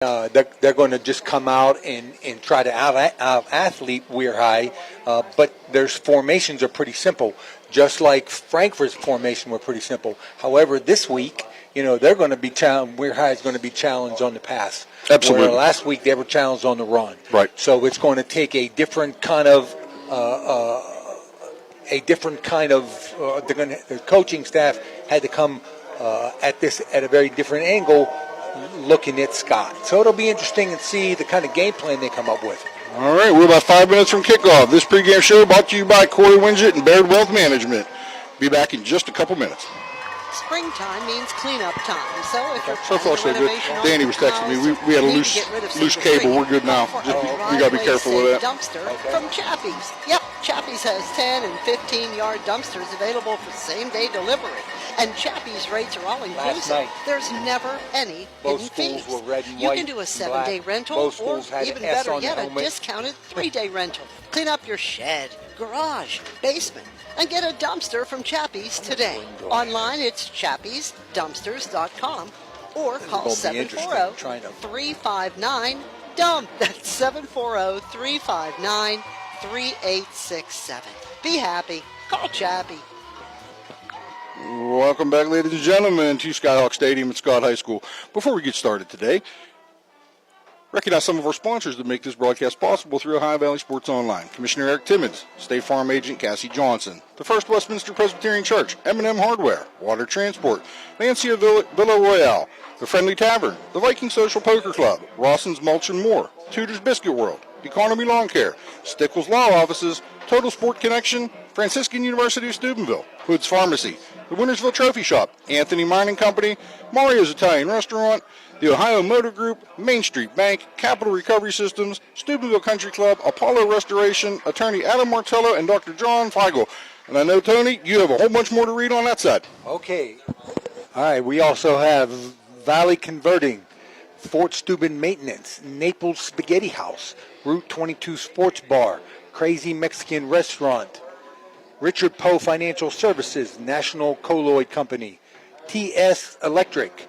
they're going to just come out and try to out-athlete Weir High, but their formations are pretty simple, just like Frankfurt's formation were pretty simple. However, this week, they're going to be Weir High is going to be challenged on the pass. Absolutely. Where last week they were challenged on the run. Right. So it's going to take a different kind of the coaching staff had to come at this at a very different angle, looking at Scott. So it'll be interesting to see the kind of game plan they come up with. All right, we're about 5 minutes from kickoff. This pregame show brought to you by Corey Winget and Baird Wealth Management. Be back in just a couple minutes. Springtime means cleanup time. So if you're so far so good. Danny was texting me. We had a loose cable. We're good now. We got to be careful with that. Dumpster from Chappie's. Yep, Chappie's has 10 and 15-yard dumpsters available for same-day delivery. And Chappie's rates are all inclusive. There's never any hidden fees. You can do a 7-day rental or, even better yet, a discounted 3-day rental. Clean up your shed, garage, basement, and get a dumpster from Chappie's today. Online, it's chappiesdumpsters.com or call 740-359-DUMP. That's 740-359-3867. Be happy. Call Chappie. Welcome back, ladies and gentlemen, to Skyhawk Stadium at Scott High School. Before we get started today, recognize some of our sponsors that make this broadcast possible through Ohio Valley Sports Online. Commissioner Eric Timmons, State Farm Agent Cassie Johnson, the First Westminster Presbyterian Church, M&M Hardware, Water Transport, Lancia Villa Royale, The Friendly Tavern, the Viking Social Poker Club, Rawson's Mulch and More, Tudor's Biscuit World, Economy Lawn Care, Stickles Law Offices, Total Sport Connection, Franciscan University of Steubenville, Hood's Pharmacy, the Wintersville Trophy Shop, Anthony Mining Company, Mario's Italian Restaurant, the Ohio Motor Group, Main Street Bank, Capital Recovery Systems, Steubenville Country Club, Apollo Restoration, Attorney Adam Martello, and Dr. John Feigl. And I know, Tony, you have a whole bunch more to read on that side. Okay. All right, we also have Valley Converting, Fort Steuben Maintenance, Naples Spaghetti House, Route 22 Sports Bar, Crazy Mexican Restaurant, Richard Poe Financial Services, National Colloid Company, TS Electric,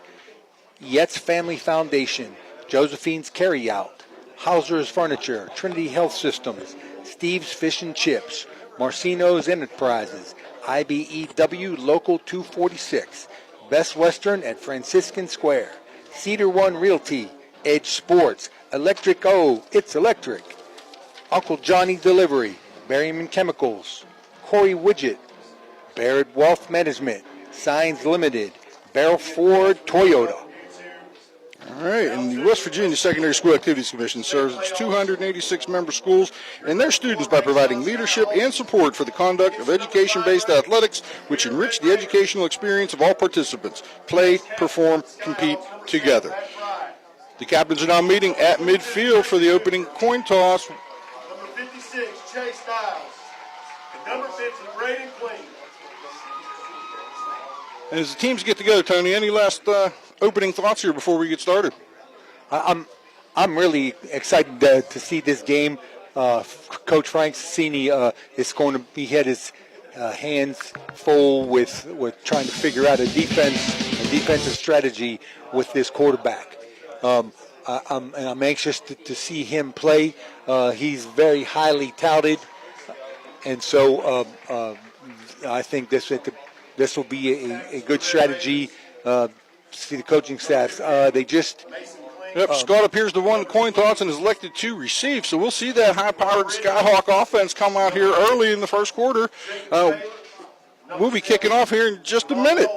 Yetz Family Foundation, Josephine's Carryout, Hauser's Furniture, Trinity Health Systems, Steve's Fish and Chips, Marcino's Enterprises, IBEW Local 246, Best Western at Franciscan Square, Cedar One Realty, Edge Sports, Electric O, It's Electric, Uncle Johnny Delivery, Berryman Chemicals, Corey Widget, Baird Wealth Management, Signs Limited, Barrel Ford Toyota. All right, and the West Virginia Secondary School Activities Commission serves its 286 member schools and their students by providing leadership and support for the conduct of education-based athletics, which enrich the educational experience of all participants. Play, perform, compete together. The captains are now meeting at midfield for the opening coin toss. Number 56, Chase Styles. And number 50, Braden Clean. And as the teams get together, Tony, any last opening thoughts here before we get started? I'm really excited to see this game. Coach Frank Cassini is going to be had his hands full with trying to figure out a defensive strategy with this quarterback. I'm anxious to see him play. He's very highly touted, and so I think this will be a good strategy. See the coaching staffs. They just. Scott appears to won the coin toss and is elected to receive. So we'll see that high-powered Skyhawk offense come out here early in the first quarter. We'll be kicking off here in just a minute.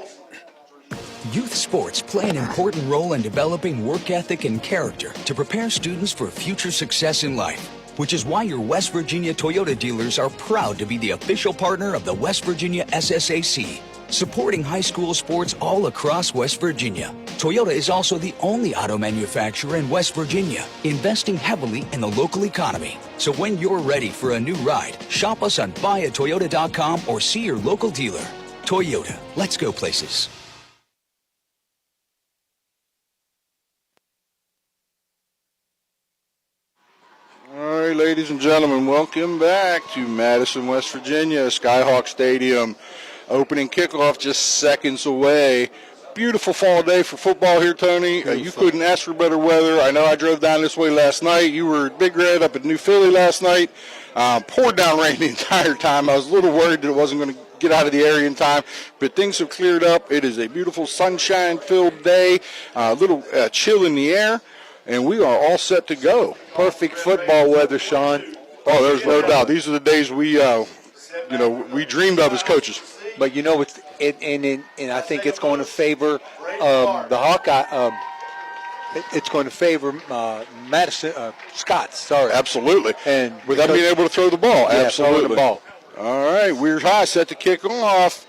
Youth sports play an important role in developing work ethic and character to prepare students for future success in life, which is why your West Virginia Toyota dealers are proud to be the official partner of the West Virginia SSAC, supporting high school sports all across West Virginia. Toyota is also the only auto manufacturer in West Virginia, investing heavily in the local economy. So when you're ready for a new ride, shop us on buyatoyota.com or see your local dealer. Toyota, let's go places. All right, ladies and gentlemen, welcome back to Madison, West Virginia, Skyhawk Stadium. Opening kickoff just seconds away. beautiful fall day for football here, Tony. You couldn't ask for better weather. I know I drove down this way last night. You were at Big Red up at New Philly last night. Poured down rain the entire time. I was a little worried that it wasn't going to get out of the area in time, but things have cleared up. It is a beautiful sunshine-filled day, a little chill in the air, and we are all set to go. Perfect football weather, Sean. Oh, there's no doubt. These are the days we dreamed of as coaches. But and I think it's going to favor the Hawkeye. It's going to favor Scott's. Sorry, absolutely. And without being able to throw the ball, yeah, absolutely. Throwing the ball. All right, Weir High set to kick off.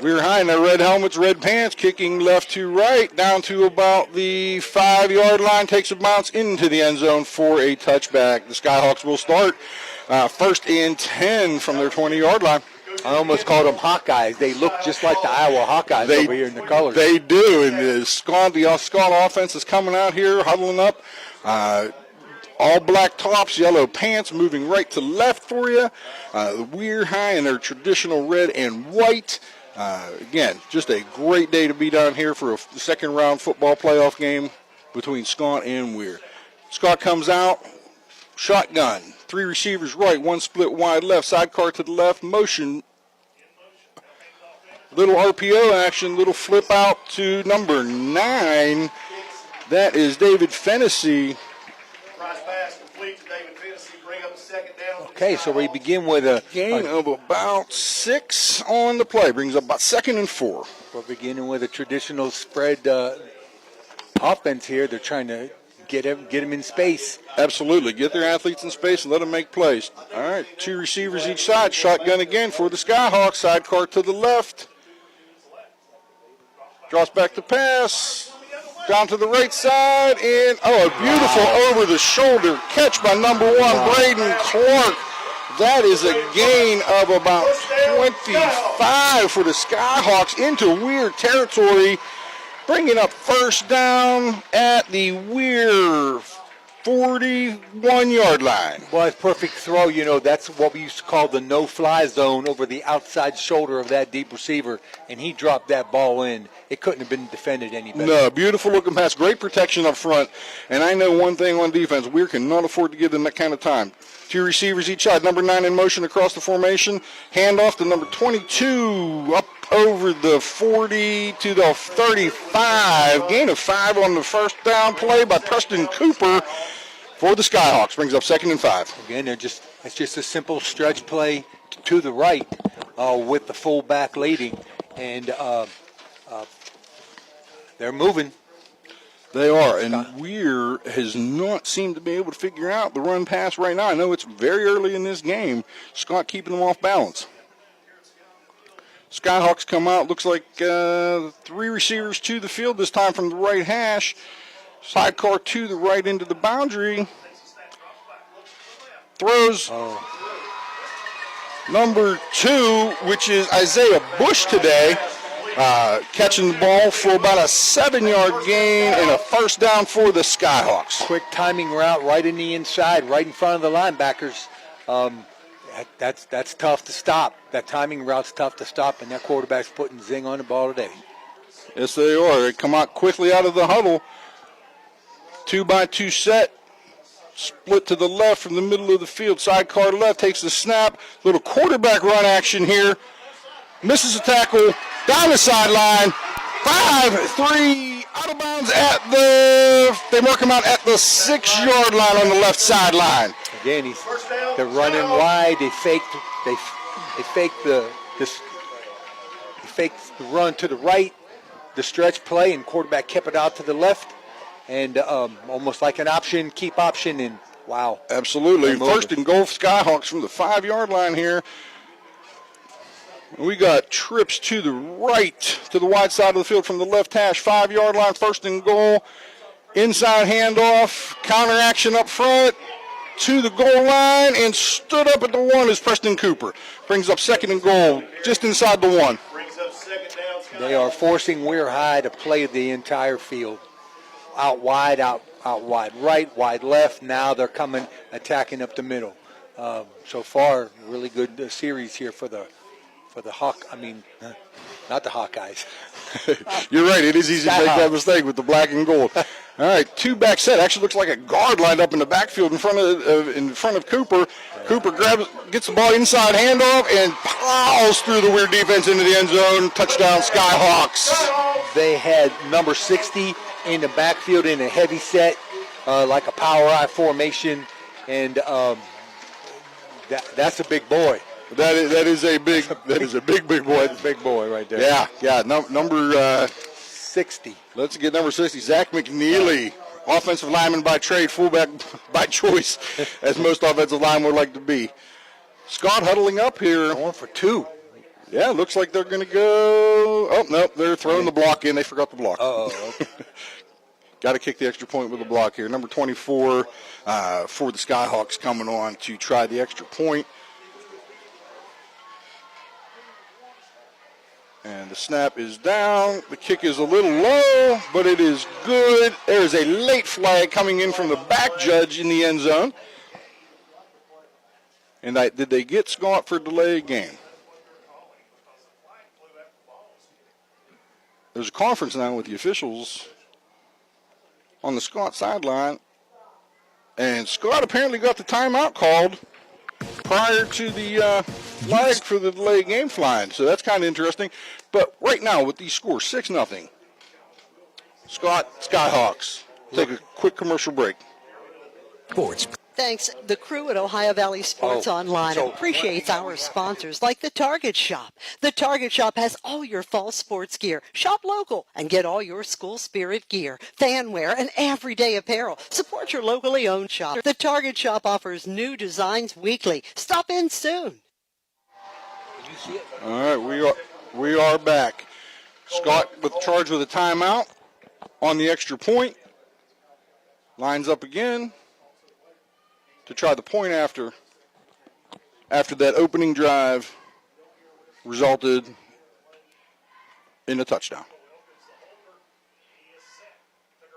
Weir High in their red helmets, red pants, kicking left to right, down to about the 5-yard line, takes a bounce into the end zone for a touchback. The Skyhawks will start first and 10 from their 20-yard line. I almost called them Hawkeyes. They look just like the Iowa Hawkeyes over here in the colors. They do, and the Scott offense is coming out here, huddling up. All black tops, yellow pants, moving right to left for you. The Weir High in their traditional red and white. Again, just a great day to be down here for a second-round football playoff game between Scott and Weir. Scott comes out, shotgun. 3 receivers right, 1 split wide left, sidecar to the left, motion. Little RPO action, little flip out to number 9. That is David Fennessy. Pass complete to David Fennessy. Bring up a second down. Okay, so we begin with a gain of about 6 on the play. Brings up about 2nd and 4. We're beginning with a traditional spread offense here. They're trying to get him in space. Absolutely. Get their athletes in space and let them make plays. All right, 2 receivers each side. Shotgun again for the Skyhawks. Sidecar to the left. Draws back to pass. Down to the right side. And, a beautiful over-the-shoulder catch by number 1, Braden Clark. That is a gain of about 25 for the Skyhawks into Weir territory. Bringing up first down at the Weir 41-yard line. Well, it's perfect throw. That's what we used to call the no-fly zone over the outside shoulder of that deep receiver, and he dropped that ball in. It couldn't have been defended any better. No, beautiful looking pass. Great protection up front. And I know one thing on defense, Weir cannot afford to give them that kind of time. 2 receivers each side. Number 9 in motion across the formation. Handoff to number 22 up over the 40 to the 35. Gain of 5 on the first down play by Preston Cooper for the Skyhawks. Brings up 2nd and 5. Again, it's just a simple stretch play to the right with the fullback leading. And they're moving. They are, and Weir has not seemed to be able to figure out the run pass right now. I know it's very early in this game. Scott keeping them off balance. Skyhawks come out. Looks like 3 receivers to the field this time from the right hash. Sidecar to the right into the boundary. Throws number 2, which is Isaiah Bush today. Catching the ball for about a 7-yard gain and a first down for the Skyhawks. Quick timing route right in the inside, right in front of the linebackers. That's tough to stop. That timing route's tough to stop, and that quarterback's putting zing on the ball today. Yes, they are. They come out quickly out of the huddle. 2-by-2 set. Split to the left from the middle of the field. Sidecar left, takes the snap. Little quarterback run action here. Misses a tackle. Down the sideline, 5-3, out of bounds they mark him out at the 6-yard line on the left sideline. Again, they're running wide. They faked the run to the right, the stretch play, and quarterback kept it out to the left, and almost like an option, keep option, and wow. Absolutely. First and goal, Skyhawks from the 5-yard line here. We got trips to the right, to the wide side of the field from the left hash, 5-yard line, first and goal. Inside handoff, counter action up front to the goal line, and stood up at the 1 is Preston Cooper. Brings up 2nd and goal, just inside the 1. Brings up 2nd down. They are forcing Weir High to play the entire field. Out wide right, wide left. Now they're coming, attacking up the middle. So far, really good series here for the Not the Hawkeyes. You're right. It is easy to make that Skyhawks. mistake with the black and gold. All right, two-back set. Actually looks like a guard lined up in the backfield in front of Cooper. Cooper gets the ball inside handoff and plows through the Weir defense into the end zone. Touchdown, Skyhawks. They had number 60 in the backfield in a heavy set, like a power I formation, and that's a big boy. That is a big boy. That's a big boy right there. Yeah. Number 60. let's get number 60, Zach McNeely, offensive lineman by trade, fullback by choice, as most offensive linemen would like to be. Scott huddling up here. Going for 2. Yeah, looks like they're going to go. Oh, no, they're throwing the block in. They forgot the block. Okay. Got to kick the extra point with the block here. Number 24 for the Skyhawks coming on to try the extra point. And the snap is down. The kick is a little low, but it is good. There's a late flag coming in from the back judge in the end zone. And did they get Scott for delay game? There's a conference now with the officials on the Scott sideline. And Scott apparently got the timeout called prior to the flag for the delay game flying. So that's kind of interesting. But right now with these scores, 6-0. Scott, Skyhawks. Take a quick commercial break. Sports. Thanks. The crew at Ohio Valley Sports Online so- appreciates our sponsors like the Target Shop. The Target Shop has all your fall sports gear. Shop local and get all your school spirit gear, fan wear, and everyday apparel. Support your locally owned shop. The Target Shop offers new designs weekly. Stop in soon. All right, we are back. Scott charged with a timeout on the extra point. Lines up again to try the point after that opening drive resulted in a touchdown.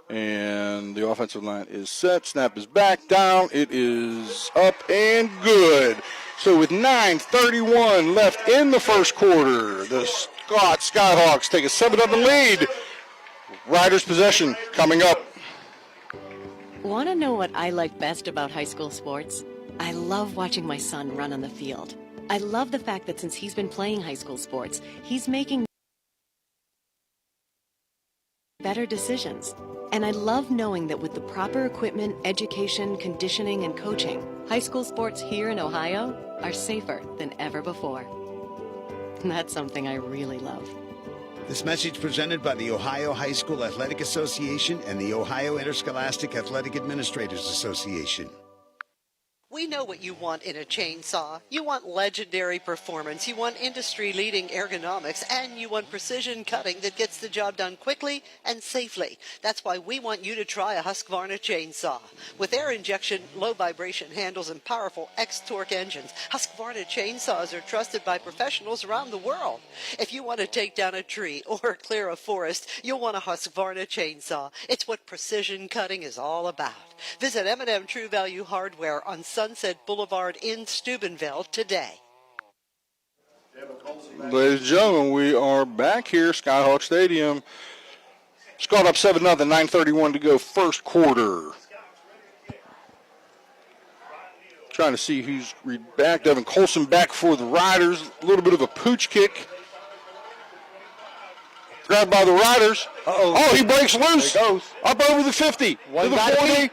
And the offensive line is set. Snap is back down. It is up and good. So with 9:31 left in the first quarter, the Scott Skyhawks take a 7-0 lead. Riders possession coming up. Want to know what I like best about high school sports? I love watching my son run on the field. I love the fact that since he's been playing high school sports, he's making better decisions. And I love knowing that with the proper equipment, education, conditioning, and coaching, high school sports here in Ohio are safer than ever before. That's something I really love. This message presented by the Ohio High School Athletic Association and the Ohio Interscholastic Athletic Administrators Association. We know what you want in a chainsaw. You want legendary performance, you want industry-leading ergonomics, and you want precision cutting that gets the job done quickly and safely. That's why we want you to try a Husqvarna chainsaw. With air injection, low vibration handles, and powerful X-Torque engines, Husqvarna chainsaws are trusted by professionals around the world. If you want to take down a tree or clear a forest, you'll want a Husqvarna chainsaw. It's what precision cutting is all about. Visit M&M True Value Hardware on Sunset Boulevard in Steubenville today. Ladies and gentlemen, we are back here, Skyhawk Stadium. Scott up 7-0, 9:31 to go, first quarter. Trying to see who's back. Devin Colson back for the Riders. A little bit of a pooch kick. Grabbed by the Riders. Oh, he breaks loose. There he goes. Up over the 50 One to the got 40.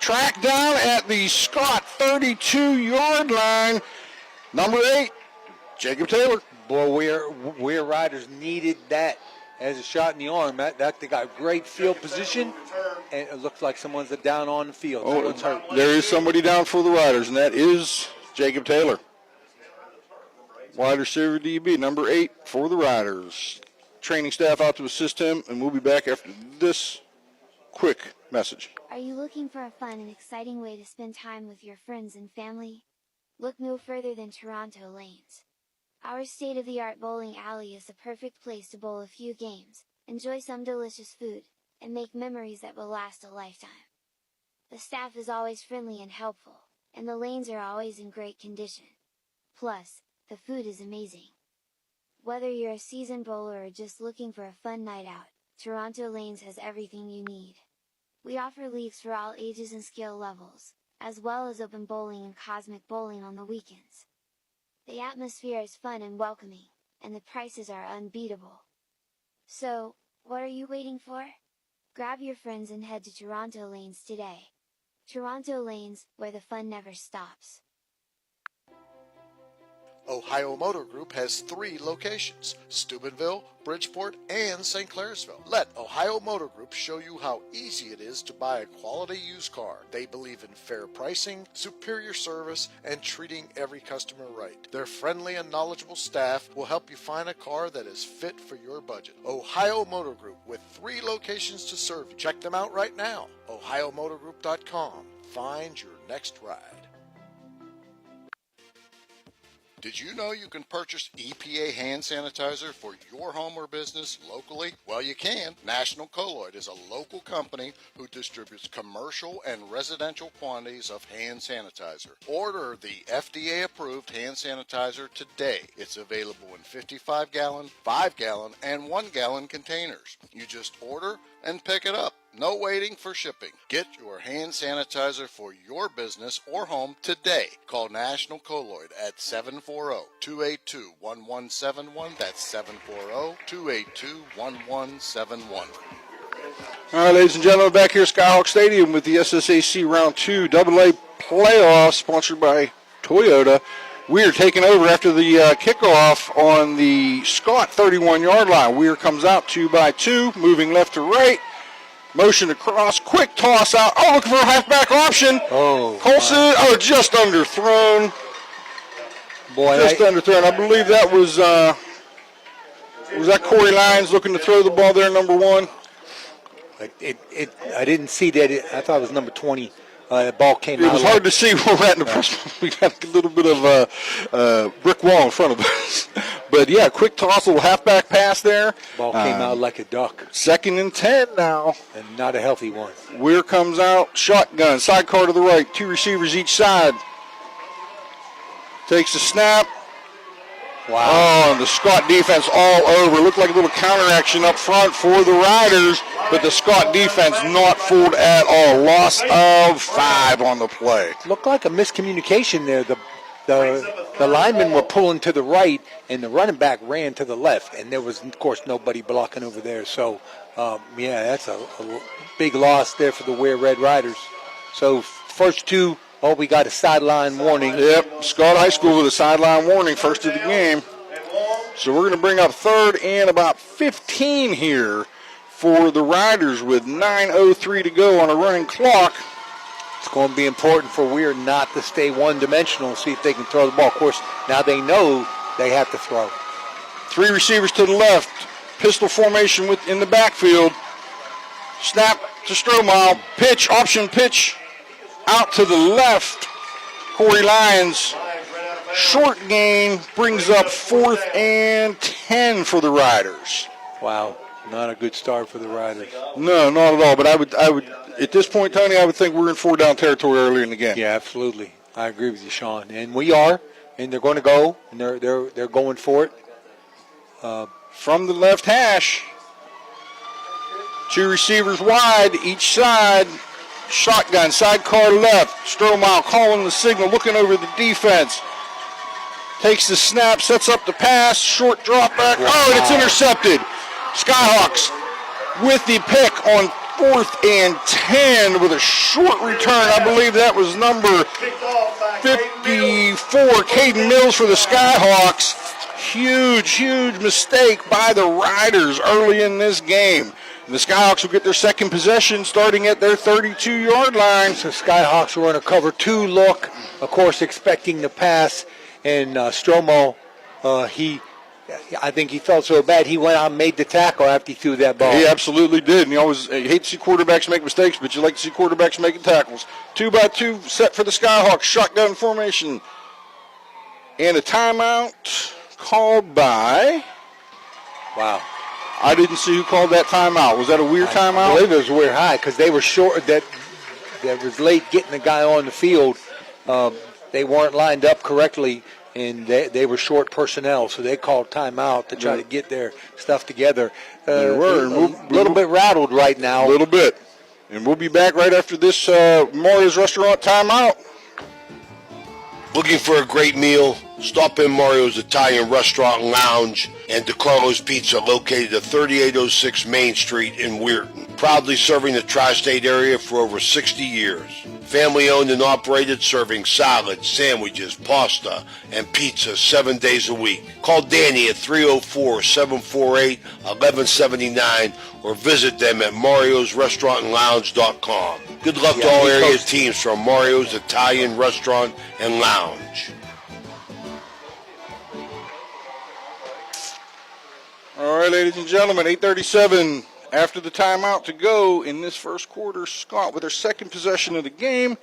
Tracked down at the Scott 32-yard line. Number 8, Jacob Taylor. Boy, Weir Riders needed that as a shot in the arm. That they got great field position, and it looks like someone's down on the field. Someone's hurt. There is somebody down for the Riders, and that is Jacob Taylor. Wide receiver DB, number 8 for the Riders. Training staff out to assist him, and we'll be back after this quick message. Are you looking for a fun and exciting way to spend time with your friends and family? Look no further than Toronto Lanes. Our state-of-the-art bowling alley is the perfect place to bowl a few games, enjoy some delicious food, and make memories that will last a lifetime. The staff is always friendly and helpful, and the lanes are always in great condition. Plus, the food is amazing. Whether you're a seasoned bowler or just looking for a fun night out, Toronto Lanes has everything you need. We offer leagues for all ages and skill levels, as well as open bowling and cosmic bowling on the weekends. The atmosphere is fun and welcoming, and the prices are unbeatable. So, what are you waiting for? Grab your friends and head to Toronto Lanes today. Toronto Lanes, where the fun never stops. Ohio Motor Group has 3 locations, Steubenville, Bridgeport, and St. Clairsville. Let Ohio Motor Group show you how easy it is to buy a quality used car. They believe in fair pricing, superior service, and treating every customer right. Their friendly and knowledgeable staff will help you find a car that is fit for your budget. Ohio Motor Group, with 3 locations to serve you. Check them out right now. OhioMotorGroup.com. Find your next ride. Did you know you can purchase EPA hand sanitizer for your home or business locally? Well, you can. National Colloid is a local company who distributes commercial and residential quantities of hand sanitizer. Order the FDA-approved hand sanitizer today. It's available in 55-gallon, 5-gallon, and 1-gallon containers. You just order and pick it up. No waiting for shipping. Get your hand sanitizer for your business or home today. Call National Colloid at 740-282-1171. That's 740-282-1171. All right, ladies and gentlemen, back here at Skyhawk Stadium with the SSAC Round 2 AA playoffs sponsored by Toyota. Weir taking over after the kickoff on the Scott 31-yard line. Weir comes out 2-by-2, moving left to right. Motion across, quick toss out. Oh, looking for a halfback option. Oh, Colson, just underthrown. boy, Just underthrown. I believe that was that Corey Lyons looking to throw the ball there, number 1. I didn't see that. I thought it was number 20. The ball came out. It was hard to see where we're at in the press. We got a little bit of a brick wall in front of us. But, yeah, quick toss, a little halfback pass there. Ball came out like a duck. 2nd and 10 now. And not a healthy one. Weir comes out, shotgun, sidecar to the right, 2 receivers each side. Takes the snap. Wow. Oh, and the Scott defense all over. Looked like a little counteraction up front for the Riders, but the Scott defense not fooled at all. Loss of 5 on the play. Looked like a miscommunication there. The linemen were pulling to the right, and the running back ran to the left, and there was, of course, nobody blocking over there. So, yeah, that's a big loss there for the Weir Red Riders. So, first 2. Oh, we got a sideline warning. Yep, Scott High School with a sideline warning, first of the game. So we're going to bring up 3rd and about 15 here for the Riders with 9:03 to go on a running clock. It's going to be important for Weir not to stay one-dimensional, see if they can throw the ball. Of course, now they know they have to throw. 3 receivers to the left, pistol formation in the backfield. Snap to Strohmeyer, pitch, option pitch. Out to the left, Corey Lyons, short gain, brings up 4th and 10 for the Riders. Wow, not a good start for the Riders. No, not at all. But I would, at this point, Tony, I would think we're in 4-down territory early in the game. Yeah, absolutely. I agree with you, Sean. And we are, and they're going to go, and they're going for it. From the left hash, 2 receivers wide, each side. Shotgun, sidecar left. Strohmeyer calling the signal, looking over the defense. Takes the snap, sets up the pass, short drop back. Oh, and it's intercepted. Skyhawks with the pick on 4th and 10 with a short return. I believe that was number 54, Caden Mills for the Skyhawks. Huge mistake by the Riders early in this game. The Skyhawks will get their 2nd possession starting at their 32-yard line. So Skyhawks will run a cover 2 look, of course, expecting the pass. And Strohmeyer, I think he felt so bad he went out and made the tackle after he threw that ball. He absolutely did. And you hate to see quarterbacks make mistakes, but you like to see quarterbacks making tackles. 2-by-2 set for the Skyhawks, shotgun formation. And a timeout called by... Wow. I didn't see who called that timeout. Was that a Weir timeout? I believe it was Weir High because they were short. That was late getting the guy on the field. They weren't lined up correctly. and they were short personnel, so they called timeout to try to get their stuff together. They were. A little bit rattled right now. A little bit. And we'll be back right after this Mario's Restaurant timeout. Looking for a great meal? Stop in Mario's Italian Restaurant and Lounge and DeCarlo's Pizza, located at 3806 Main Street in Weir. Proudly serving the tri-state area for over 60 years. Family owned and operated, serving salads, sandwiches, pasta, and pizza 7 days a week. Call Danny at 304-748-1179 or visit them at mariosrestaurantandlounge.com. Good luck to all area teams from Mario's Italian Restaurant and Lounge. All right, ladies and gentlemen, 8:37 after the timeout to go in this first quarter. Scott with their second possession of the game,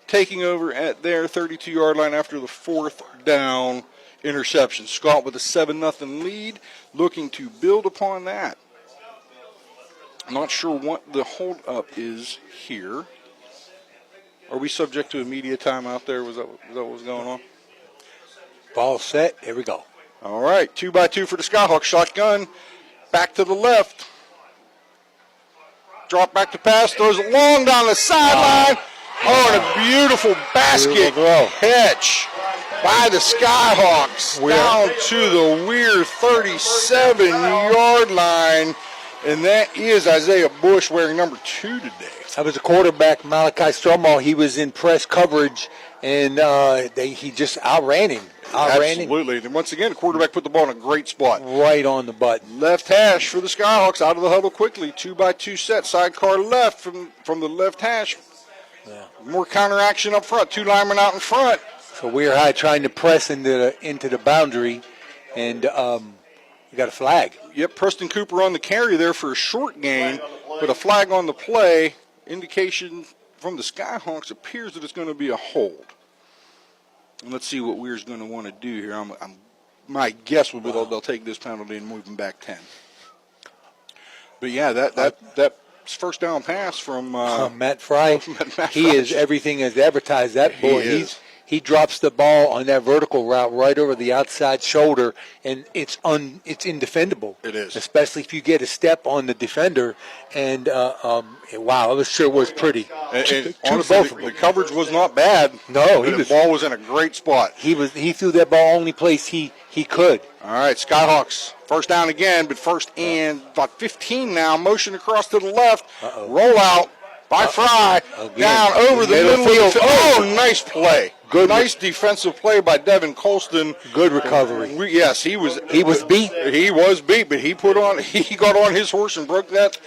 taking over at their 32-yard line after the fourth down interception. Scott with a 7-0 lead, looking to build upon that. I'm not sure what the hold-up is here. Are we subject to a media timeout there? Was that what was going on? Ball set. Here we go. All right, 2-by-2 for the Skyhawks. Shotgun, back to the left. Drop back to pass, throws it long down the sideline. Oh, and a beautiful basket catch by the Skyhawks down to the Weir 37-yard line. And that is Isaiah Bush wearing number 2 today. That was a quarterback, Malachi Stromo. He was in press coverage, and he just outran him. Absolutely. And once again, the quarterback put the ball in a great spot. Right on the button. Left hash for the Skyhawks, out of the huddle quickly. 2-by-2 set, sidecar left from the left hash. Yeah. More counter action up front. 2 linemen out in front. So Weir High trying to press into the boundary, and you got a flag. Yep, Preston Cooper on the carry there for a short gain, but a flag on the play. Indication from the Skyhawks appears that it's going to be a hold. And let's see what Weir's going to want to do here. My guess would be they'll take this penalty and move him back 10. But yeah, that first down pass from Matt Fry. He is everything as advertised. That boy, he drops the ball on that vertical route right over the outside shoulder, and it's indefendable. It is, especially if you get a step on the defender. And wow, it sure was pretty. And honestly, the coverage was not bad. No, the ball was in a great spot. He threw that ball only place he could. All right, Skyhawks, first down again, but first and about 15 now. Motion across to the left. Roll out by Fry. Down over the middle field. Oh, nice play. Good, nice defensive play by Devin Colston. Good recovery. Yes, he was beat. He was beat, but he got on his horse and broke that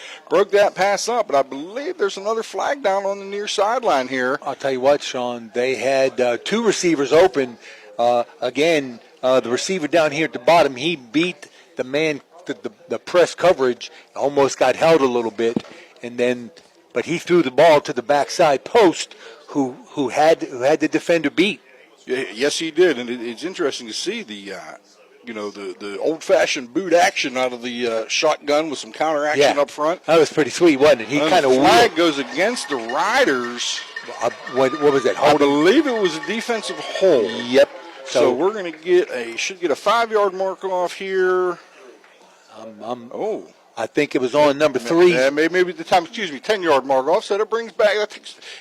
pass up. But I believe there's another flag down on the near sideline here. I'll tell you what, Sean. They had 2 receivers open. Again, the receiver down here at the bottom, he beat the man, the press coverage, almost got held a little bit, but he threw the ball to the backside post. Who had the defender beat? Yes, he did, and it's interesting to see the old-fashioned boot action out of the shotgun with some counter action up front. That was pretty sweet, wasn't it? He kind of flag goes against the Riders. What was that? I believe it was a defensive hold. Yep. So we're going to should get a 5-yard mark off here. I think it was on number 3. Maybe the time, 10-yard mark off. So that brings back,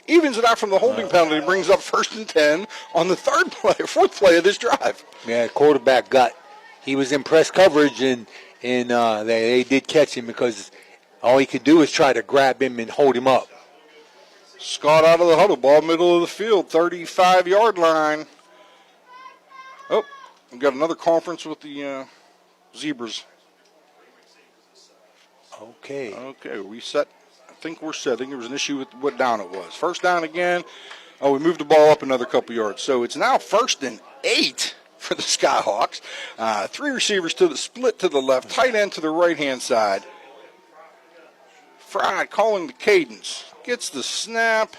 evens it out from the holding penalty, brings up 1st and 10 on the fourth play of this drive. Yeah, quarterback he was in press coverage, and they did catch him because all he could do is try to grab him and hold him up. Scott out of the huddle, ball middle of the field, 35-yard line. Oh, we've got another conference with the Zebras. Okay, we set. I think we're set. I think there was an issue with what down it was. First down again. Oh, we moved the ball up another couple yards. So it's now 1st and 8 for the Skyhawks. 3 receivers to the split to the left, tight end to the right-hand side. Fry calling the cadence. Gets the snap.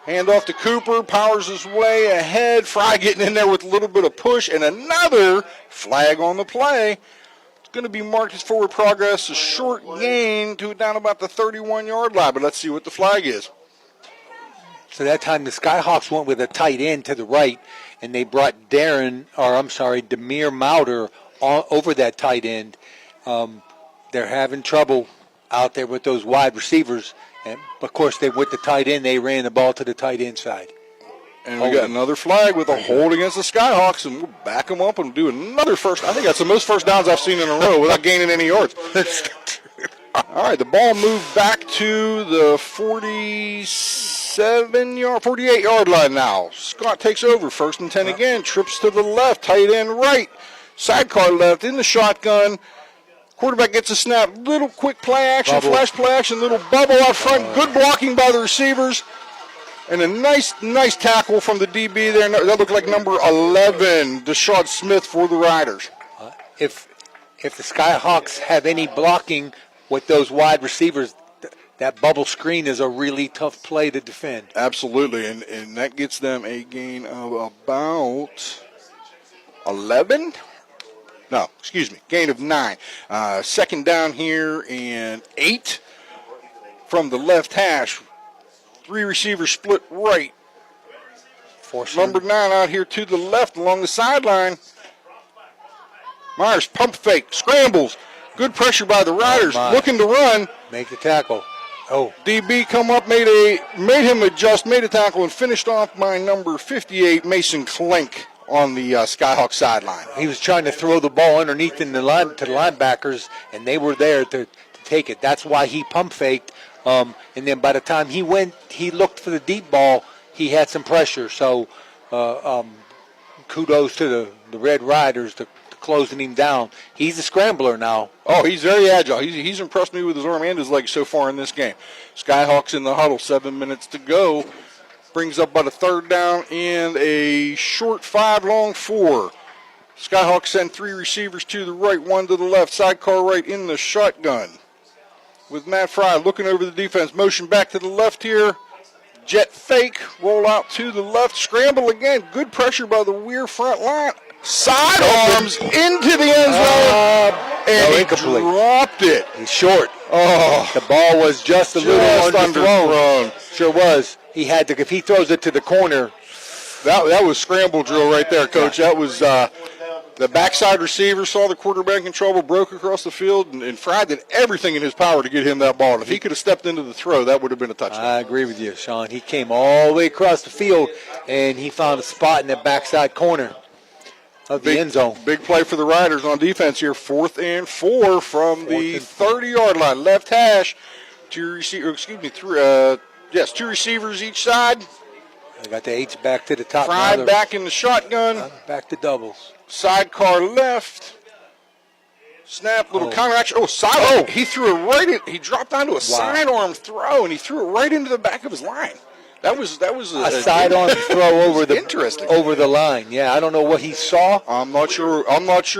Hand off to Cooper, powers his way ahead. Fry getting in there with a little bit of push, and another flag on the play. Going to be marked as forward progress, a short gain to down about the 31-yard line, but let's see what the flag is. So that time the Skyhawks went with a tight end to the right, and they brought Demir Mauder over that tight end. They're having trouble out there with those wide receivers. And, of course, with the tight end, they ran the ball to the tight end side. And we got another flag with a hold against the Skyhawks, and we'll back them up and do another first. I think that's the most first downs I've seen in a row without gaining any yards. All right, the ball moved back to the 48-yard line now. Scott takes over, 1st and 10 again, trips to the left, tight end right, sidecar left in the shotgun. Quarterback gets a snap, little quick play action, flash play action, little bubble out front, good blocking by the receivers. And a nice tackle from the DB there. That looked like number 11, Deshaun Smith for the Riders. If the Skyhawks have any blocking with those wide receivers, that bubble screen is a really tough play to defend. Absolutely, and that gets them a gain of about 11? No, excuse me, gain of 9. 2nd down here and 8 from the left hash. 3 receivers split right. Number 9 out here to the left along the sideline. Myers pump fake, scrambles. Good pressure by the Riders, looking to run. Make the tackle. Oh. DB come up, made him adjust, made a tackle, and finished off by number 58, Mason Klink, on the Skyhawk sideline. He was trying to throw the ball underneath to the linebackers, and they were there to take it. That's why he pump faked. And then by the time he looked for the deep ball, he had some pressure. So kudos to the Red Riders to closing him down. He's a scrambler now. Oh, he's very agile. He's impressed me with his arm and his legs so far in this game. Skyhawks in the huddle, 7 minutes to go. Brings up about a 3rd down and a short 5, long 4. Skyhawks send 3 receivers to the right, 1 to the left, sidecar right in the shotgun. With Matt Fry looking over the defense, motion back to the left here. Jet fake, roll out to the left, scramble again. Good pressure by the Weir front line. Sidearms into the end zone, and he dropped it. He's short. Oh, the ball was just a little underthrown. Sure was. He had to. If he throws it to the corner, that was scramble drill right there, Coach. That was the backside receiver saw the quarterback in trouble, broke across the field, and Fry did everything in his power to get him that ball. And if he could have stepped into the throw, that would have been a touchdown. I agree with you, Sean. He came all the way across the field, and he found a spot in that backside corner of the end zone. Big play for the Riders on defense here. 4th and 4 from the 30-yard line. Left hash. 2 receivers each side. I got the H back to the top. Fry back in the shotgun. Back to doubles. Sidecar left. Snap, little counter action. He threw it right in. He dropped onto a sidearm throw, and he threw it right into the back of his line. That was a sidearm throw over the line. Yeah, I don't know what he saw. I'm not sure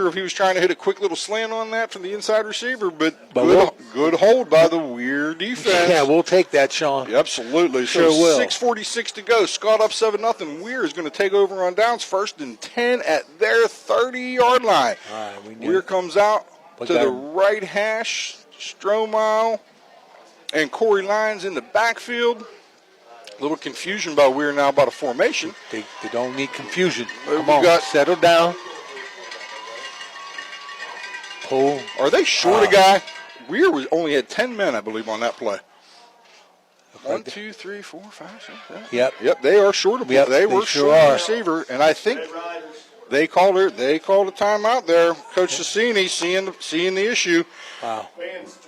if he was trying to hit a quick little slant on that from the inside receiver, but good hold by the Weir defense. Yeah, we'll take that, Sean. Absolutely. Sure will. 6:46 to go. Scott up 7-0. Weir is going to take over on downs, 1st and 10 at their 30-yard line. All right, Weir comes out to the right hash. Stromile and Corey Lyons in the backfield. A little confusion by Weir now about a formation. They don't need confusion. Come on, settle down. Pull. Are they short a guy? Weir only had 10 men, I believe, on that play. 1, 2, 3, 4, 5, 6, 7. Yep. They are short of play. They were short of receiver, and I think they called a timeout there. Coach Sassini seeing the issue. Wow.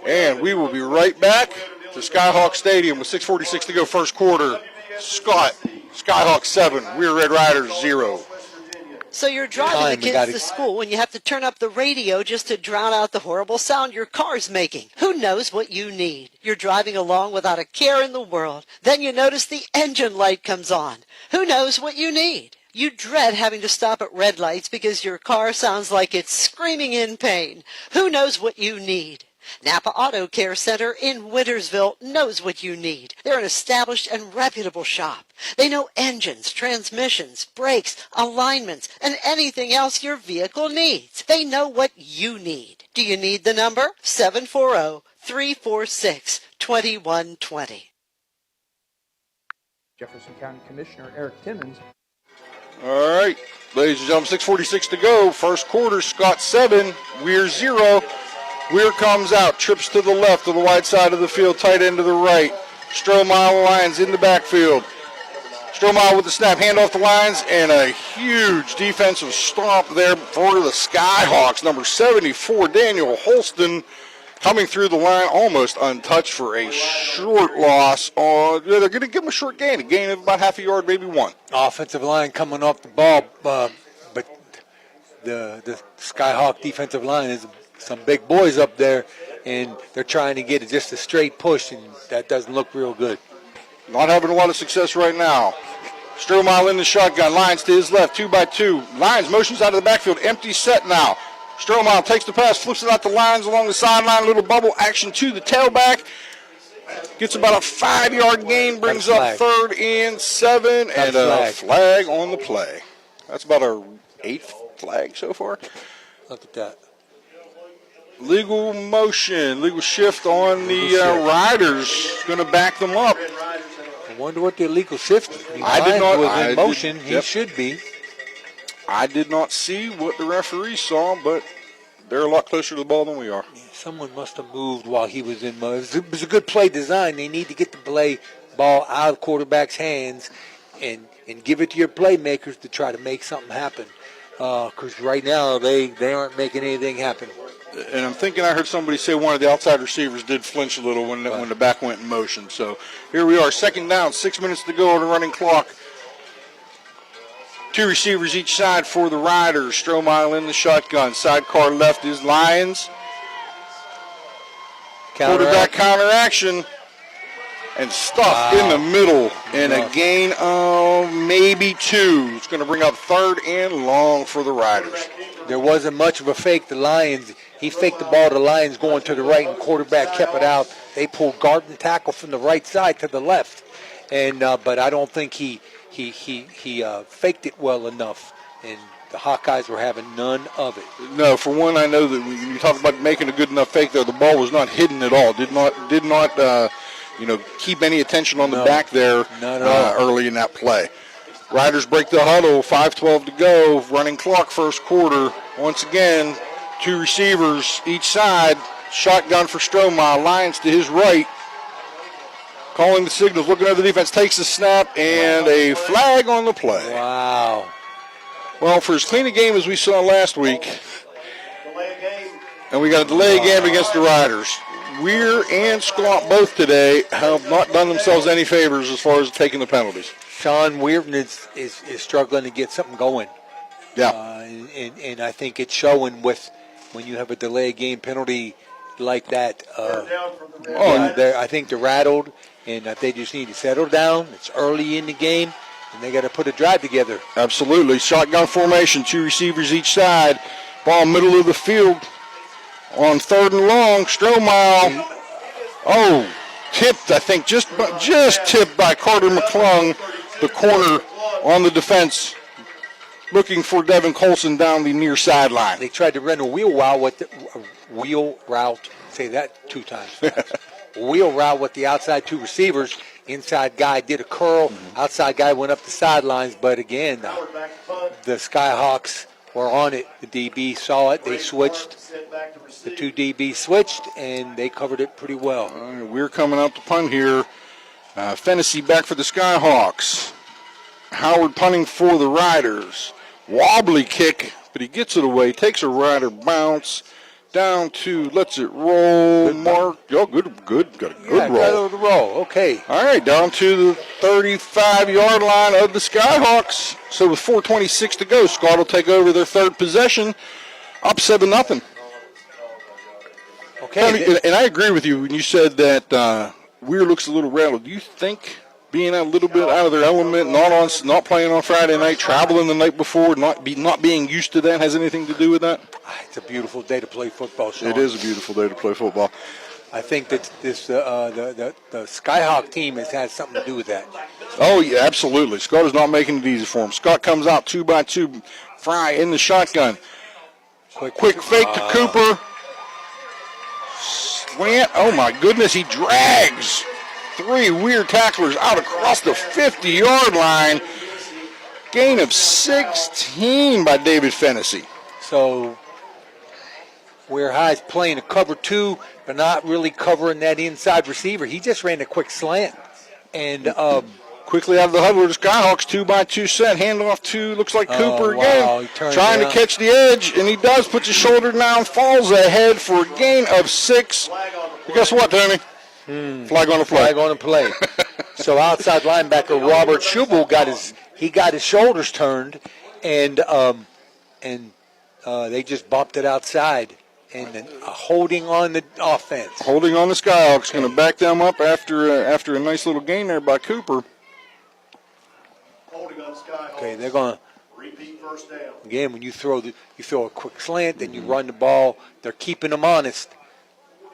And we will be right back to Skyhawk Stadium with 6:46 to go, first quarter. Skyhawk 7, Weir Red Riders 0. So you're driving the kids to school and you have to turn up the radio just to drown out the horrible sound your car's making. Who knows what you need? You're driving along without a care in the world. Then you notice the engine light comes on. Who knows what you need? You dread having to stop at red lights because your car sounds like it's screaming in pain. Who knows what you need? Napa Auto Care Center in Wintersville knows what you need. They're an established and reputable shop. They know engines, transmissions, brakes, alignments, and anything else your vehicle needs. They know what you need. Do you need the number? 740-346-2120. Jefferson County Commissioner Eric Timmons. All right, ladies and gentlemen, 6:46 to go. First quarter, Scott 7, Weir 0. Weir comes out, trips to the left to the wide side of the field, tight end to the right. Strohmeyer Lions in the backfield. Strohmeyer with the snap, hand off the Lions, and a huge defensive stomp there for the Skyhawks. Number 74, Daniel Holston, coming through the line almost untouched for a short loss. They're going to give him a short gain, a gain of about half a yard, maybe one. Offensive line coming off the ball, but the Skyhawk defensive line is some big boys up there, and they're trying to get it just a straight push, and that doesn't look real good. Not having a lot of success right now. Strohmeyer in the shotgun. Lions to his left, 2-by-2. Lions motions out of the backfield. Empty set now. Strohmeyer takes the pass, flips it out the Lions along the sideline. Little bubble action to the tailback. Gets about a 5-yard gain. Brings up 3rd and 7. And a flag on the play. That's about our 8th flag so far. Look at that. Legal motion, legal shift on the Riders. Going to back them up. I wonder what the illegal shift. I did not. Was in motion. He should be. I did not see what the referee saw, but they're a lot closer to the ball than we are. Yeah, someone must have moved while he was in motion. It was a good play design. They need to get the ball out of the quarterback's hands and give it to your playmakers to try to make something happen. Because right now they aren't making anything happen. And I'm thinking I heard somebody say one of the outside receivers did flinch a little when the back went in motion. So here we are, 2nd down, 6 minutes to go on the running clock. 2 receivers each side for the Riders. Strohmeyer in the shotgun. Sidecar left is Lions. Quarterback counter action. And stuffed in the middle. And a gain of maybe 2. It's going to bring up 3rd and long for the Riders. There wasn't much of a fake. The Lions, he faked the ball to the Lions going to the right, and quarterback kept it out. They pulled guard and tackle from the right side to the left. And but I don't think he faked it well enough, and the Hawkeyes were having none of it. No, for one, I know that when you talk about making a good enough fake there, the ball was not hidden at all. Did not keep any attention on the back there early in that play. Riders break the huddle, 5:12 to go, running clock, first quarter. Once again, 2 receivers each side, shotgun for Strohmeyer, Lions to his right. Calling the signals, looking at the defense, takes the snap, and a flag on the play. Wow. Well, for as clean a game as we saw last week, and we got a delay game against the Riders. Weir and Scott both today have not done themselves any favors as far as taking the penalties. Sean Weirton is struggling to get something going. Yeah. And I think it's showing with when you have a delay game penalty like that. I think they're rattled, and that they just need to settle down. It's early in the game, and they got to put a drive together. Absolutely. Shotgun formation, 2 receivers each side. Ball middle of the field on 3rd and long. Strohmeyer. Tipped, I think, just tipped by Carter McClung, the corner on the defense, looking for Devin Colson down the near sideline. They tried to run a wheel route. Say that 2 times fast. Wheel route with the outside 2 receivers. Inside guy did a curl. Outside guy went up the sidelines. But again, the Skyhawks were on it. The DB saw it. They switched. The 2 DB switched, and they covered it pretty well. We're coming out to punt here. Fennessy back for the Skyhawks. Howard punting for the Riders. Wobbly kick, but he gets it away. Takes a Rider bounce. Down to, lets it roll. Good Mark. Oh, good. Got a good roll. Got the roll. Okay. All right, down to the 35-yard line of the Skyhawks. So with 4:26 to go, Scott will take over their 3rd possession. Up 7-0. Okay. And I agree with you when you said that Weir looks a little rattled. Do you think being a little bit out of their element, not playing on Friday night, traveling the night before, not being used to that, has anything to do with that? It's a beautiful day to play football, Sean. It is a beautiful day to play football. I think that the Skyhawk team has had something to do with that. Oh, yeah, absolutely. Scott is not making it easy for him. Scott comes out 2-by-2, Fry in the shotgun. Quick fake to Cooper. Slant. Oh, my goodness. He drags three Weir tacklers out across the 50-yard line. Gain of 16 by David Fennessy. So Weir High's playing a cover two, but not really covering that inside receiver. He just ran a quick slant. And quickly out of the huddle, the Skyhawks 2-by-2 set. Handoff to, looks like Cooper again. Trying to catch the edge, and he does. Puts his shoulder down, falls ahead for a gain of 6. But guess what, Tony? Flag on the play. Flag on the play. So outside linebacker Robert Schubel got his shoulders turned, and they just bumped it outside. And holding on the offense. Holding on the Skyhawks. Going to back them up after a nice little gain there by Cooper. Holding on Skyhawks. Okay, they're going to repeat first down. Again, when you throw a quick slant, then you run the ball. They're keeping them honest.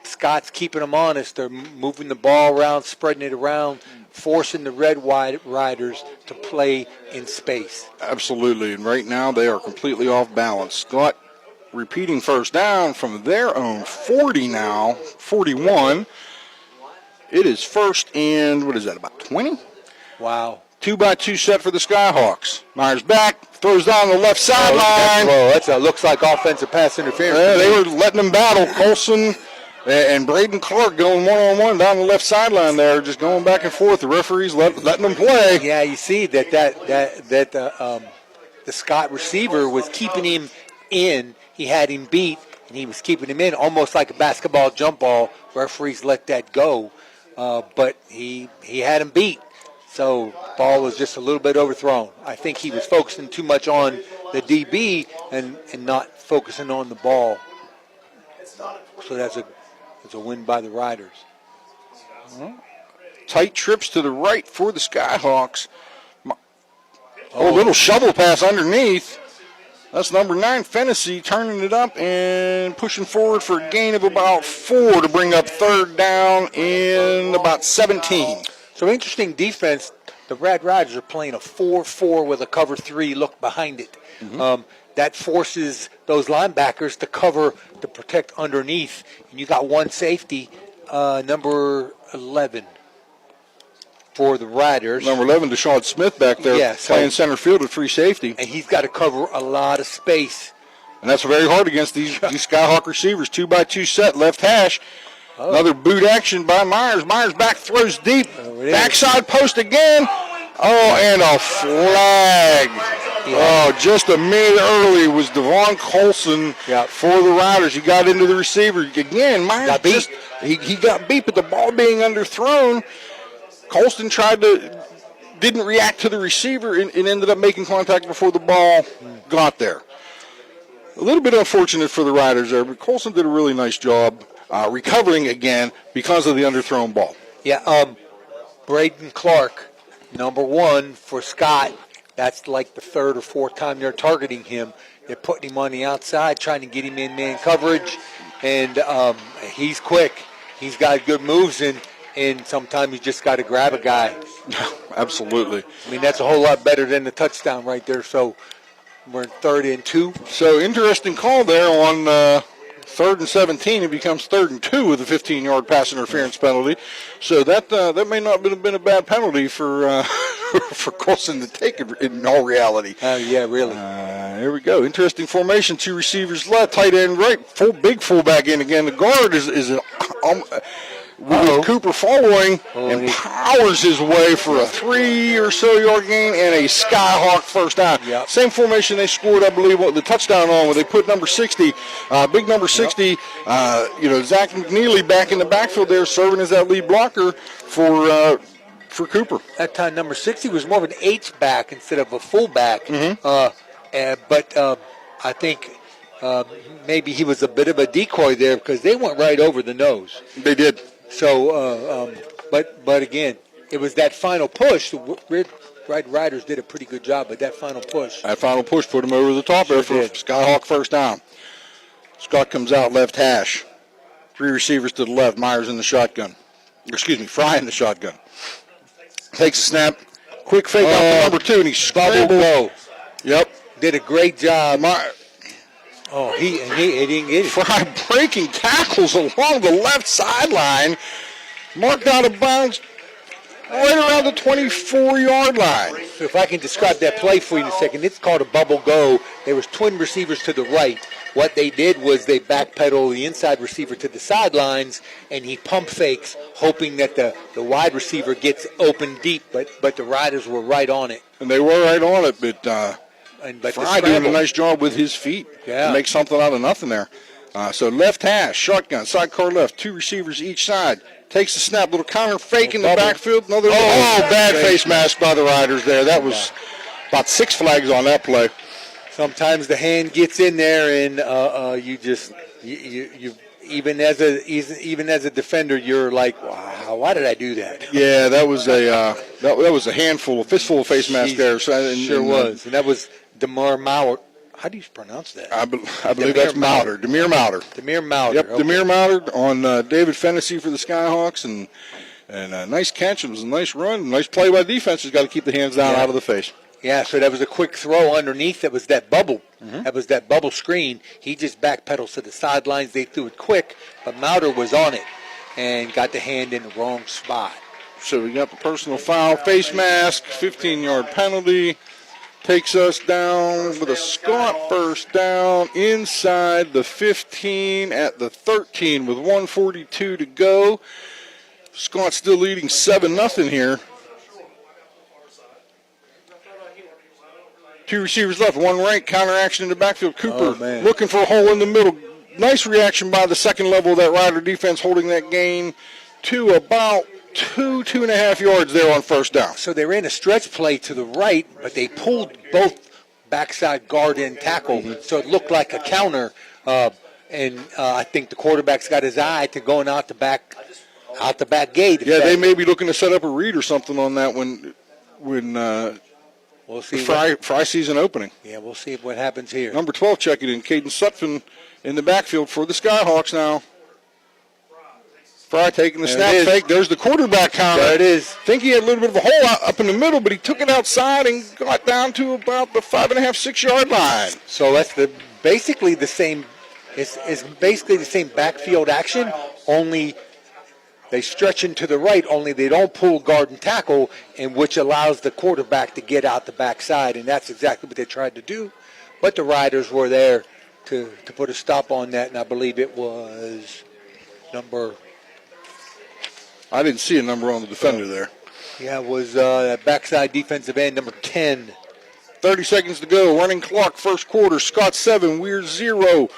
Scott's keeping them honest. They're moving the ball around, spreading it around, forcing the Red Riders to play in space. Absolutely, and right now they are completely off balance. Scott repeating first down from their own 40 now, 41. It is first and, what is that, about 20? Wow. 2-by-2 set for the Skyhawks. Myers back, throws down the left sideline. That looks like offensive pass interference. They were letting them battle. Colson and Braden Clark going one-on-one down the left sideline there, just going back and forth. The referees letting them play. Yeah, you see that the Scott receiver was keeping him in. He had him beat, and he was keeping him in, almost like a basketball jump ball. Referees let that go, but he had him beat. So ball was just a little bit overthrown. I think he was focusing too much on the DB and not focusing on the ball. So that's a win by the Riders. Tight trips to the right for the Skyhawks. A little shovel pass underneath. That's number 9, Fennessy, turning it up and pushing forward for a gain of about 4 to bring up third down in about 17. So interesting defense. The Red Riders are playing a 4-4 with a cover 3 look behind it. That forces those linebackers to cover, to protect underneath. And you got one safety, number 11 for the Riders. Number 11, Deshaun Smith back there playing center field at free safety. And he's got to cover a lot of space. And that's very hard against these Skyhawk receivers. 2-by-2 set, left hash. Another boot action by Myers. Myers back, throws deep. Backside post again. And a flag. Just a minute early was Devon Colson for the Riders. He got into the receiver. Again, Myers got beat. He got beat, but the ball being underthrown. Colston didn't react to the receiver and ended up making contact before the ball got there. A little bit unfortunate for the Riders there, but Colston did a really nice job recovering again because of the underthrown ball. Yeah, Braden Clark, number 1 for Scott. That's like the 3rd or 4th time they're targeting him. They're putting him on the outside, trying to get him in man coverage, and he's quick. He's got good moves, and sometimes you just got to grab a guy. Absolutely. I mean, that's a whole lot better than the touchdown right there. So we're in 3rd and 2. So interesting call there on 3rd and 17. It becomes 3rd and 2 with a 15-yard pass interference penalty. So that may not have been a bad penalty for for Colson to take in all reality. Yeah, really. Here we go. Interesting formation. 2 receivers left, tight end right, big fullback in again. The guard is with Cooper following and powers his way for a 3 or so yard gain and a Skyhawk first down. Same formation they scored, I believe, the touchdown on when they put number 60, big number 60, Zach McNeely back in the backfield there serving as that lead blocker for Cooper. That time number 60 was more of an H-back instead of a fullback. But I think maybe he was a bit of a decoy there because they went right over the nose. They did. So, but again, it was that final push. The Red Riders did a pretty good job, but that final push. That final push put him over the top there for Skyhawk first down. Scott comes out left hash. 3 receivers to the left. Myers in the shotgun. Fry in the shotgun. Takes a snap. Quick fake out to number 2, and he scrambled low. Yep. Did a great job. He didn't get it. Fry breaking tackles along the left sideline. Marked out of bounds right around the 24-yard line. So if I can describe that play for you in a second, it's called a bubble go. There was twin receivers to the right. What they did was they backpedal the inside receiver to the sidelines, and he pump fakes, hoping that the wide receiver gets open deep, but the riders were right on it. And they were right on it, but Fry doing a nice job with his feet to make something out of nothing there. So left hash, shotgun, sidecar left, two receivers each side. Takes the snap, little counter fake in the backfield. Bad face mask by the riders there. That was about 6 flags on that play. Sometimes the hand gets in there, and you even as a defender, you're like, wow, why did I do that? Yeah, that was a handful, a fistful of face mask there. Sure was, and that was Demar Mauer. How do you pronounce that? I believe that's Mauder. Demir Mauder. Demir Mauder. Yep, okay. Demir Mauder on David Fennessy for the Skyhawks, and a nice catch. It was a nice run, nice play by defense. Has got to keep the hands down out of the face. Yeah, so that was a quick throw underneath. That was that bubble. Mm-hmm. That was that bubble screen. He just backpedals to the sidelines. They threw it quick, but Mauder was on it and got the hand in the wrong spot. So we got the personal foul, face mask, 15-yard penalty. Takes us down with a Scott first down inside the 15 at the 13 with 1:42 to go. Scott still leading 7-0 here. Two receivers left, one right, counter action in the backfield. Cooper looking for a hole in the middle. Nice reaction by the second level of that Rider defense, holding that gain to about 2.5 yards there on first down. So they ran a stretch play to the right, but they pulled both backside guard and tackle, so it looked like a counter. And I think the quarterback's got his eye to going out the back gate. Yeah, they may be looking to set up a read or something on that when we'll see Fry sees an opening. Yeah, we'll see what happens here. Number 12 checking in, Caden Sutphin in the backfield for the Skyhawks now. Fry taking the snap fake. There's the quarterback counter. There it is. Think he had a little bit of a hole up in the middle, but he took it outside and got down to about the 5.5, 6 yard line. So that's basically the same. It's basically the same backfield action, only they stretch into the right, only they don't pull guard and tackle, and which allows the quarterback to get out the backside, and that's exactly what they tried to do. But the Riders were there to put a stop on that, and I believe it was number. I didn't see a number on the defender there. Yeah, it was backside defensive end, number 10. 30 seconds to go. Running clock, first quarter. Scott 7, Weir 0.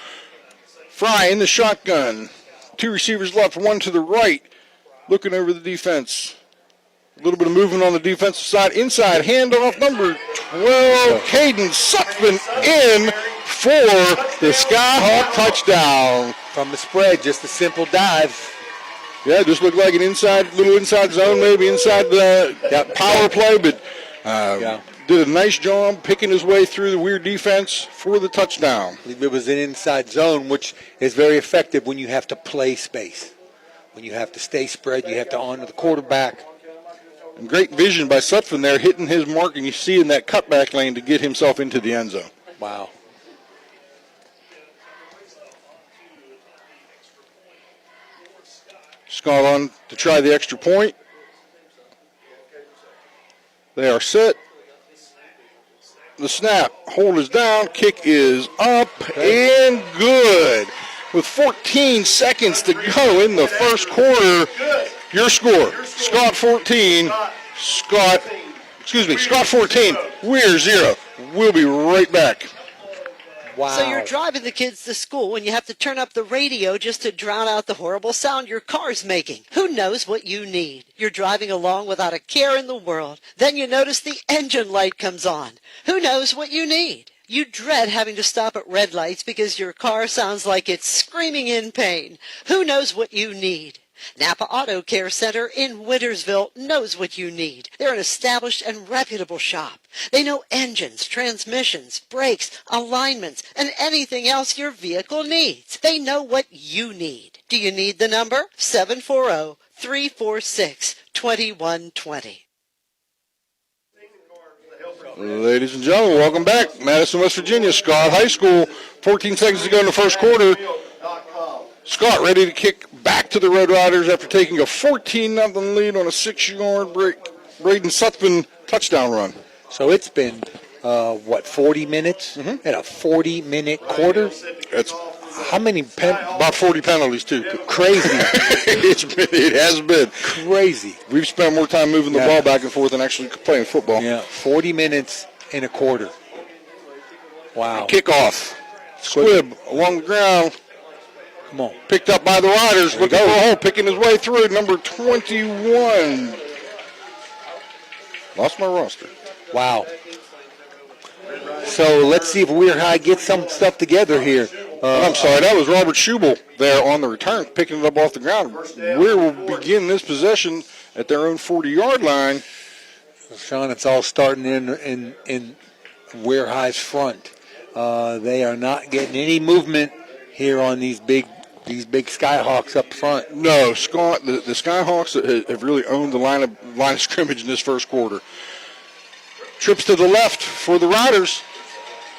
Fry in the shotgun. Two receivers left, one to the right. Looking over the defense. A little bit of movement on the defensive side. Inside, handoff, number 12. Caden Sutphin in for the Skyhawk touchdown. From the spread, just a simple dive. Yeah, it just looked like an little inside zone, maybe inside that power play, but did a nice job picking his way through the Weir defense for the touchdown. I believe it was an inside zone, which is very effective when you have to play space. When you have to stay spread, you have to honor the quarterback. And great vision by Sutphin there, hitting his mark, and you see in that cutback lane to get himself into the end zone. Wow. Scott on to try the extra point. They are set. The snap. Hold is down. Kick is up and good. With 14 seconds to go in the first quarter, your score, Scott 14, Scott 14, Weir 0. We'll be right back. Wow. So you're driving the kids to school and you have to turn up the radio just to drown out the horrible sound your car's making. Who knows what you need? You're driving along without a care in the world. Then you notice the engine light comes on. Who knows what you need? You dread having to stop at red lights because your car sounds like it's screaming in pain. Who knows what you need? Napa Auto Care Center in Wintersville knows what you need. They're an established and reputable shop. They know engines, transmissions, brakes, alignments, and anything else your vehicle needs. They know what you need. Do you need the number? 740-346-2120. Ladies and gentlemen, welcome back. Madison, West Virginia, Scott High School. 14 seconds to go in the first quarter. Scott ready to kick back to the Red Riders after taking a 14-0 lead on a 6-yard Braden Sutsman touchdown run. So it's been, 40 minutes? And a 40-minute quarter? That's How many about 40 penalties, too. Crazy. It has been. Crazy. We've spent more time moving the ball back and forth than actually playing football. Yeah, 40 minutes in a quarter. Wow. Kickoff. Squibb along the ground. Come on. Picked up by the Riders. Looking for a hole. Picking his way through. Number 21. Lost my roster. Wow. So let's see if Weir High gets some stuff together here. I'm sorry, that was Robert Schubel there on the return, picking it up off the ground. Weir will begin this possession at their own 40-yard line. Sean, it's all starting in Weir High's front. They are not getting any movement here on these big Skyhawks up front. No, Scott, the Skyhawks have really owned the line of scrimmage in this first quarter. Trips to the left for the Riders.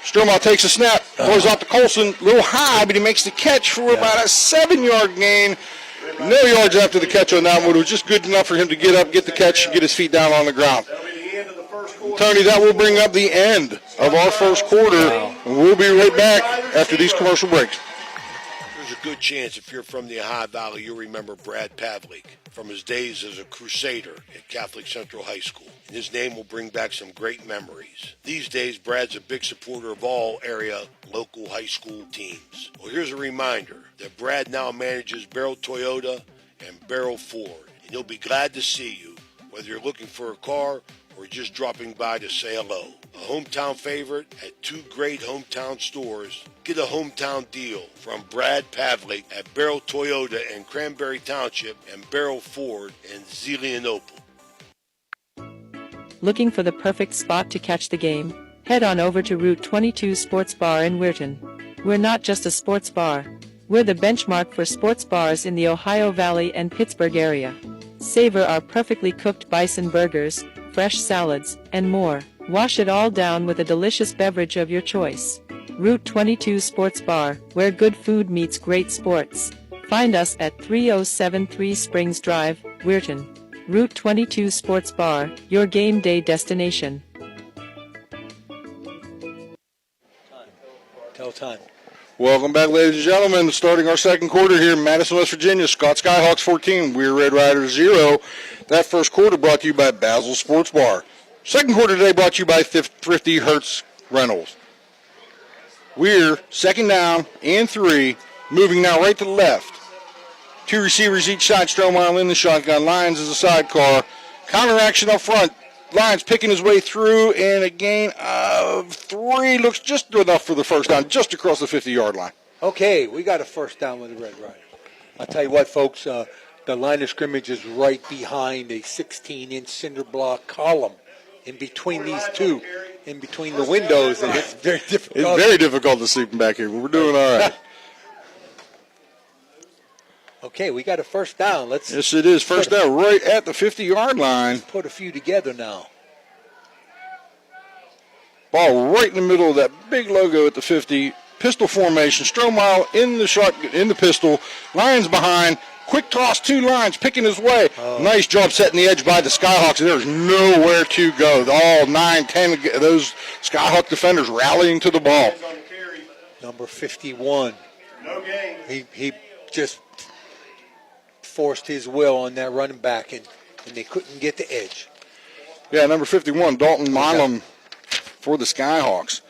Stromal takes a snap, throws out to Colson, a little high, but he makes the catch for about a 7-yard gain. No yards after the catch on that one. It was just good enough for him to get up, get the catch, and get his feet down on the ground. Tony, that will bring up the end of our first quarter, and we'll be right back after these commercial breaks. There's a good chance if you're from the Ohio Valley, you'll remember Brad Pavlik from his days as a Crusader at Catholic Central High School. And his name will bring back some great memories. These days, Brad's a big supporter of all area local high school teams. Well, here's a reminder that Brad now manages Barrel Toyota and Barrel Ford. And he'll be glad to see you, whether you're looking for a car or just dropping by to say hello. A hometown favorite at two great hometown stores. Get a hometown deal from Brad Pavlik at Barrel Toyota in Cranberry Township and Barrel Ford in Zelienople. Looking for the perfect spot to catch the game? Head on over to Route 22 Sports Bar in Weirton. We're not just a sports bar. We're the benchmark for sports bars in the Ohio Valley and Pittsburgh area. Savor our perfectly cooked bison burgers, fresh salads, and more. Wash it all down with a delicious beverage of your choice. Route 22 Sports Bar, where good food meets great sports. Find us at 3073 Springs Drive, Weirton. Route 22 Sports Bar, your game day destination. Tell time. Welcome back, ladies and gentlemen. Starting our second quarter here in Madison, West Virginia. Scott Skyhawks 14, Weir Red Riders 0. That first quarter brought to you by Basil Sports Bar. Second quarter today brought to you by Thrifty Hertz Rentals. Weir, second down and 3, moving now right to the left. 2 receivers each side, Strohmeyer in the shotgun. Lyons is a sidecar. Counter action up front. Lyons picking his way through, and a gain of 3. Looks just enough for the first down, just across the 50-yard line. Okay, we got a first down with the Red Riders. I'll tell you what, folks, the line of scrimmage is right behind a 16-inch cinder block column in between these two, in between the windows, and it's very difficult. It's very difficult to sleep back here, but we're doing all right. Okay, we got a first down. Yes, it is. First down right at the 50-yard line. Let's put a few together now. Ball right in the middle of that big logo at the 50. Pistol formation. Strohmeyer in the shotgun, in the pistol. Lyons behind. Quick toss, 2 lines, picking his way. Nice job setting the edge by the Skyhawks. There's nowhere to go. All 9, 10 of those Skyhawk defenders rallying to the ball. Number 51. No gain. He just forced his will on that running back, and they couldn't get the edge. Yeah, number 51, Dalton Milam for the Skyhawks.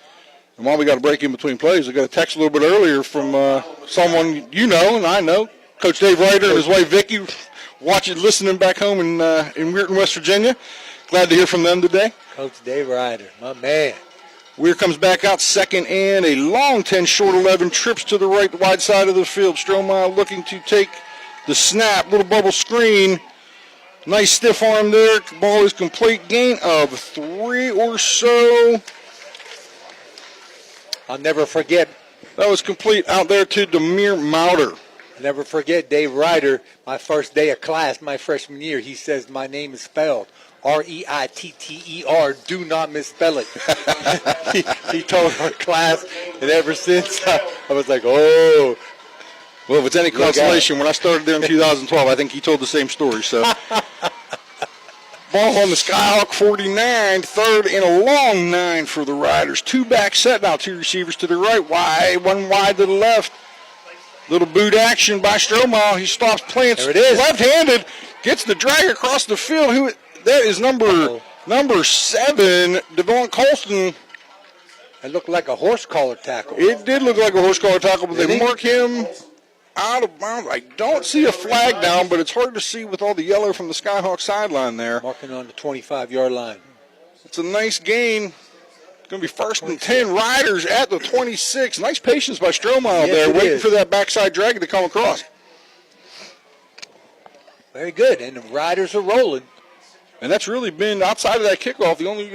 And while we got a break in between plays, I got a text a little bit earlier from someone you know and I know, Coach Dave Ryder and his wife Vicky, listening back home in Weirton, West Virginia. Glad to hear from them today. Coach Dave Ryder, my man. Weir comes back out second and a long 10, short 11, trips to the right, the wide side of the field. Strohmeyer looking to take the snap, little bubble screen. Nice stiff arm there. Ball is complete. Gain of 3 or so. I'll never forget. That was complete out there to Demir Mauder. I'll never forget Dave Ryder, my first day of class, my freshman year. He says my name is spelled Reitter. Do not misspell it. he told our class, and ever since I was like, oh. Well, if it's any consolation, when I started there in 2012, I think he told the same story. So, ball on the Skyhawk 49, third and a long 9 for the Riders. 2-back set now, 2 receivers to the right, one wide to the left. Little boot action by Strohmeyer. He stops playing left-handed, gets the drag across the field. That is number 7, Devon Colston. It looked like a horse collar tackle. It did look like a horse collar tackle, but they mark him out of bounds. I don't see a flag down, but it's hard to see with all the yellow from the Skyhawk sideline there. Marking on the 25-yard line. It's a nice gain. It's going to be first and 10. Riders at the 26. Nice patience by Strohmeyer there, waiting for that backside drag to come across. Very good, and the Riders are rolling. And that's really been, outside of that kickoff, the only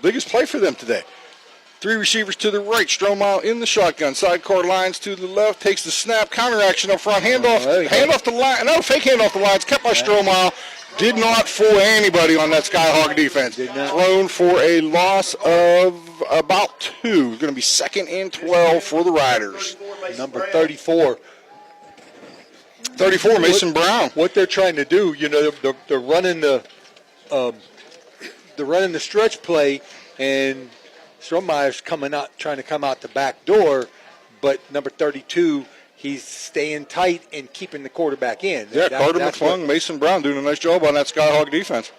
biggest play for them today. 3 receivers to the right. Strohmeyer in the shotgun. Sidecar lines to the left. Takes the snap. Counter action up front. Handoff the line. No, fake handoff the lines. Kept by Strohmeyer. Did not fool anybody on that Skyhawk defense. Thrown for a loss of about 2. Going to be 2nd and 12 for the Riders. Number 34. 34, Mason Brown. What they're trying to do, they're running the stretch play, and Strohmeyer's trying to come out the back door, but number 32, he's staying tight and keeping the quarterback in. Yeah, Carter McClung, Mason Brown doing a nice job on that Skyhawk defense.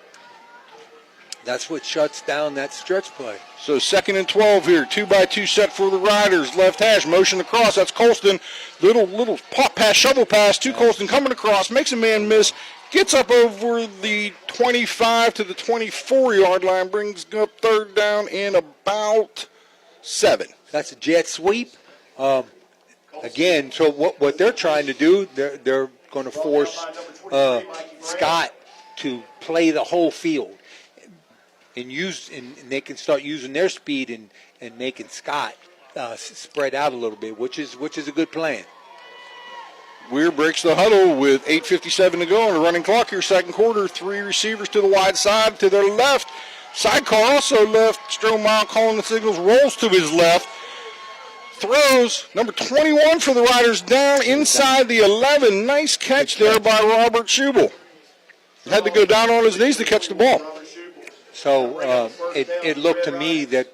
That's what shuts down that stretch play. So 2nd and 12 here, 2-by-2 set for the Riders. Left hash, motion across. That's Colston. Little pop pass, shovel pass to Colston coming across, makes a man miss, gets up over the 25 to the 24-yard line, brings up 3rd down and about 7. That's a jet sweep. Again, so what they're trying to do, they're going to force Scott to play the whole field. And they can start using their speed and making Scott spread out a little bit, which is a good plan. Weir breaks the huddle with 8:57 to go on the running clock here, 2nd quarter. 3 receivers to the wide side, to their left. Sidecar also left. Strohmeyer calling the signals, rolls to his left. Throws, number 21 for the Riders down inside the 11. Nice catch there by Robert Schubel. Had to go down on his knees to catch the ball. So it looked to me that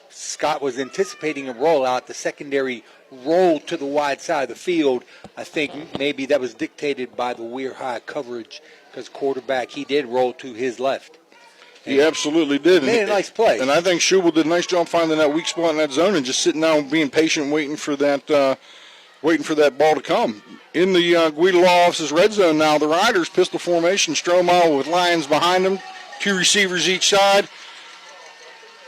Scott was anticipating a rollout, the secondary roll to the wide side of the field. I think maybe that was dictated by the Weir high coverage, because quarterback, he did roll to his left. He absolutely did. Made a nice play. And I think Schubel did a nice job finding that weak spot in that zone and just sitting down, being patient, waiting for that ball to come. In the Guida Law Office's red zone now, the Riders pistol formation. Strohmeyer with Lions behind him, 2 receivers each side.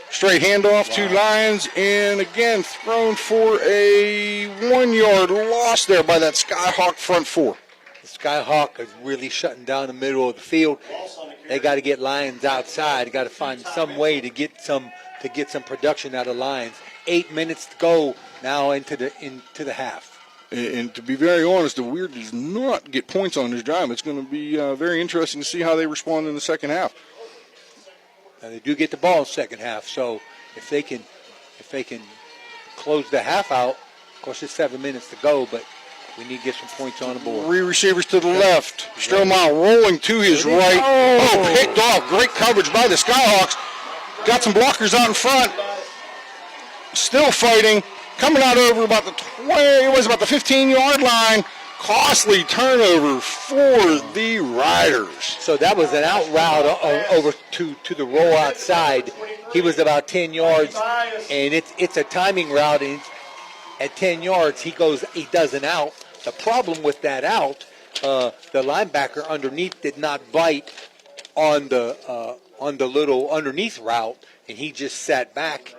Straight handoff, 2 Lions, and again thrown for a 1-yard loss there by that Skyhawk front 4. The Skyhawk is really shutting down the middle of the field. They got to get Lions outside. They got to find some way to get some production out of Lions. 8 minutes to go now into the half. And to be very honest, the Weir does not get points on this drive. It's going to be very interesting to see how they respond in the second half. Now they do get the ball in the second half, so if they can close the half out, of course it's 7 minutes to go, but we need to get some points on the board. 3 receivers to the left. Strohmeyer rolling to his right. Picked off. Great coverage by the Skyhawks. Got some blockers out in front. Still fighting. Coming out over about the 15-yard line. Costly turnover for the Riders. So that was an out route over to the roll outside. He was about 10 yards, and it's a timing route. And at 10 yards, he does an out. The problem with that out, the linebacker underneath did not bite on the little underneath route, and he just sat back.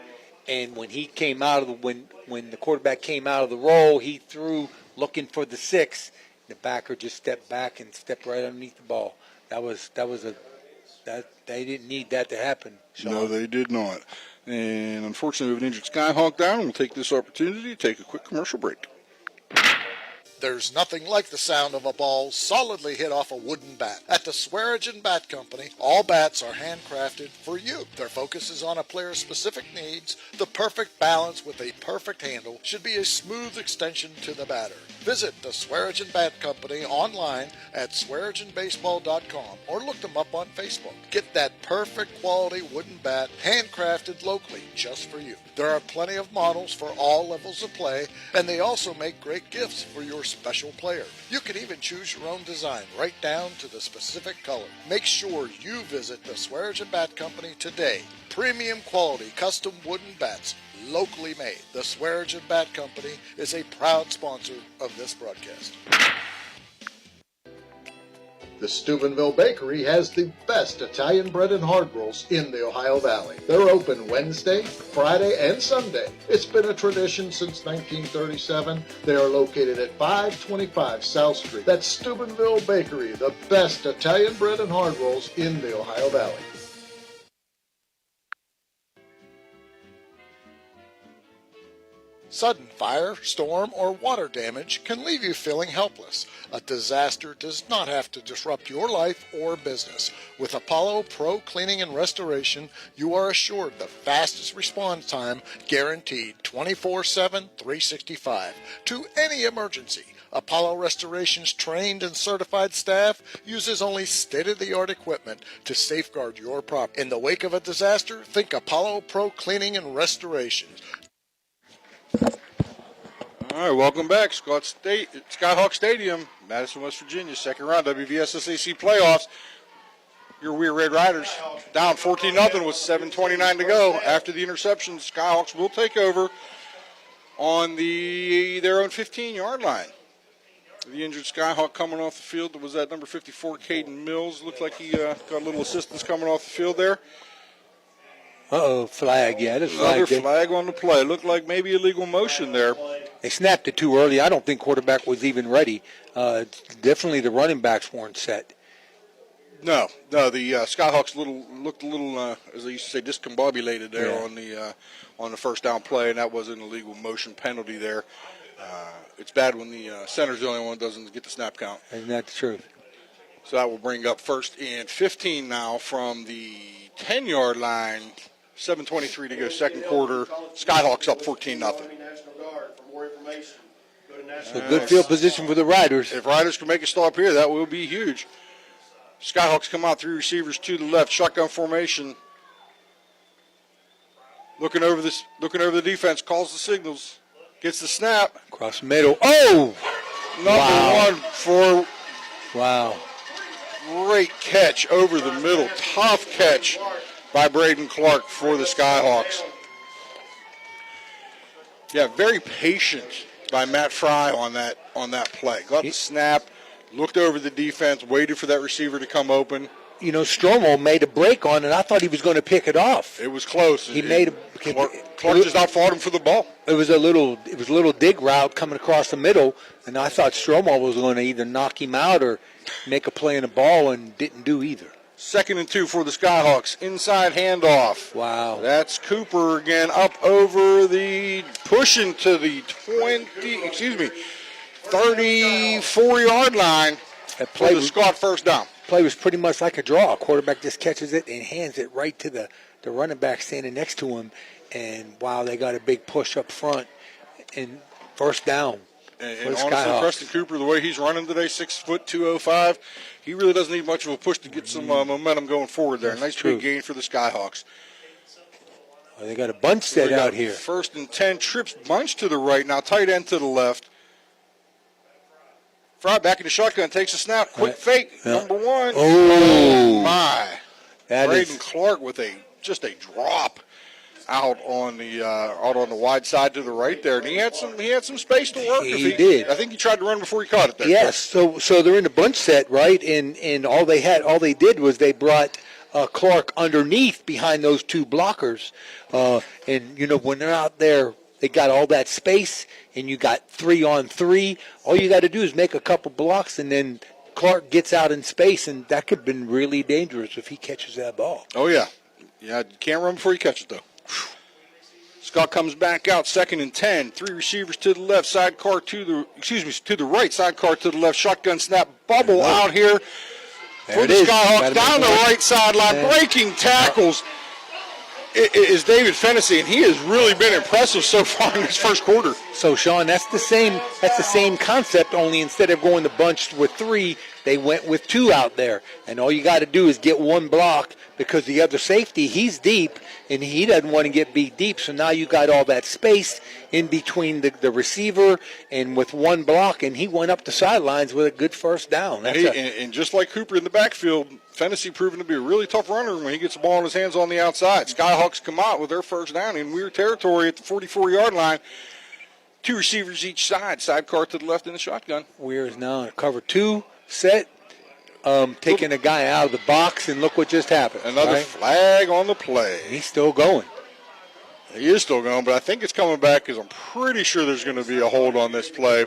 And when he came out of when the quarterback came out of the roll, he threw looking for the 6. The backer just stepped back and stepped right underneath the ball. They didn't need that to happen, Sean. No, they did not. And unfortunately, we have an injured Skyhawk down. We'll take this opportunity to take a quick commercial break. There's nothing like the sound of a ball solidly hit off a wooden bat. At the Swearingen Bat Company, all bats are handcrafted for you. Their focus is on a player's specific needs. The perfect balance with a perfect handle should be a smooth extension to the batter. Visit the Swearingen Bat Company online at swearingenbaseball.com or look them up on Facebook. Get that perfect quality wooden bat handcrafted locally just for you. There are plenty of models for all levels of play, and they also make great gifts for your special player. You can even choose your own design right down to the specific color. Make sure you visit the Swearingen Bat Company today. Premium quality custom wooden bats, locally made. The Swearingen Bat Company is a proud sponsor of this broadcast. The Steubenville Bakery has the best Italian bread and hard rolls in the Ohio Valley. They're open Wednesday, Friday, and Sunday. It's been a tradition since 1937. They are located at 525 South Street. That's Steubenville Bakery, the best Italian bread and hard rolls in the Ohio Valley. Sudden fire, storm, or water damage can leave you feeling helpless. A disaster does not have to disrupt your life or business. With Apollo Pro Cleaning and Restoration, you are assured the fastest response time, guaranteed 24/7, 365 to any emergency. Apollo Restoration's trained and certified staff uses only state-of-the-art equipment to safeguard your property. In the wake of a disaster, think Apollo Pro Cleaning and Restoration. All right, welcome back. Skyhawk Stadium, Madison, West Virginia, second round WVSSAC playoffs. Your Weir Red Riders down 14-0 with 7:29 to go. After the interception, Skyhawks will take over on their own 15-yard line. The injured Skyhawk coming off the field was that number 54, Caden Mills. Looked like he got a little assistance coming off the field there. Flag, yeah. Another flag on the play. Looked like maybe illegal motion there. They snapped it too early. I don't think quarterback was even ready. Definitely the running backs weren't set. No, the Skyhawks looked a little, as they used to say, discombobulated there on the first down play, and that was an illegal motion penalty there. It's bad when the center's the only one that doesn't get the snap count. Isn't that the truth? So that will bring up 1st and 15 now from the 10-yard line. 7:23 to go, second quarter. Skyhawks up 14-0. So good field position for the Riders. If Riders can make a stop here, that will be huge. Skyhawks come out, 3 receivers to the left, shotgun formation. Looking over the defense, calls the signals, gets the snap. Across the middle. Oh! Number 1 for. Wow. Great catch over the middle. Tough catch by Braden Clark for the Skyhawks. Yeah, very patient by Matt Fry on that play. Got the snap, looked over the defense, waited for that receiver to come open. You know, Stromo made a break on it. I thought he was going to pick it off. It was close. Clark just not fought him for the ball. It was a little dig route coming across the middle, and I thought Stromo was going to either knock him out or make a play in the ball, and didn't do either. 2nd and 2 for the Skyhawks. Inside handoff. Wow. That's Cooper again up over pushing to the 34-yard line for the Scott first down. Play was pretty much like a draw. Quarterback just catches it and hands it right to the running back standing next to him. And, wow, they got a big push up front and first down. And honestly, Preston Cooper, the way he's running today, 6 foot 205, he really doesn't need much of a push to get some momentum going forward there. Nice big gain for the Skyhawks. Well, they got a bunch set out here. 1st and 10, trips bunch to the right, now tight end to the left. Fry back in the shotgun, takes a snap, quick fake, number 1. Oh, my. That Braden Clark with just a drop out on the wide side to the right there, and he had some space to work. He did. I think he tried to run before he caught it there. Yes. So they're in the bunch set, right? And all they did was they brought Clark underneath behind those 2 blockers, and you know when they're out there, they got all that space, and you got 3-on-3. All you got to do is make a couple blocks, and then Clark gets out in space, and that could have been really dangerous if he catches that ball. Oh yeah, you can't run before you catch it though. Scott comes back out, 2nd and 10. 3 receivers to the left, sidecar to the right, sidecar to the left, shotgun snap, bubble out here for the Skyhawks down the right sideline, breaking tackles. Is David Fennessy, and he has really been impressive so far in his first quarter. So, Sean, that's the same concept, only instead of going the bunch with 3, they went with 2 out there. And all you got to do is get 1 block, because the other safety, he's deep, and he doesn't want to get beat deep. So now you got all that space in between the receiver and with 1 block, and he went up the sidelines with a good first down. And just like Cooper in the backfield, Fennessy proven to be a really tough runner when he gets the ball in his hands on the outside. Skyhawks come out with their first down in Weir territory at the 44-yard line. 2 receivers each side, sidecar to the left in the shotgun. Weir is now in cover 2 set, taking a guy out of the box, and look what just happened. Another flag on the play. He's still going. He is still going, but I think it's coming back because I'm pretty sure there's going to be a hold on this play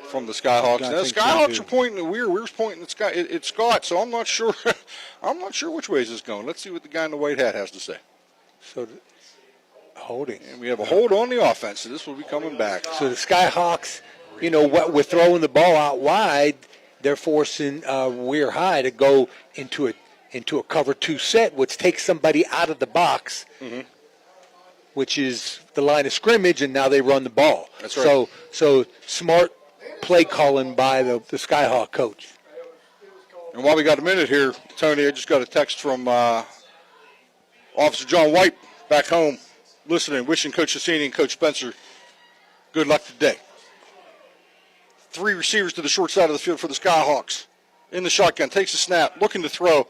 from the Skyhawks. Now, the Skyhawks are pointing at Weir. Weir's pointing at Scott, so I'm not sure. I'm not sure which way is this going. Let's see what the guy in the white hat has to say. So, holding. And we have a hold on the offense, so this will be coming back. So the Skyhawks, with throwing the ball out wide, they're forcing Weir High to go into a cover 2 set, which takes somebody out of the box, which is the line of scrimmage, and now they run the ball. That's right. So smart play calling by the Skyhawk coach. And while we got a minute here, Tony, I just got a text from Officer John White back home listening, wishing Coach Cassini and Coach Spencer good luck today. 3 receivers to the short side of the field for the Skyhawks. In the shotgun, takes a snap, looking to throw.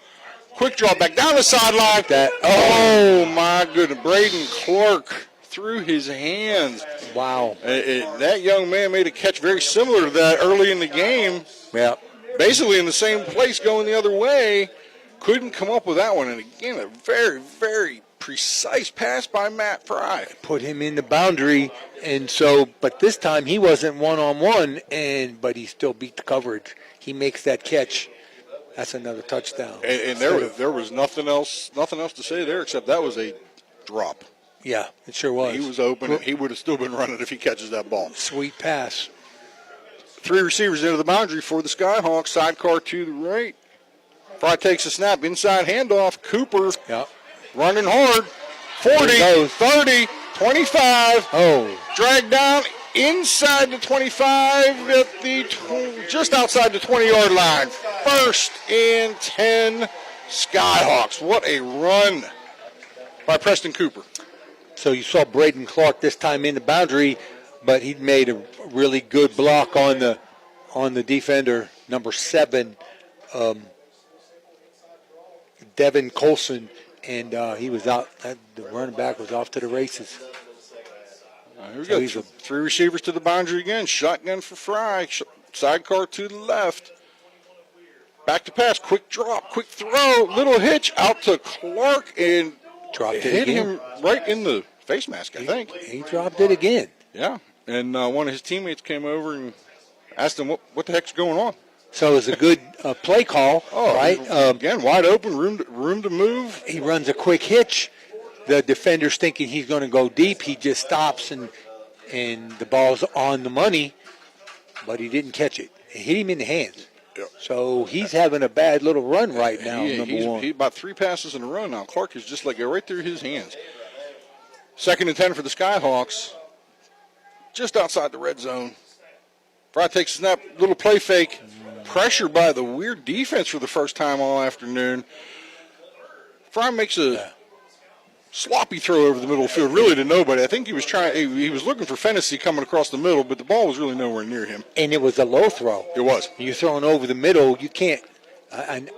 Quick draw back down the sideline. Oh, my goodness. Braden Clark through his hands. Wow. That young man made a catch very similar to that early in the game. Yeah. Basically in the same place going the other way. Couldn't come up with that one. And again, a very, very precise pass by Matt Fry. Put him in the boundary, and so, but this time he wasn't one-on-one, but he still beat the coverage. He makes that catch. That's another touchdown. And there was nothing else to say there except that was a drop. Yeah, it sure was. He was open, and he would have still been running if he catches that ball. Sweet pass. 3 receivers into the boundary for the Skyhawks. Sidecar to the right. Fry takes a snap. Inside handoff. Cooper running hard. 40, 30, 25. Oh. Dragged down inside the 25 at just outside the 20-yard line. 1st and 10 Skyhawks. What a run by Preston Cooper. So you saw Braden Clark this time in the boundary, but he made a really good block on the defender, number 7, Devin Colson, and he was out. The running back was off to the races. Here we go. 3 receivers to the boundary again. Shotgun for Fry. Sidecar to the left. Back to pass. Quick drop. Quick throw. Little hitch out to Clark and hit him right in the face mask, I think. He dropped it again. Yeah. And one of his teammates came over and asked him what the heck's going on. So it was a good play call, right? Again, wide open, room to move. He runs a quick hitch. The defender's thinking he's going to go deep. He just stops, and the ball's on the money, but he didn't catch it. It hit him in the hands. Yep. So he's having a bad little run right now, number 1. He's about 3 passes in a row now. Clark is just like right through his hands. 2nd and 10 for the Skyhawks. Just outside the red zone. Fry takes a snap, little play fake. Pressure by the Weir defense for the first time all afternoon. Fry makes a sloppy throw over the middle of the field, really to nobody. I think he was looking for Fennessy coming across the middle, but the ball was really nowhere near him. And it was a low throw. It was. You're throwing over the middle, you can't. And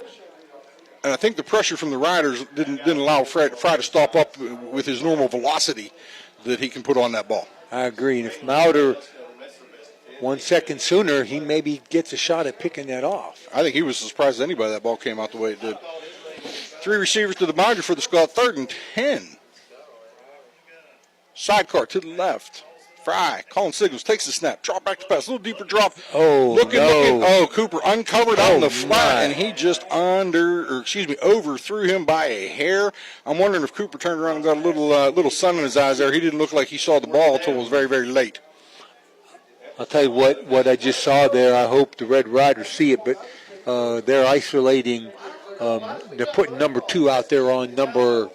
I think the pressure from the riders didn't allow Fry to stop up with his normal velocity that he can put on that ball. I agree. And if Mauder 1 second sooner, he maybe gets a shot at picking that off. I think he was as surprised as anybody that ball came out the way it did. 3 receivers to the boundary for the Scott. 3rd and 10. Sidecar to the left. Fry, calling signals, takes the snap, drop back to pass, a little deeper drop. Oh, looking. Oh, Cooper uncovered out in the flat, my. and he just overthrew him by a hair. I'm wondering if Cooper turned around and got a little sun in his eyes there. He didn't look like he saw the ball until it was very, very late. I'll tell you what I just saw there. I hope the Red Riders see it, but they're isolating. They're putting number 2 out there on number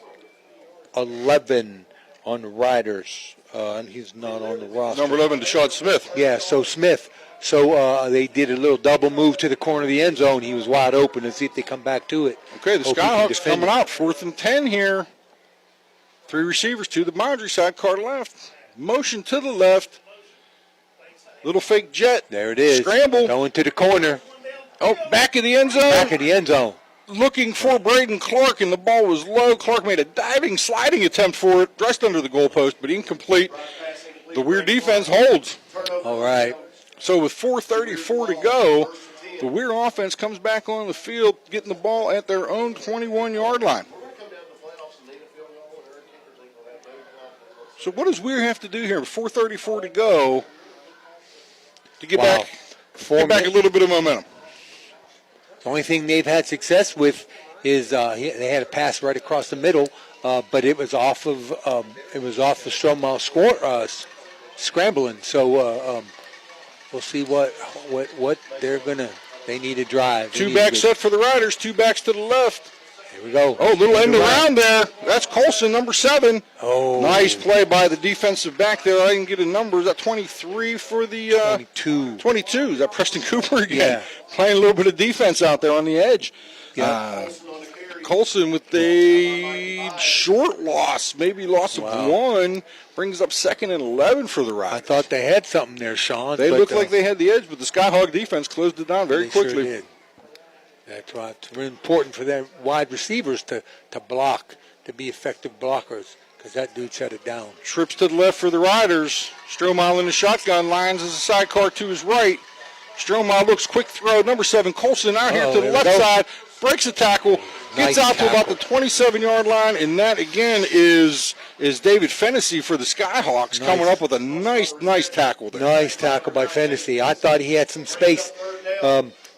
11 on the Riders. And he's not on the roster. Number 11, Deshaun Smith. Yeah, so Smith. So they did a little double move to the corner of the end zone. He was wide open. Let's see if they come back to it. Okay, the Skyhawks coming out. 4th and 10 here. 3 receivers to the boundary side, car left. Motion to the left. Little fake jet. There it is. Scramble. Going to the corner. Oh, back of the end zone. Back of the end zone. Looking for Braden Clark, and the ball was low. Clark made a diving, sliding attempt for it, dressed under the goalpost, but incomplete. The Weir defense holds. All right. So with 4:34 to go, the Weir offense comes back on the field, getting the ball at their own 21-yard line. So what does Weir have to do here with 4:34 to go to get back a little bit of momentum? The only thing they've had success with is they had a pass right across the middle, but it was off of the Stromile scrambling. So we'll see what they need to drive. Two backs set for the Riders. 2 backs to the left. Here we go. Oh, little end around there. That's Colson, number 7. Oh, nice play by the defensive back there. I didn't get a number. Is that 23 for the 22? 22. Is that Preston Cooper again? Yeah. Playing a little bit of defense out there on the edge. Yeah. Colson with a short loss, maybe loss of 1, brings up 2nd and 11 for the Riders. I thought they had something there, Sean. They looked like they had the edge, but the Skyhawk defense closed it down very quickly. Sure did. That's why it's really important for their wide receivers to block, to be effective blockers, because that dude shut it down. Trips to the left for the Riders. Stromile in the shotgun, lines as a sidecar to his right. Stromile looks, quick throw. Number 7, Colson out here to the left side, breaks a tackle, gets out to about the 27-yard line, and that again is David Fennessy for the Skyhawks coming up with a nice tackle there. Nice tackle by Fennessy. I thought he had some space.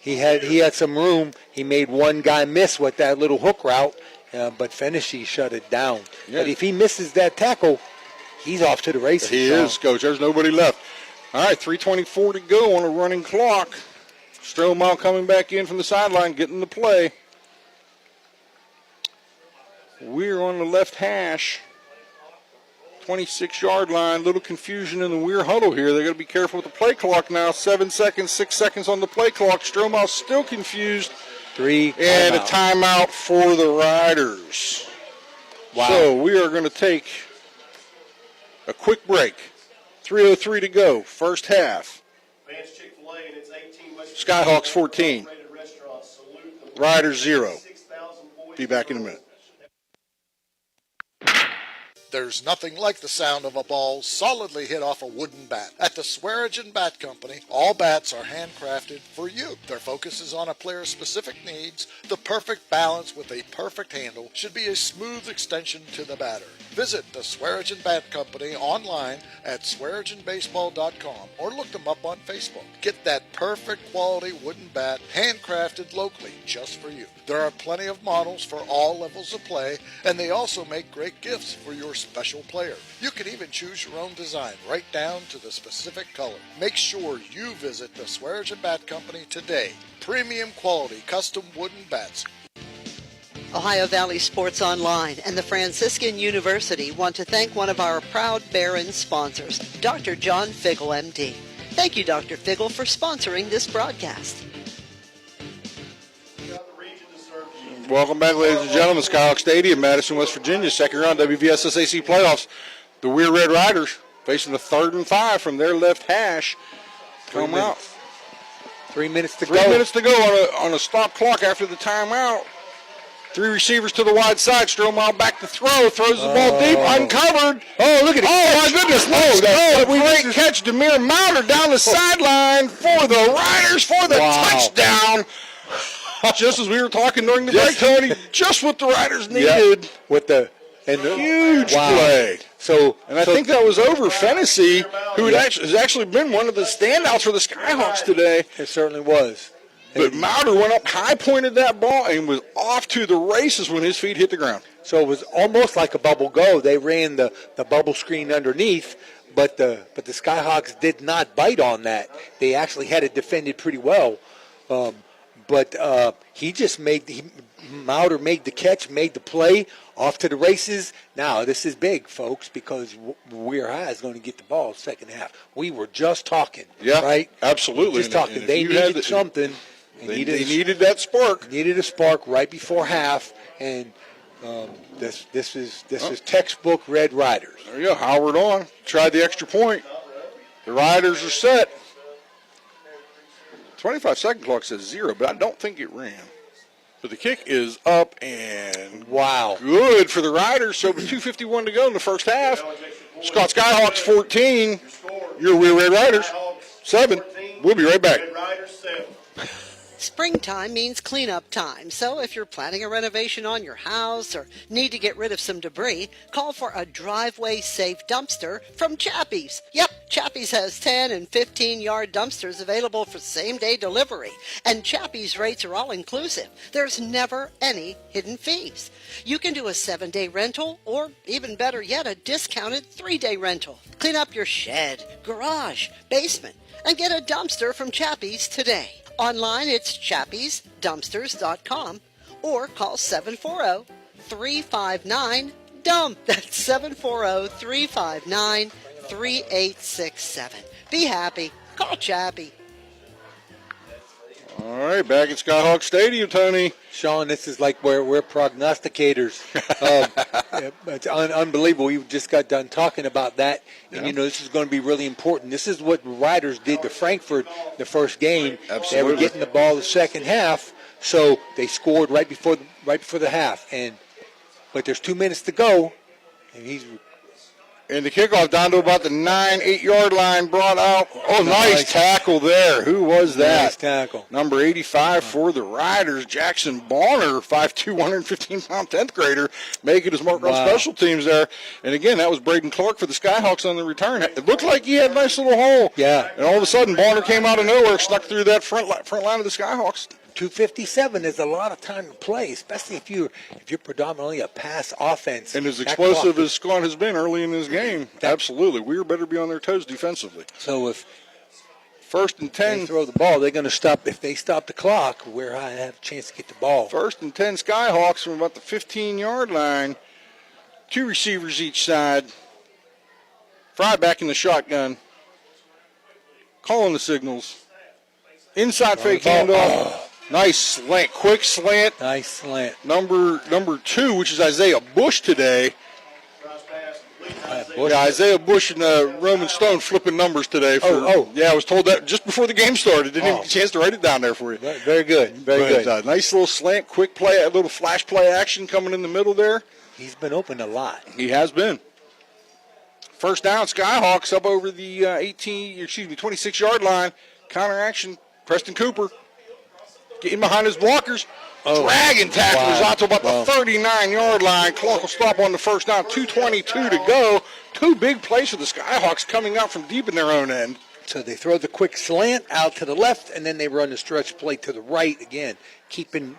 He had some room. He made one guy miss with that little hook route, but Fennessy shut it down. Yeah. But if he misses that tackle, he's off to the races. He is, Coach. There's nobody left. All right, 3:24 to go on a running clock. Stromile coming back in from the sideline, getting the play. Weir on the left hash. 26-yard line. Little confusion in the Weir huddle here. They got to be careful with the play clock now. 7 seconds, 6 seconds on the play clock. Stromile still confused. 3 and a timeout for the Riders. Wow. So we are going to take a quick break. 3:03 to go. First half. Skyhawks 14. Riders 0. Be back in a minute. There's nothing like the sound of a ball solidly hit off a wooden bat. At the Swearingen Bat Company, all bats are handcrafted for you. Their focus is on a player's specific needs. The perfect balance with a perfect handle should be a smooth extension to the batter. Visit the Swearingen Bat Company online at swearingenbaseball.com or look them up on Facebook. Get that perfect quality wooden bat handcrafted locally just for you. There are plenty of models for all levels of play, and they also make great gifts for your special player. You can even choose your own design right down to the specific color. Make sure you visit the Swearingen Bat Company today. Premium quality custom wooden bats. Ohio Valley Sports Online and the Franciscan University want to thank one of our proud Barron sponsors, Dr. John Figgle, MD. Thank you, Dr. Figgle, for sponsoring this broadcast. Welcome back, ladies and gentlemen. Skyhawk Stadium, Madison, West Virginia. Second round WVSSAC playoffs. The Weir Red Riders facing the 3rd and 5 from their left hash. Come out. 3 minutes to go. 3 minutes to go on a stop clock after the timeout. 3 receivers to the wide side. Stromile back to throw. Throws the ball deep. Uncovered. Oh, look at it. Oh, my goodness. No, great catch. Demir Mouter down the sideline for the Riders for the touchdown. Just as we were talking during the break, Tony, just what the Riders needed. With the And Huge wow. play. So, I think that was over Fennessy, who has actually been one of the standouts for the Skyhawks today. It certainly was. But Mauder went up, high pointed that ball, and was off to the races when his feet hit the ground. So it was almost like a bubble go. They ran the bubble screen underneath, but the Skyhawks did not bite on that. They actually had it defended pretty well. But he just Mauder made the catch, made the play, off to the races. Now, this is big, folks, because Weir High is going to get the ball second half. We were just talking, right? Absolutely. Just talking. And they needed something. They needed that spark. Needed a spark right before half, and this is textbook Red Riders. There you go. Howard on. Tried the extra point. The Riders are set. 25-second clock says 0, but I don't think it ran. But the kick is up and wow, good for the Riders. So with 2:51 to go in the first half, Scott Skyhawks 14, your Weir Red Riders 7. We'll be right back. Springtime means cleanup time, so if you're planning a renovation on your house or need to get rid of some debris, call for a driveway-safe dumpster from Chappie's. Yep, Chappie's has 10 and 15-yard dumpsters available for same-day delivery, and Chappie's rates are all-inclusive. There's never any hidden fees. You can do a 7-day rental or, even better yet, a discounted 3-day rental. Clean up your shed, garage, basement, and get a dumpster from Chappie's today. Online, it's chappiesdumpsters.com or call 740-359-DUMP. That's 740-359-3867. Be happy. Call Chappie. All right, back at Skyhawk Stadium, Tony. Sean, this is like we're prognosticators. It's unbelievable. We just got done talking about that, and this is going to be really important. This is what Riders did to Frankfurt the first game. Absolutely. They were getting the ball the second half, so they scored right before the half. But there's 2 minutes to go, and And the kickoff down to about the 8-yard line, brought out. Oh, nice tackle there. Who was that? Nice tackle. Number 85 for the Riders, Jackson Bonner, 5'2", 115-pound 10th grader, making his mark on special teams there. And again, that was Braden Clark for the Skyhawks on the return. It looked like he had a nice little hole. Yeah. And all of a sudden, Bonner came out of nowhere, snuck through that front line of the Skyhawks. 2:57 is a lot of time to play, especially if you're predominantly a pass offense. And as explosive as Scott has been early in this game, absolutely. Weir better be on their toes defensively. So if first and 10, they throw the ball, they're going to stop. If they stop the clock, Weir High have a chance to get the ball. First and 10 Skyhawks from about the 15-yard line. 2 receivers each side. Fry back in the shotgun. Calling the signals. Inside fake handoff. Nice slant, quick slant. Nice slant. Number 2, which is Isaiah Bush today. Isaiah Bush and Roman Stone flipping numbers today. Yeah, I was told that just before the game started. Didn't even get a chance to write it down there for you. Very good. Very good. Nice little slant, quick play, a little flash play action coming in the middle there. He's been open a lot. He has been. First down, Skyhawks up over the 26-yard line. Counter action, Preston Cooper. Getting behind his blockers. Dragging tacklers out to about the 39-yard line. Clark will stop on the first down. 2:22 to go. 2 big plays for the Skyhawks coming out from deep in their own end. So they throw the quick slant out to the left, and then they run the stretch play to the right again,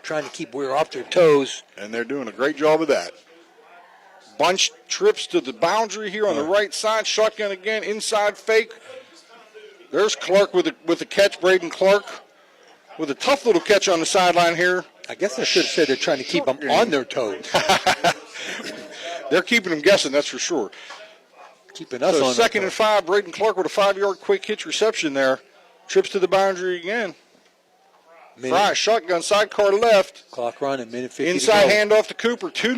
trying to keep Weir off their toes. And they're doing a great job of that. Bunch trips to the boundary here on the right side. Shotgun again, inside fake. There's Clark with a catch, Braden Clark. With a tough little catch on the sideline here. I guess I should have said they're trying to keep them on their toes. They're keeping them guessing, that's for sure. Keeping us on second and 5, Braden Clark with a 5-yard quick hitch reception there. Trips to the boundary again. Fry, shotgun, sidecar left. Clock running, minute 50 Inside to go. handoff to Cooper. Two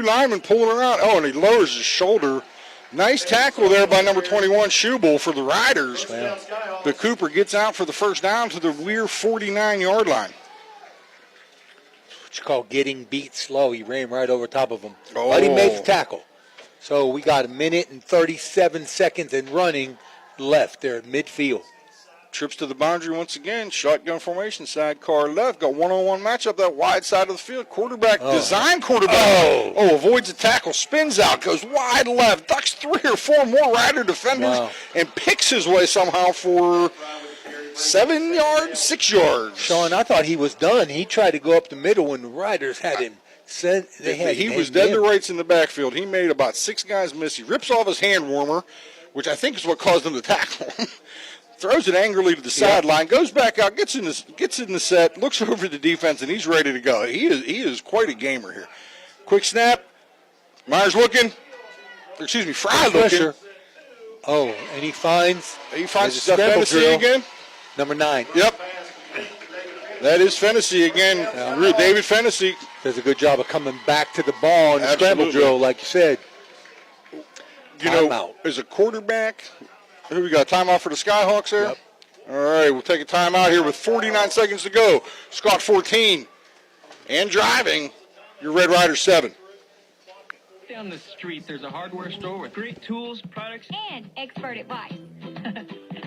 linemen pulling around. Oh, and he lowers his shoulder. Nice tackle there by number 21, Schubel for the Riders. Yeah. But Cooper gets out for the first down to the Weir 49-yard line. What you call getting beat slow. He ran right over top of him. But he made the tackle. So we got a minute and 37 seconds and running left there at midfield. Trips to the boundary once again. Shotgun formation, sidecar left. Got one-on-one matchup, that wide side of the field. Quarterback, design quarterback. Avoids a tackle, spins out, goes wide left, ducks 3 or 4 more Rider defenders, and picks his way somehow for 7 yards, 6 yards. Sean, I thought he was done. He tried to go up the middle when the Riders had him. He was dead to rights in the backfield. He made about 6 guys miss. He rips off his hand warmer, which I think is what caused him to tackle him. Throws it angrily to the sideline, goes back out, gets in the set, looks over the defense, and he's ready to go. He is quite a gamer here. Quick snap. Fry looking. Oh, and he finds Steph Fennessy again. Number 9. Yep. That is Fennessy again. David Fennessy does a good job of coming back to the ball in the scramble drill, like you said. As a quarterback, who we got? Timeout for the Skyhawks there? Yep. All right, we'll take a timeout here with 49 seconds to go. Scott 14. And driving, your Red Riders 7. Down the street, there's a hardware store with great tools, products, and expert advice.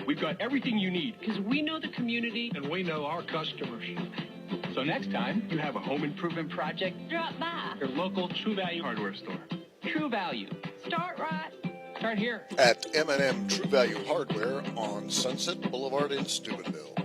We've got everything you need because we know the community and we know our customers. So next time you have a home improvement project, drop by your local True Value hardware store. True Value. Start right. Start here. At M&M True Value Hardware on Sunset Boulevard in Steubenville.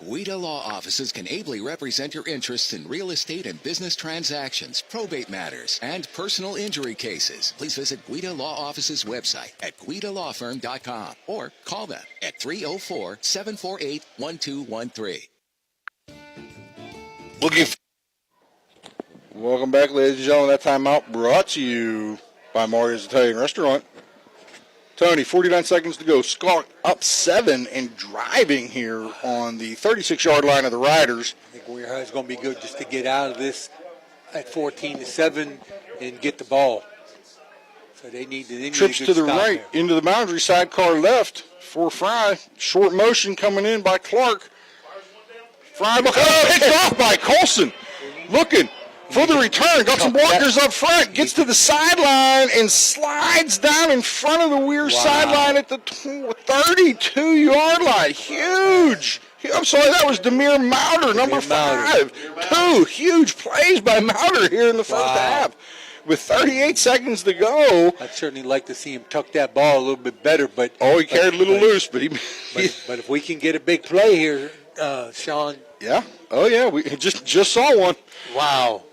Guida Law Offices can ably represent your interests in real estate and business transactions, probate matters, and personal injury cases. Please visit Guida Law Offices' website at guidalawfirm.com or call them at 304-748-1213. Welcome back, ladies and gentlemen. That timeout brought to you by Mario's Italian Restaurant. Tony, 49 seconds to go. Scott up 7 and driving here on the 36-yard line of the Riders. I think Weir is going to be good just to get out of this at 14-7 and get the ball. So they need Trips to the right, there. into the boundary, sidecar left for Fry. Short motion coming in by Clark. Fry picked off by Colson. Looking for the return. Got some blockers up front. Gets to the sideline and slides down in front of the Weir sideline at the 32-yard line. Huge. I'm sorry, that was Demir Mauder, number 5. 2 huge plays by Mauder here in the first half. With 38 seconds to go. I'd certainly like to see him tuck that ball a little bit better. But he carried a little loose. But if we can get a big play here, Sean. Yeah. Oh, yeah. We just saw one. Wow.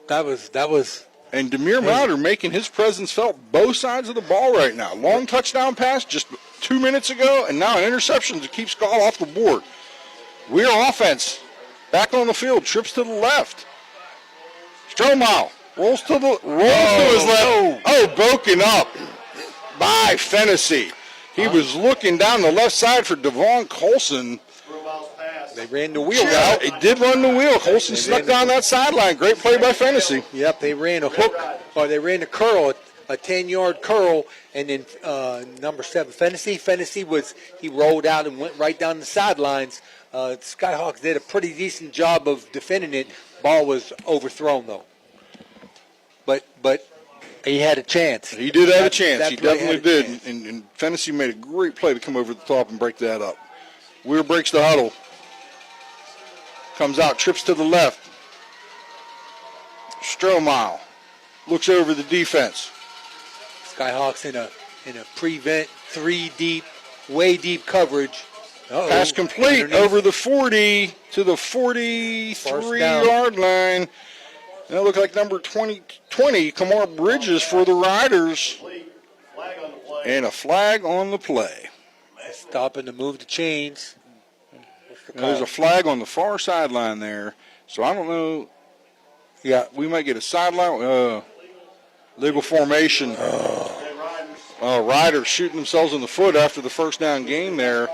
That was. And Demir Mauder making his presence felt both sides of the ball right now. Long touchdown pass just 2 minutes ago, and now an interception to keep Scott off the board. Weir offense back on the field, trips to the left. Strohmile rolls to his left. Broken up by Fennessy. He was looking down the left side for Devon Colson. They ran the wheel out. It did run the wheel. Colson snuck down that sideline. Great play by Fennessy. Yep, they ran a hook, or they ran a curl, a 10-yard curl, and then number 7, Fennessy. He rolled out and went right down the sidelines. Skyhawks did a pretty decent job of defending it. Ball was overthrown, though. But he had a chance. He did have a chance. He definitely did. And Fennessy made a great play to come over the top and break that up. Weir breaks the huddle. Comes out, trips to the left. Strohmile looks over the defense. Skyhawks in a prevent 3 deep, way deep coverage. Pass complete over the 40 to the 43-yard line. That looked like number 20, Kamar Bridges for the Riders. And a flag on the play. Stopping to move the chains. There's a flag on the far sideline there. So I don't know. Yeah, we might get a sideline. Legal formation. Riders shooting themselves in the foot after the first down game there.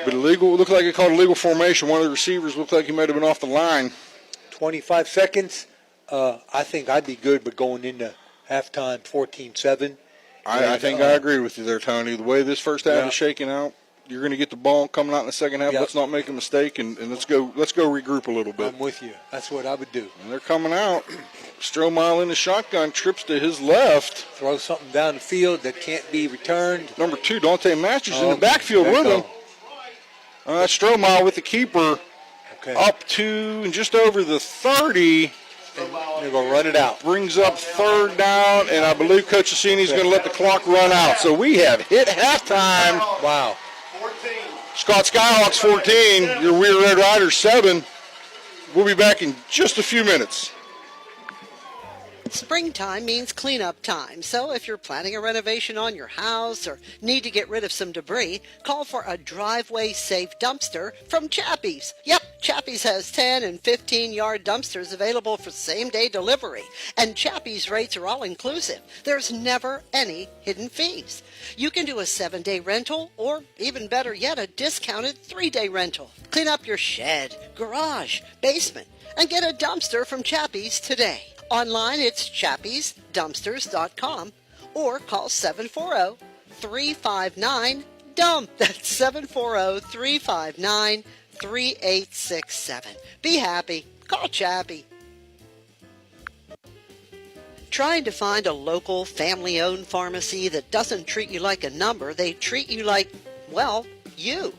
But illegal. It looked like it called illegal formation. One of the receivers looked like he might have been off the line. 25 seconds. I think I'd be good, but going into halftime 14-7. I think I agree with you there, Tony. The way this first half is shaking out, you're going to get the ball coming out in the second half. Yep. Let's not make a mistake, and let's go regroup a little bit. I'm with you. That's what I would do. And they're coming out. Strohmile in the shotgun, trips to his left. Throw something down the field that can't be returned. Number 2, Dante Masters in the backfield with him. Strohmile with the keeper up to and just over the 30. And they're going to run it out. Brings up 3rd down, and I believe Coach Cassini's going to let the clock run out. So we have hit halftime. Wow. Scott Skyhawks 14, your Weir Red Riders 7. We'll be back in just a few minutes. Springtime means cleanup time, so if you're planning a renovation on your house or need to get rid of some debris, call for a driveway-safe dumpster from Chappie's. Yep, Chappie's has 10 and 15-yard dumpsters available for same-day delivery, and Chappie's rates are all-inclusive. There's never any hidden fees. You can do a 7-day rental, or even better yet, a discounted 3-day rental. Clean up your shed, garage, basement, and get a dumpster from Chappie's today. Online, it's chappiesdumpsters.com or call 740-359-DUMP. That's 740-359-3867. Be happy. Call Chappie. Trying to find a local, family-owned pharmacy that doesn't treat you like a number, they treat you like, well, you.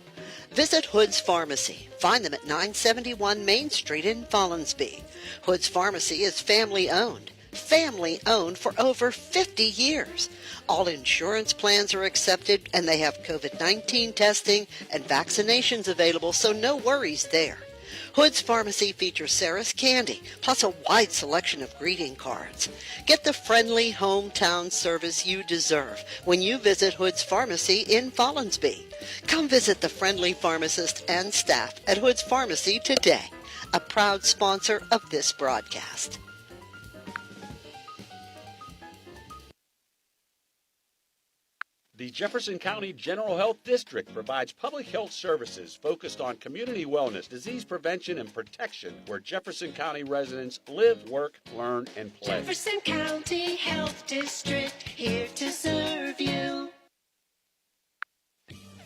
Visit Hood's Pharmacy. Find them at 971 Main Street in Follinsby. Hood's Pharmacy is family-owned. Family-owned for over 50 years. All insurance plans are accepted, and they have COVID-19 testing and vaccinations available, so no worries there. Hood's Pharmacy features Sarah's Candy, plus a wide selection of greeting cards. Get the friendly hometown service you deserve when you visit Hood's Pharmacy in Follinsby. Come visit the friendly pharmacist and staff at Hood's Pharmacy today, a proud sponsor of this broadcast. The Jefferson County General Health District provides public health services focused on community wellness, disease prevention, and protection where Jefferson County residents live, work, learn, and play. Jefferson County Health District, here to serve you.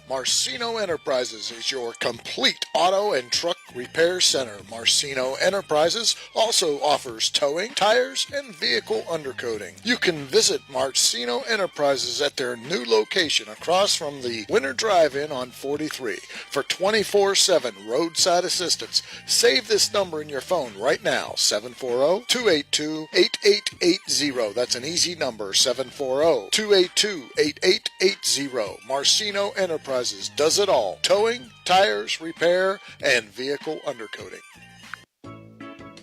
Marcino Enterprises is your complete auto and truck repair center. Marcino Enterprises also offers towing, tires, and vehicle undercoating. You can visit Marcino Enterprises at their new location across from the Winter Drive-In on 43 for 24/7 roadside assistance. Save this number in your phone right now, 740-282-8880. That's an easy number, 740-282-8880. Marcino Enterprises does it all: towing, tires, repair, and vehicle undercoating.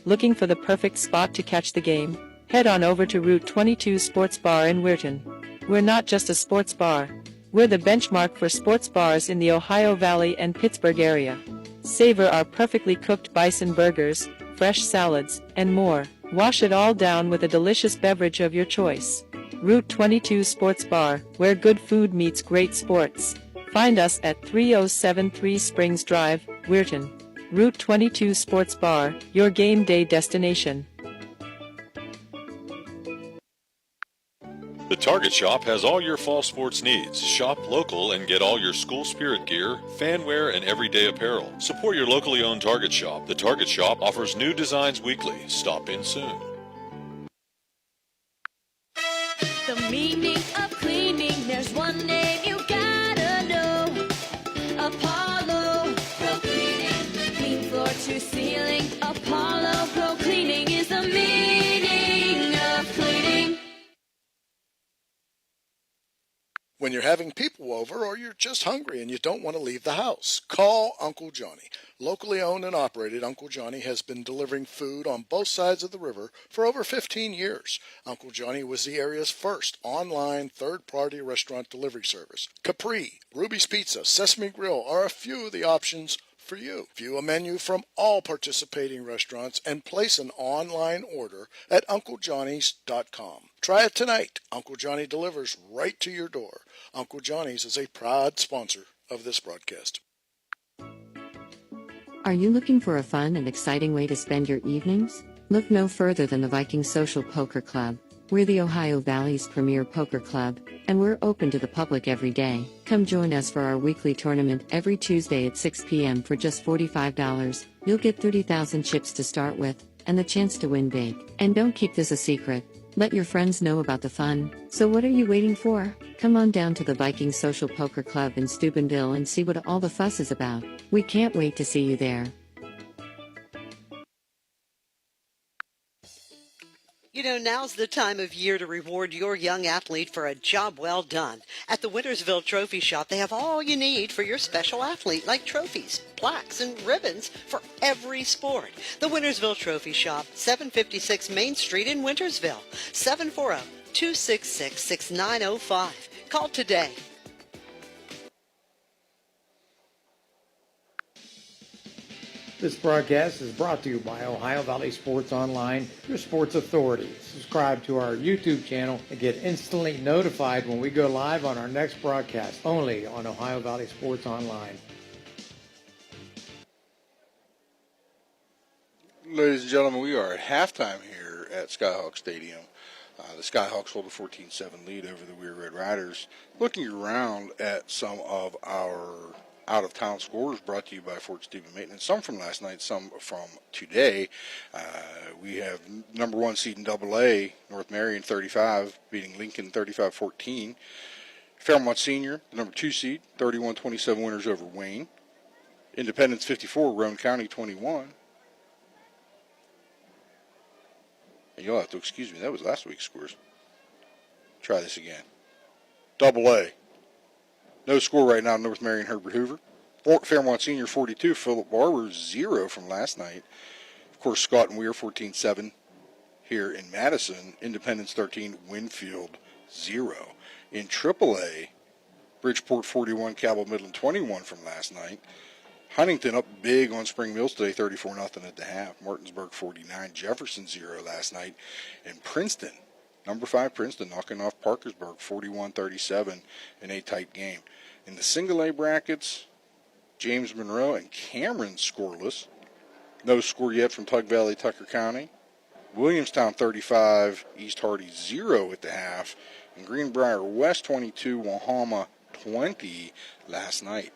Looking for the perfect spot to catch the game? Head on over to Route 22 Sports Bar in Weirton. We're not just a sports bar. We're the benchmark for sports bars in the Ohio Valley and Pittsburgh area. Savor our perfectly cooked bison burgers, fresh salads, and more. Wash it all down with a delicious beverage of your choice. Route 22 Sports Bar, where good food meets great sports. Find us at 3073 Springs Drive, Weirton. Route 22 Sports Bar, your game day destination. The Target Shop has all your fall sports needs. Shop local and get all your school spirit gear, fan wear, and everyday apparel. Support your locally owned Target Shop. The Target Shop offers new designs weekly. Stop in soon. The meaning of cleaning, there's one name you gotta know. Apollo Pro Cleaning. Clean floor to ceiling. Apollo Pro Cleaning is the meaning of cleaning. When you're having people over or you're just hungry and you don't want to leave the house, call Uncle Johnny. Locally owned and operated, Uncle Johnny has been delivering food on both sides of the river for over 15 years. Uncle Johnny was the area's first online third-party restaurant delivery service. Capri, Ruby's Pizza, Sesame Grill are a few of the options for you. View a menu from all participating restaurants and place an online order at UncleJohnny's.com. Try it tonight. Uncle Johnny delivers right to your door. Uncle Johnny's is a proud sponsor of this broadcast. Are you looking for a fun and exciting way to spend your evenings? Look no further than the Viking Social Poker Club. We're the Ohio Valley's premier poker club, and we're open to the public every day. Come join us for our weekly tournament every Tuesday at 6 p.m. for just $45. You'll get 30,000 chips to start with, and the chance to win big. And don't keep this a secret. Let your friends know about the fun. So what are you waiting for? Come on down to the Viking Social Poker Club in Steubenville and see what all the fuss is about. We can't wait to see you there. You know, now's the time of year to reward your young athlete for a job well done. At the Wintersville Trophy Shop, they have all you need for your special athlete, like trophies, plaques, and ribbons for every sport. The Wintersville Trophy Shop, 756 Main Street in Wintersville, 740-266-6905. Call today. This broadcast is brought to you by Ohio Valley Sports Online, your sports authority. Subscribe to our YouTube channel and get instantly notified when we go live on our next broadcast, only on Ohio Valley Sports Online. Ladies and gentlemen, we are at halftime here at Skyhawk Stadium. The Skyhawks hold a 14-7 lead over the Weir Red Riders. Looking around at some of our out-of-town scores brought to you by Fort Steuben Maintenance, some from last night, some from today. We have number one seed in AA, North Marion 35, beating Lincoln 35-14. Fairmont Senior, the number 2 seed, 31-27 winners over Wayne. Independence 54, Roane County 21. And you'll have to excuse me, that was last week's scores. Try this again. AA. No score right now, North Marion Herbert Hoover. Fairmont Senior 42, Philip Barber 0 from last night. Of course, Scott and Weir 14-7 here in Madison. Independence 13, Winfield 0. In AAA, Bridgeport 41, Cabell Midland 21 from last night. Huntington up big on Spring Mills today, 34-0 at the half. Martinsburg 49, Jefferson 0 last night. And Princeton, number 5 Princeton, knocking off Parkersburg 41-37 in a tight game. In the single A brackets, James Monroe and Cameron scoreless. No score yet from Tug Valley, Tucker County. Williamstown 35, East Hardy 0 at the half. And Greenbrier West 22, Wahama 20 last night.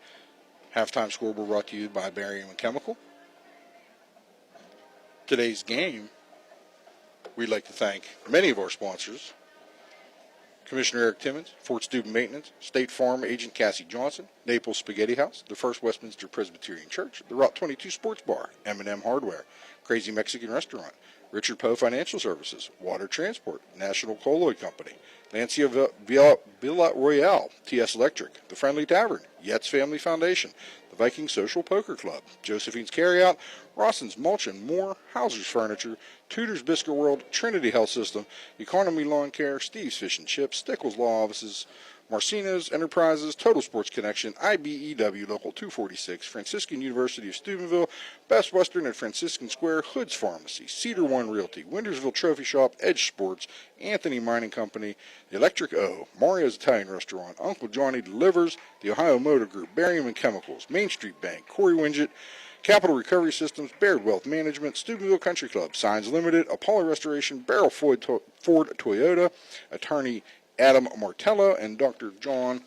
Halftime scoreboard brought to you by Barium and Chemical. Today's game, we'd like to thank many of our sponsors. Commissioner Eric Timmons, Fort Steuben Maintenance, State Farm Agent Cassie Johnson, Naples Spaghetti House, the First Westminster Presbyterian Church, the Route 22 Sports Bar, M&M Hardware, Crazy Mexican Restaurant, Richard Poe Financial Services, Water Transport, National Colloid Company, Lancia Villa Royale, TS Electric, The Friendly Tavern, Yetz Family Foundation, the Viking Social Poker Club, Josephine's Carryout, Rawson's Mulch and More, Hauser's Furniture, Tudor's Biscuit World, Trinity Health System, Economy Lawn Care, Steve's Fish and Chips, Stickles Law Offices, Marcino's Enterprises, Total Sports Connection, IBEW Local 246, Franciscan University of Steubenville, Best Western at Franciscan Square, Hood's Pharmacy, Cedar One Realty, Wintersville Trophy Shop, Edge Sports, Anthony Mining Company, The Electric O, Mario's Italian Restaurant, Uncle Johnny Delivers, the Ohio Motor Group, Barium and Chemicals, Main Street Bank, Corey Winget, Capital Recovery Systems, Baird Wealth Management, Steubenville Country Club, Signs Limited, Apollo Restoration, Barrel Ford Toyota, Attorney Adam Martello, and Dr. John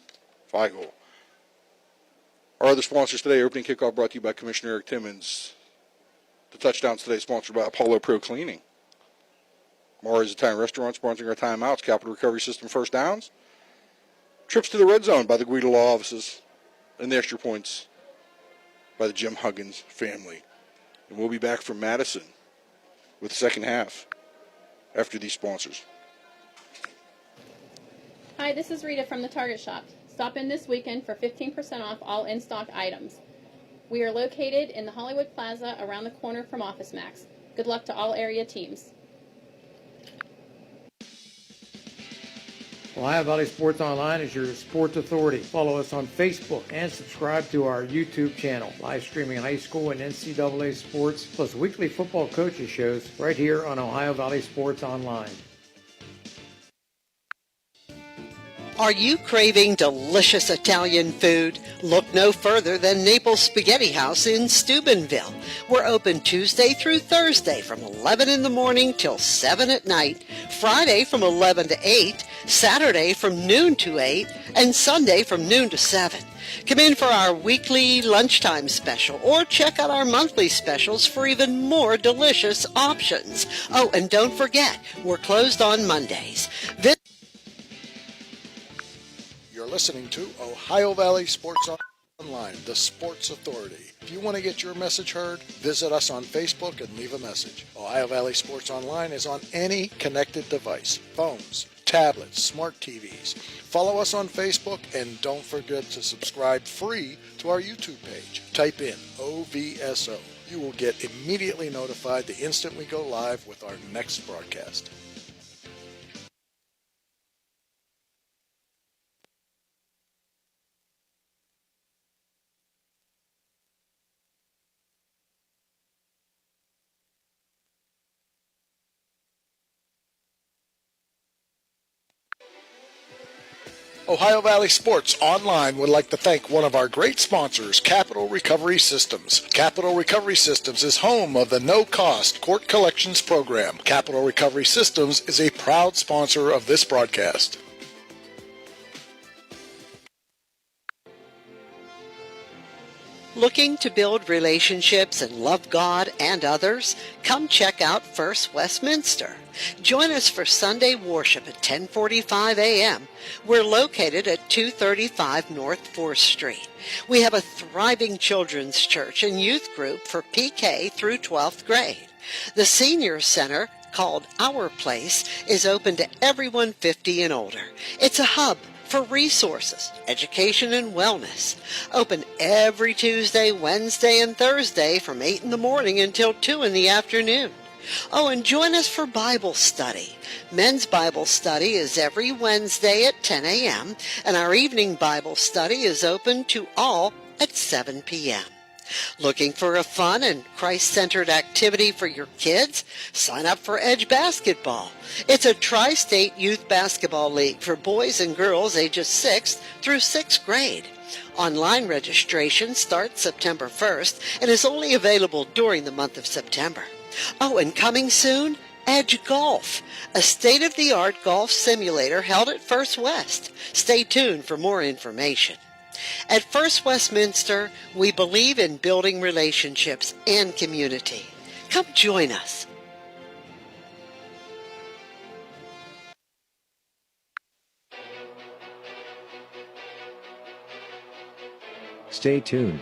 Feigl. Our other sponsors today, opening kickoff brought to you by Commissioner Eric Timmons. The touchdowns today sponsored by Apollo Pro Cleaning. Mario's Italian Restaurant sponsoring our timeouts. Capital Recovery System first downs. Trips to the red zone by the Guida Law Offices. And the extra points by the Jim Huggins family. And we'll be back from Madison with the second half after these sponsors. Hi, this is Rita from the Target Shop. Stop in this weekend for 15% off all in-stock items. We are located in the Hollywood Plaza around the corner from Office Max. Good luck to all area teams. Ohio Valley Sports Online is your sports authority. Follow us on Facebook and subscribe to our YouTube channel. Live streaming high school and NCAA sports, plus weekly football coaches shows right here on Ohio Valley Sports Online. Are you craving delicious Italian food? Look no further than Naples Spaghetti House in Steubenville. We're open Tuesday through Thursday from 11 in the morning till 7 at night, Friday from 11 to 8, Saturday from noon to 8, and Sunday from noon to 7. Come in for our weekly lunchtime special or check out our monthly specials for even more delicious options. Oh, and don't forget, we're closed on Mondays. You're listening to Ohio Valley Sports Online, the sports authority. If you want to get your message heard, visit us on Facebook and leave a message. Ohio Valley Sports Online is on any connected device, phones, tablets, smart TVs. Follow us on Facebook and don't forget to subscribe free to our YouTube page. Type in OVSO. You will get immediately notified the instant we go live with our next broadcast. Ohio Valley Sports Online would like to thank one of our great sponsors, Capital Recovery Systems. Capital Recovery Systems is home of the no-cost court collections program. Capital Recovery Systems is a proud sponsor of this broadcast. Looking to build relationships and love God and others? Come check out First Westminster. Join us for Sunday worship at 10:45 a.m. We're located at 235 North 4th Street. We have a thriving children's church and youth group for PK through 12th grade. The Senior Center, called Our Place, is open to everyone 50 and older. It's a hub for resources, education, and wellness. Open every Tuesday, Wednesday, and Thursday from 8 in the morning until 2 in the afternoon. Oh, and join us for Bible study. Men's Bible study is every Wednesday at 10 a.m., and our evening Bible study is open to all at 7 p.m. Looking for a fun and Christ-centered activity for your kids? Sign up for Edge Basketball. It's a tri-state youth basketball league for boys and girls ages 6th through 6th grade. Online registration starts September 1st and is only available during the month of September. Oh, and coming soon, Edge Golf, a state-of-the-art golf simulator held at First West. Stay tuned for more information. At First Westminster, we believe in building relationships and community. Come join us. Stay tuned.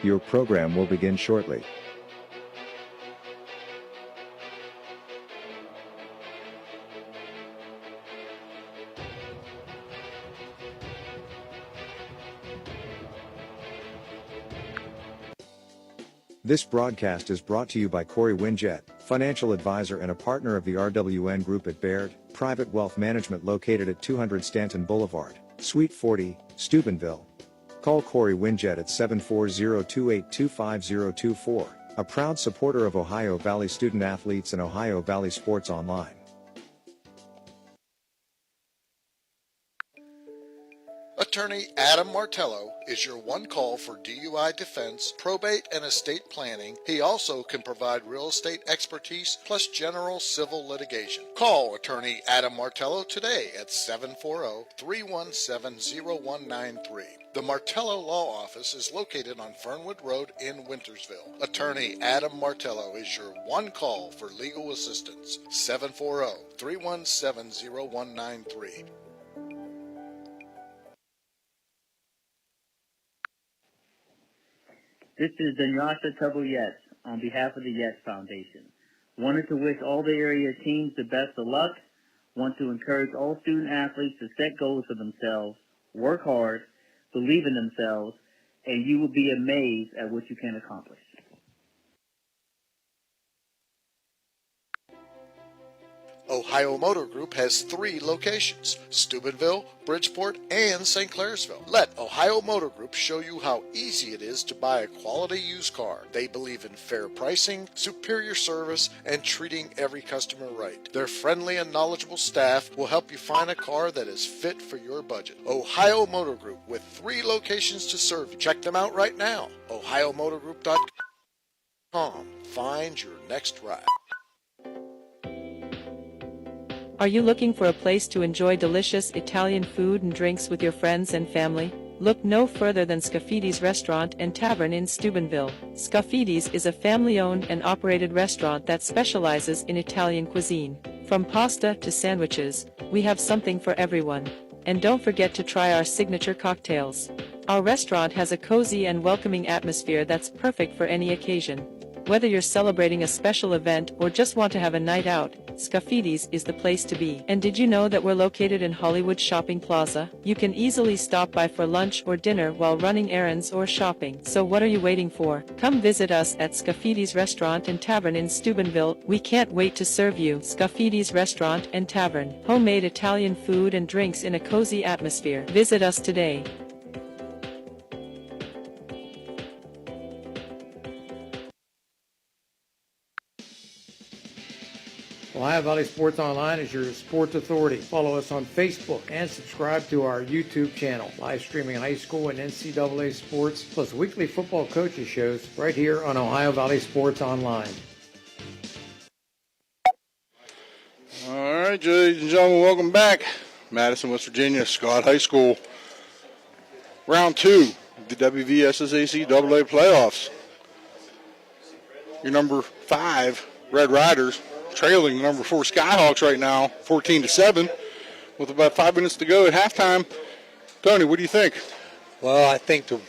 Your program will begin shortly. This broadcast is brought to you by Corey Winjet, financial advisor and a partner of the RWN Group at Baird, Private Wealth Management located at 200 Stanton Boulevard, Suite 40, Steubenville. Call Corey Winjet at 740-282-5024, a proud supporter of Ohio Valley student athletes and Ohio Valley Sports Online. Attorney Adam Martello is your one call for DUI defense, probate, and estate planning. He also can provide real estate expertise plus general civil litigation. Call Attorney Adam Martello today at 740-317-0193. The Martello Law Office is located on Fernwood Road in Wintersville. Attorney Adam Martello is your one call for legal assistance. 740-317-0193. This is Danyasha Tubble Yes on behalf of the Yes Foundation. Wanted to wish all the area teams the best of luck. Want to encourage all student athletes to set goals for themselves, work hard, believe in themselves, and you will be amazed at what you can accomplish. Ohio Motor Group has 3 locations, Steubenville, Bridgeport, and St. Clairsville. Let Ohio Motor Group show you how easy it is to buy a quality used car. They believe in fair pricing, superior service, and treating every customer right. Their friendly and knowledgeable staff will help you find a car that is fit for your budget. Ohio Motor Group with 3 locations to serve you. Check them out right now. OhioMotorGroup.com. Find your next ride. Are you looking for a place to enjoy delicious Italian food and drinks with your friends and family? Look no further than Scaffidi's Restaurant and Tavern in Steubenville. Scaffidi's is a family-owned and operated restaurant that specializes in Italian cuisine. From pasta to sandwiches, we have something for everyone. And don't forget to try our signature cocktails. Our restaurant has a cozy and welcoming atmosphere that's perfect for any occasion. Whether you're celebrating a special event or just want to have a night out, Scaffidi's is the place to be. And did you know that we're located in Hollywood Shopping Plaza? You can easily stop by for lunch or dinner while running errands or shopping. So what are you waiting for? Come visit us at Scaffidi's Restaurant and Tavern in Steubenville. We can't wait to serve you. Scaffidi's Restaurant and Tavern. Homemade Italian food and drinks in a cozy atmosphere. Visit us today. Ohio Valley Sports Online is your sports authority. Follow us on Facebook and subscribe to our YouTube channel. Live streaming high school and NCAA sports, plus weekly football coaches shows right here on Ohio Valley Sports Online. All right, ladies and gentlemen, welcome back. Madison, West Virginia, Scott High School. Round 2 of the WVSSAC AA playoffs. Your number 5 Red Riders trailing number 4 Skyhawks right now, 14-7, with about 5 minutes to go at halftime. Tony, what do you think? Well, I think the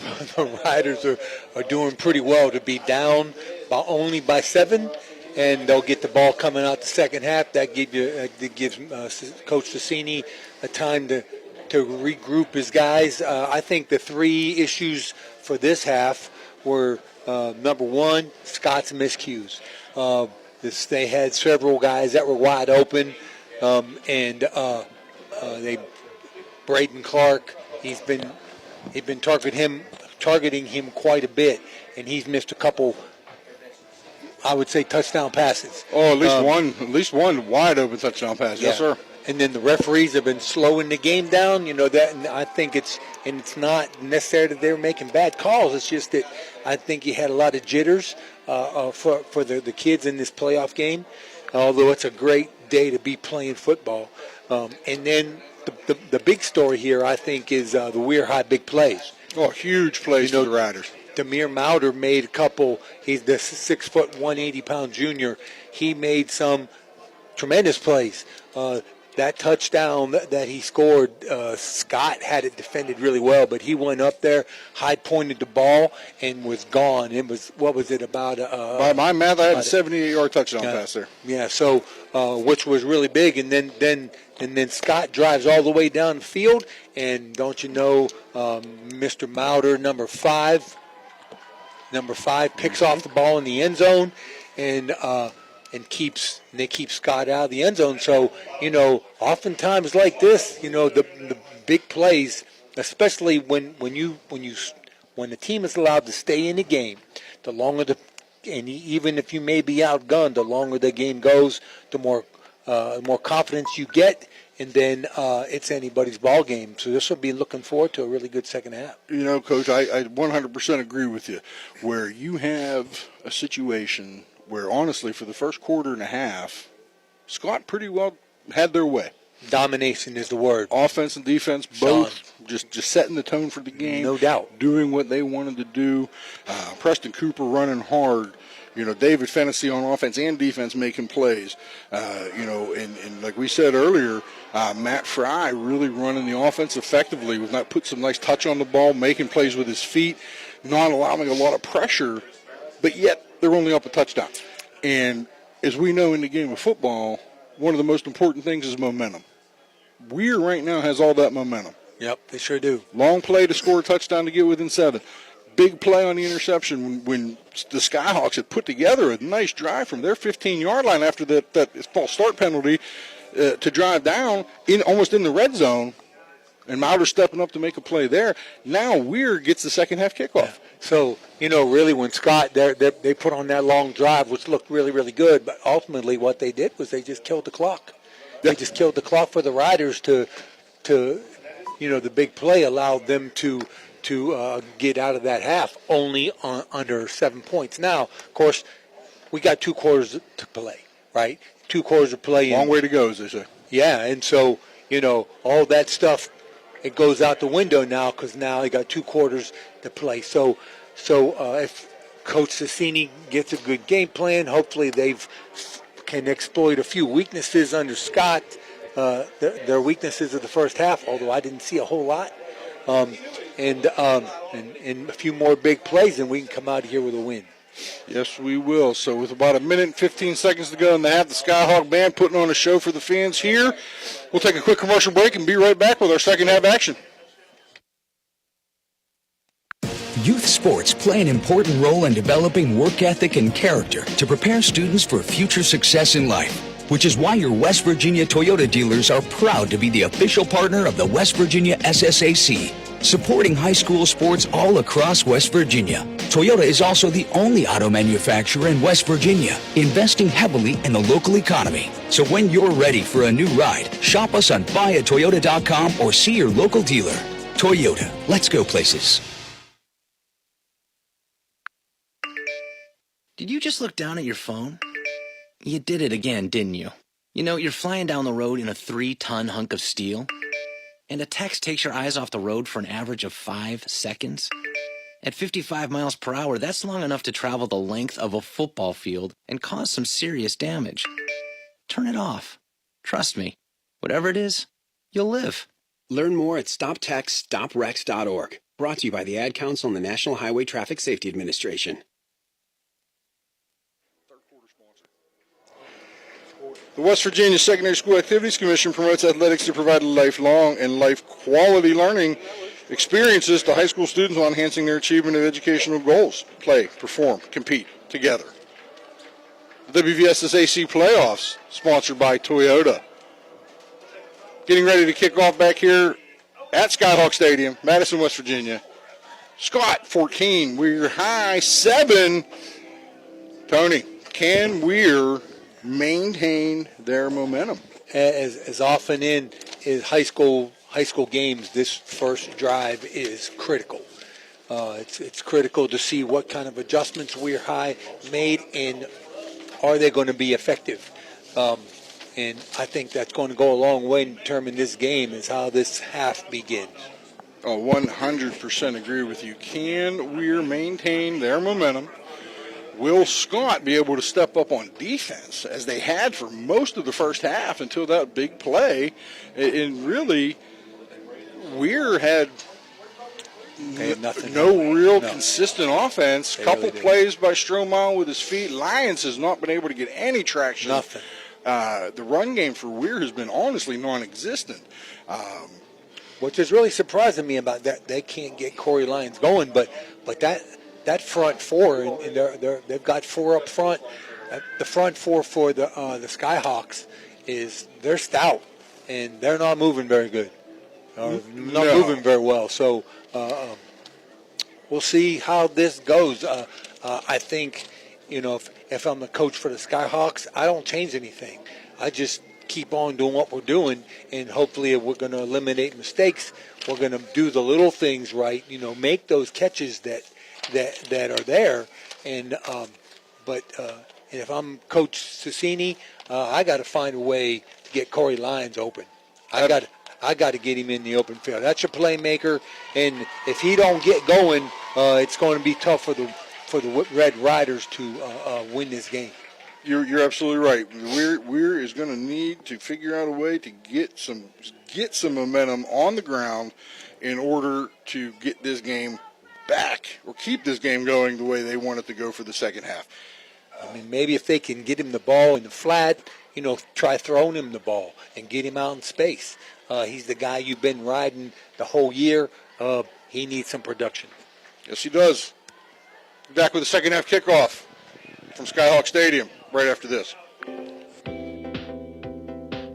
Riders are doing pretty well to be down only by 7, and they'll get the ball coming out the second half. That gives Coach Sassini a time to regroup his guys. I think the 3 issues for this half were, number 1, Scott's miscues. They had several guys that were wide open, and Braden Clark, he's been targeting him quite a bit, and he's missed a couple, I would say, touchdown passes. Oh, at least one wide open touchdown pass. Yeah. Yes, sir. And then the referees have been slowing the game down. You know that, and I think it's not necessarily that they were making bad calls. It's just that I think you had a lot of jitters for the kids in this playoff game. Although it's a great day to be playing football. And then the big story here, I think, is the Weir High big plays. Oh, huge plays for the Riders. Demir Mauder made a couple. He's the 6 foot, 180-pound junior. He made some tremendous plays. That touchdown that he scored, Scott had it defended really well, but he went up there, high pointed the ball, and was gone. It was, what was it, about? By my math, I had a 78-yard touchdown pass there. Yeah, so which was really big, and then Scott drives all the way down the field, and don't you know, Mr. Mauder, number 5, picks off the ball in the end zone, and they keep Scott out of the end zone. So, you know, oftentimes like this, you know, the big plays, especially when the team is allowed to stay in the game, the longer and even if you may be outgunned, the longer the game goes, the more confidence you get, and then it's anybody's ball game. So this will be looking forward to a really good second half. You know, Coach, I 100% agree with you. Where you have a situation where, honestly, for the first quarter and a half, Scott pretty well had their way. Domination is the word. Offense and defense both just setting the tone for the game. No doubt. Doing what they wanted to do. Preston Cooper running hard. You know, David Fennessy on offense and defense making plays. You know, and like we said earlier, Matt Fry really running the offense effectively with not put some nice touch on the ball, making plays with his feet, not allowing a lot of pressure, but yet they're only up a touchdown. And as we know in the game of football, one of the most important things is momentum. Weir right now has all that momentum. Yep, they sure do. Long play to score a touchdown to get within 7. Big play on the interception when the Skyhawks had put together a nice drive from their 15-yard line after that false start penalty to drive down almost in the red zone, and Mauder stepping up to make a play there. Now Weir gets the second half kickoff. Yeah. So, you know, really when Scott, they put on that long drive, which looked really, really good, but ultimately what they did was they just killed the clock. They just killed the clock for the Riders to you know, the big play allowed them to get out of that half only under 7 points. Now, of course, we got 2 quarters to play, right? 2 quarters to play. Long way to go, as they say. Yeah, and so, all that stuff, it goes out the window now because now they got 2 quarters to play. So if Coach Sassini gets a good game plan, hopefully can exploit a few weaknesses under Scott, their weaknesses of the first half, although I didn't see a whole lot, and a few more big plays, and we can come out here with a win. Yes, we will. So with about 1 minute and 15 seconds to go in the half, the Skyhawk Band putting on a show for the fans here. We'll take a quick commercial break and be right back with our second half action. Youth sports play an important role in developing work ethic and character to prepare students for future success in life, which is why your West Virginia Toyota dealers are proud to be the official partner of the West Virginia SSAC, supporting high school sports all across West Virginia. Toyota is also the only auto manufacturer in West Virginia, investing heavily in the local economy. So when you're ready for a new ride, shop us on buyatoyota.com or see your local dealer. Toyota, let's go places. Did you just look down at your phone? You did it again, didn't you? You're flying down the road in a 3-ton hunk of steel, and a text takes your eyes off the road for an average of 5 seconds. At 55 miles per hour, that's long enough to travel the length of a football field and cause some serious damage. Turn it off. Trust me, whatever it is, you'll live. Learn more at StopTextStopWrecks.org. Brought to you by the Ad Council and the National Highway Traffic Safety Administration. The West Virginia Secondary School Activities Commission promotes athletics to provide lifelong and life-quality learning experiences to high school students while enhancing their achievement of educational goals. Play, perform, compete together. The WVSSAC playoffs, sponsored by Toyota. Getting ready to kick off back here at Skyhawk Stadium, Madison, West Virginia. Scott, 14. Weir High, 7. Tony, can Weir maintain their momentum? As often in high school games, this first drive is critical. It's critical to see what kind of adjustments Weir High made, and are they going to be effective? And I think that's going to go a long way in determining this game is how this half begins. Oh, 100% agree with you. Can Weir maintain their momentum? Will Scott be able to step up on defense as they had for most of the first half until that big play? And really, Weir had no real consistent offense. Couple plays by Strohmeyer with his feet. Lyons has not been able to get any traction. Nothing. The run game for Weir has been honestly non-existent. Which is really surprising me about that. They can't get Corey Lyons going, but that front four, and they've got 4 up front. The front 4 for the Skyhawks they're stout, and they're not moving very good. Not moving very well. So we'll see how this goes. I think, if I'm the coach for the Skyhawks, I don't change anything. I just keep on doing what we're doing, and hopefully we're going to eliminate mistakes. We're going to do the little things right. Make those catches that are there. And if I'm Coach Sassini, I got to find a way to get Corey Lyons open. I got to get him in the open field. That's your playmaker, and if he don't get going, it's going to be tough for the Red Riders to win this game. You're absolutely right. Weir is going to need to figure out a way to get some momentum on the ground in order to get this game back or keep this game going the way they want it to go for the second half. I mean, maybe if they can get him the ball in the flat, try throwing him the ball and get him out in space. He's the guy you've been riding the whole year. He needs some production. Yes, he does. Back with the second half kickoff from Skyhawk Stadium right after this.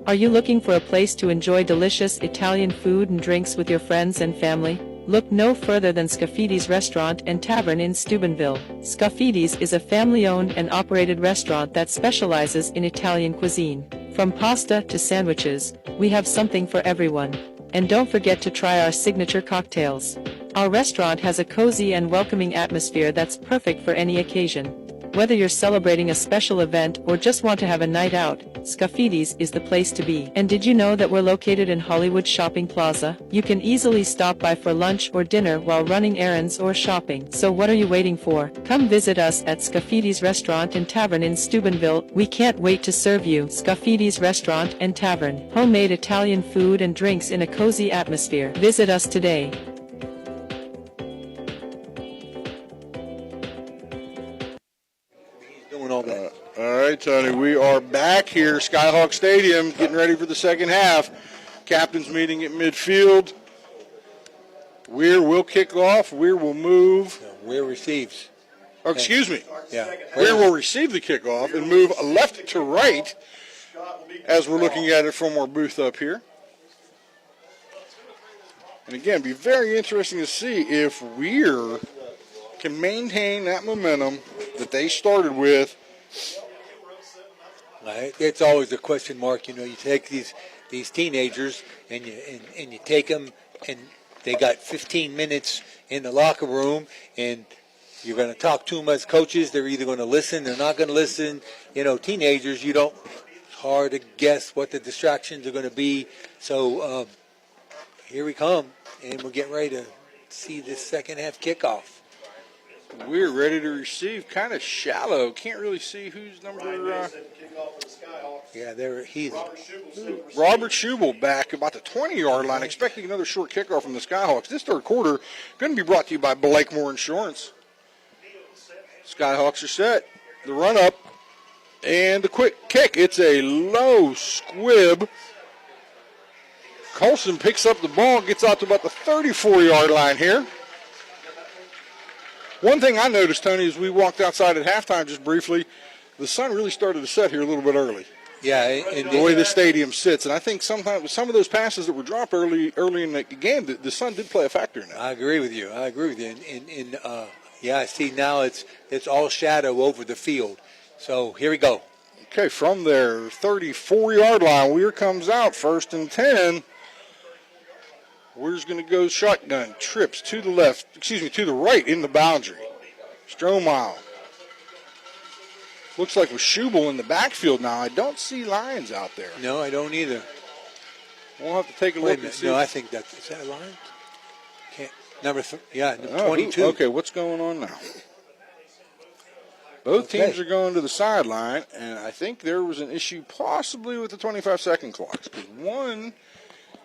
Are you looking for a place to enjoy delicious Italian food and drinks with your friends and family? Look no further than Scaffidi's Restaurant and Tavern in Steubenville. Scaffidi's is a family-owned and operated restaurant that specializes in Italian cuisine. From pasta to sandwiches, we have something for everyone. And don't forget to try our signature cocktails. Our restaurant has a cozy and welcoming atmosphere that's perfect for any occasion. Whether you're celebrating a special event or just want to have a night out, Scaffidi's is the place to be. And did you know that we're located in Hollywood Shopping Plaza? You can easily stop by for lunch or dinner while running errands or shopping. So what are you waiting for? Come visit us at Scaffidi's Restaurant and Tavern in Steubenville. We can't wait to serve you. Scaffidi's Restaurant and Tavern. Homemade Italian food and drinks in a cozy atmosphere. Visit us today. Doing all that. All right, Tony, we are back here, Skyhawk Stadium, getting ready for the second half. Captain's meeting at midfield. Weir will kick off. Weir will move. Weir receives. Oh, excuse me. Yeah. Weir will receive the kickoff and move left to right as we're looking at it from our booth up here. And again, be very interesting to see if Weir can maintain that momentum that they started with. It's always a question mark. You know, you take these teenagers and you take them, and they got 15 minutes in the locker room, and you're going to talk to them as coaches. They're either going to listen, they're not going to listen. You know, teenagers, it's hard to guess what the distractions are going to be. So here we come, and we're getting ready to see this second half kickoff. We're ready to receive, kind of shallow. Can't really see who's number. He's Robert Schubel back about the 20-yard line, expecting another short kickoff from the Skyhawks. This third quarter going to be brought to you by Blakemore Insurance. Skyhawks are set. The run up and the quick kick. It's a low squib. Colson picks up the ball, gets out to about the 34-yard line here. One thing I noticed, Tony, as we walked outside at halftime just briefly, the sun really started to set here a little bit early. Yeah, and the way the stadium sits, and I think sometimes some of those passes that were dropped early in the game, the sun did play a factor in that. I agree with you. And I see now it's all shadow over the field. So here we go. Okay, from their 34-yard line, Weir comes out 1st and 10. Weir's going to go shotgun, trips to the to the right in the boundary. Strohmeyer. Looks like with Schubel in the backfield now. I don't see Lyons out there. No, I don't either. We'll have to take a look and see. No, I think is that Lyons? Number 22. Okay, what's going on now? Both teams are going to the sideline, and I think there was an issue possibly with the 25-second clocks. One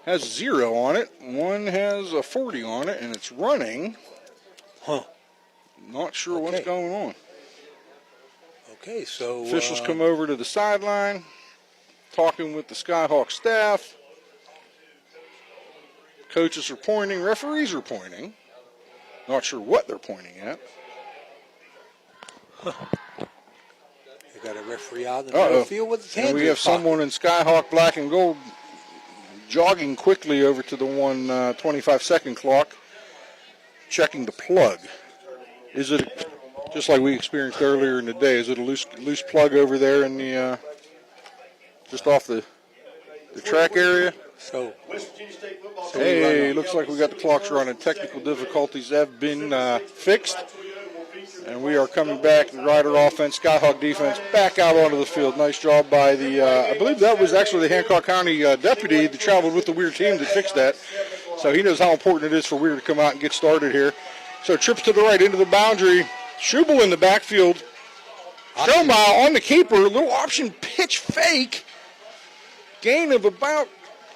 has 0 on it, one has a 40 on it, and it's running. Not sure what's going on. Okay, so officials come over to the sideline, talking with the Skyhawk staff. Coaches are pointing, referees are pointing. Not sure what they're pointing at. They got a referee out in the middle of the field with his hands. And we have someone in Skyhawk black and gold jogging quickly over to the 25-second clock, checking the plug. Is it, just like we experienced earlier in the day, is it a loose plug over there in the just off the track area? So hey, looks like we got the clocks running. Technical difficulties have been fixed. And we are coming back. The Rider offense, Skyhawk defense, back out onto the field. Nice job by the, I believe that was actually the Hancock County deputy that traveled with the Weir team that fixed that. So he knows how important it is for Weir to come out and get started here. So trips to the right into the boundary. Schubel in the backfield. Strohmeyer on the keeper. Little option pitch fake. Gain of about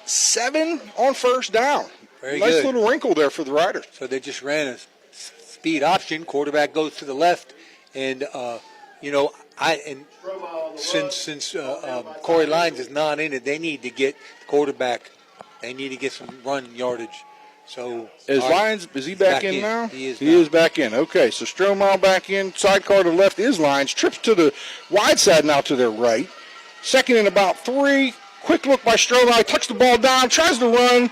7 on first down. Very nice good. Little wrinkle there for the Riders. So they just ran a speed option. Quarterback goes to the left, and since Corey Lyons is not in it, they need to get the quarterback. They need to get some run yardage. So Lyons, is he back in now? He is back in. Okay, so Strohmeyer back in. Sidecar to the left is Lyons. Trips to the wide side now to their right. 2nd and about 3. Quick look by Strohmeyer. Tucks the ball down. Tries to run.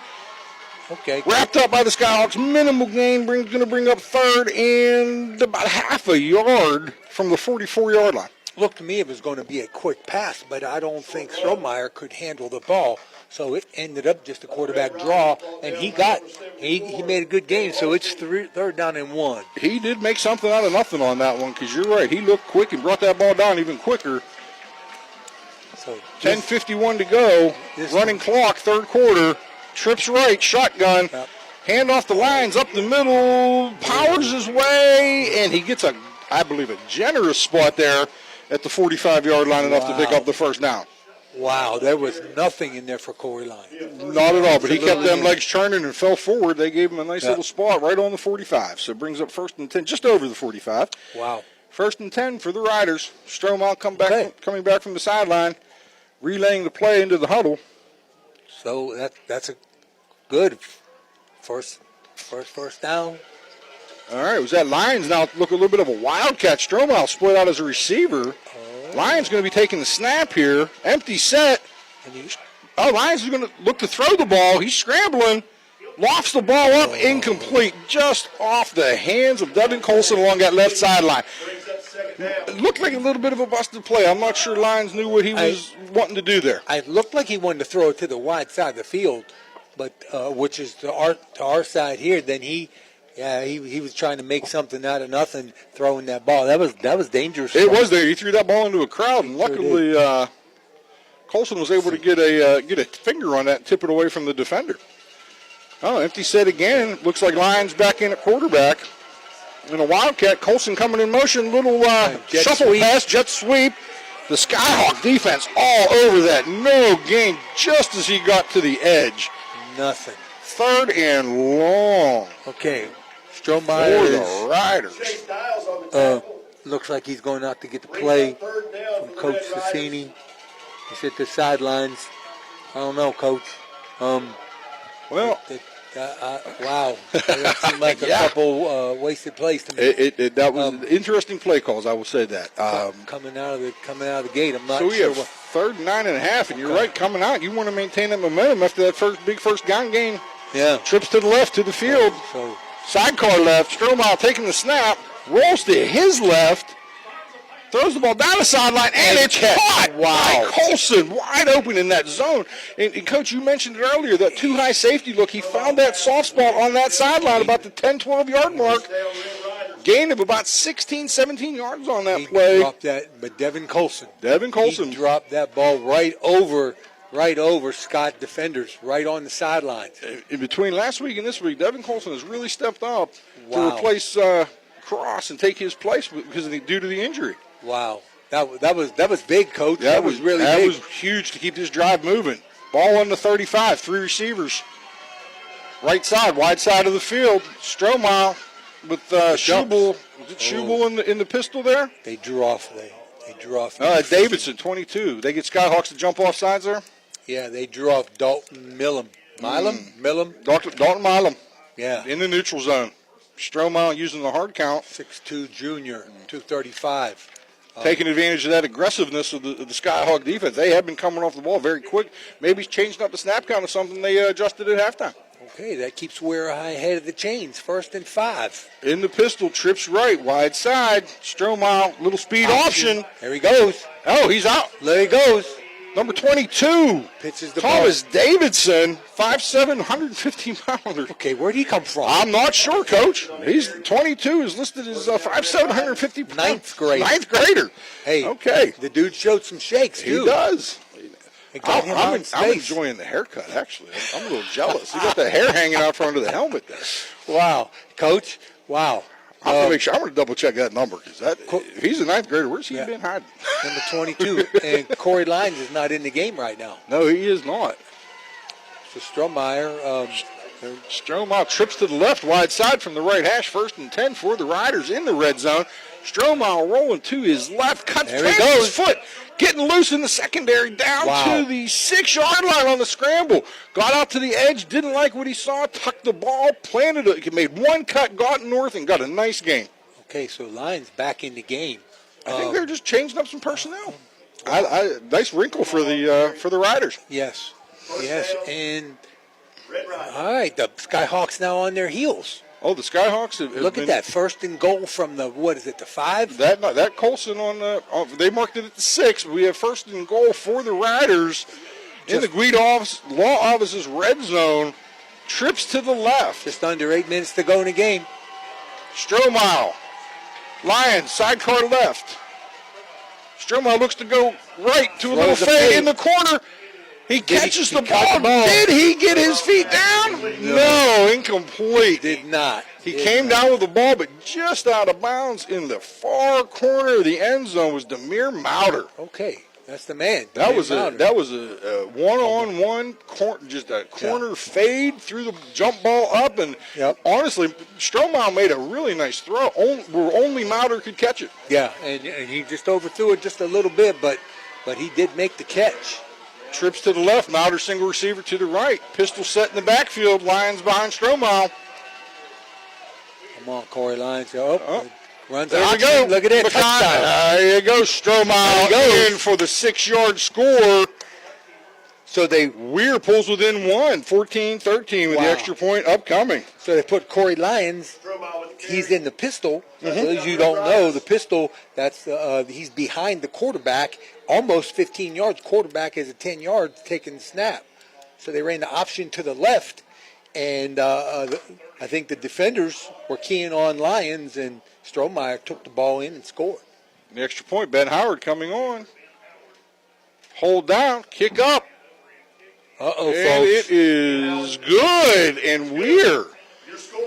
Okay. Wrapped up by the Skyhawks. Minimal gain. Going to bring up 3rd and about half a yard from the 44-yard line. Looked to me it was going to be a quick pass, but I don't think Strohmeyer could handle the ball. So it ended up just a quarterback draw, and he made a good game. So it's 3rd down and 1. He did make something out of nothing on that one, because you're right. He looked quick and brought that ball down even quicker. So 10:51 to go. Running clock, third quarter. Trips right, shotgun. Hand off the lines, up the middle. Powers his way, and he gets I believe, a generous spot there at the 45-yard line, enough to pick up the first down. Wow, there was nothing in there for Corey Lyons. Not at all, but he kept them legs churning and fell forward. They gave him a nice little spot right on the 45, so it brings up 1st and 10, just over the 45. Wow. 1st and 10 for the Riders. Stromal coming back from the sideline, relaying the play into the huddle. So that's a good first down. All right, was that Lyons now look a little bit of a wildcat. Stromal split out as a receiver. Lyons going to be taking the snap here. Empty set. Lyons is going to look to throw the ball. He's scrambling. Lofts the ball up. Incomplete. Just off the hands of Devin Colson along that left sideline. It looked like a little bit of a busted play. I'm not sure Lyons knew what he was wanting to do there. It looked like he wanted to throw it to the wide side of the field, but which is to our side here. Then he was trying to make something out of nothing, throwing that ball. That was dangerous. It was there. He threw that ball into a crowd, and luckily Colson was able to get a finger on that and tip it away from the defender. Empty set again. Looks like Lyons back in at quarterback. And a wildcat. Colson coming in motion. Little shuffle pass, jet sweep. The Skyhawk defense all over that. No gain just as he got to the edge. Nothing. 3rd and long. Okay. Strohmeyer for the Riders. Looks like he's going out to get the play from Coach Sassini. He's at the sidelines. I don't know, Coach. Wow. That seemed like a couple wasted plays to me. That was interesting play calls. I will say that. Coming out of the gate, I'm not sure. So we have 3rd and 9.5, and you're right. Coming out, you want to maintain that momentum after that big first down game. Yeah. Trips to the left to the field. So sidecar left. Strohmeyer taking the snap. Rolls to his left. Throws the ball down the sideline, and it's caught. Wow. By Colson, wide open in that zone. And, Coach, you mentioned it earlier, that too high safety look. He found that soft spot on that sideline about the 10, 12-yard mark. Gain of about 16, 17 yards on that play. He dropped that, but Devin Colson. He dropped that ball right over Scott defenders, right on the sidelines. In between last week and this week, Devin Colson has really stepped up to replace Cross and take his place due to the injury. Wow, that was big, Coach. That was really big. That was huge to keep this drive moving. Ball on the 35, 3 receivers. Right side, wide side of the field. Strohmeyer with Schubel. Was it Schubel in the pistol there? They drew off. They drew off. Davidson, 22. They get Skyhawks to jump off sides there? Yeah, they drew off Dalton Milam. Dalton Milam. Yeah. In the neutral zone. Strohmeyer using the hard count. 6'2", junior, 235. Taking advantage of that aggressiveness of the Skyhawk defense. They have been coming off the ball very quick. Maybe changing up the snap count or something they adjusted at halftime. Okay, that keeps Weir ahead of the chains. 1st and 5. In the pistol, trips right, wide side. Strohmeyer, little speed option. There he goes. Oh, he's out. There he goes. Number 22. Pitches the Thomas Davidson, 5'7", 115-pounder. Okay, where'd he come from? I'm not sure, Coach. He's 22. Is listed as 5'7", 150 pounds. Ninth grader. Hey, okay. The dude showed some shakes, too. He does. I'm enjoying the haircut, actually. I'm a little jealous. He got the hair hanging out from under the helmet there. Wow. Coach, wow. I'm going to double check that number because if he's a 9th grader, where's he been hiding? Number 22. And Corey Lyons is not in the game right now. No, he is not. So Strohmeyer. Strohmeyer trips to the left, wide side from the right hash. 1st and 10 for the Riders in the red zone. Strohmeyer rolling to his left, cuts his foot, getting loose in the secondary, down to the 6-yard line on the scramble. Got out to the edge, didn't like what he saw, tucked the ball, planted it, made one cut, got north, and got a nice gain. Okay, so Lyons back in the game. I think they're just changing up some personnel. Nice wrinkle for the Riders. Yes, and all right, the Skyhawks now on their heels. Oh, the Skyhawks have Look at that 1st and goal from the, the 5? That Colson they marked it at the 6. We have 1st and goal for the Riders in the Guida Law Office's red zone. Trips to the left. Just under 8 minutes to go in the game. Strohmeyer. Lyons, sidecar left. Strohmeyer looks to go right to a little Throws a fade fade. in the corner. He catches the caught ball. Did he get his feet down? No, incomplete. Did not. He came down with the ball, but just out of bounds in the far corner of the end zone was Demir Mauder. Okay, that's the man. That was Mauder. a one-on-one just a corner fade through the jump ball up, and honestly, Strohmeyer made a really nice throw where only Mauder could catch it. Yeah, and he just overthrew it just a little bit, but he did make the catch. Trips to the left, Mauder single receiver to the right. Pistol set in the backfield, Lions behind Strohmeyer. Come on, Corey Lyons. Runs there we option. go. Look at that McConnell. touchdown. There you go. Strohmeyer in for the 6-yard score. So Weir pulls within 14-13 with the extra point upcoming. So they put Corey Lyons. He's in the pistol. As you don't know, the pistol, that's he's behind the quarterback, almost 15 yards. Quarterback is at 10 yards taking the snap. So they ran the option to the left, and I think the defenders were keying on Lyons, and Strohmeyer took the ball in and scored. The extra point, Ben Howard coming on. Hold down, kick up. Uh-oh, and folks. It is good, and Weir,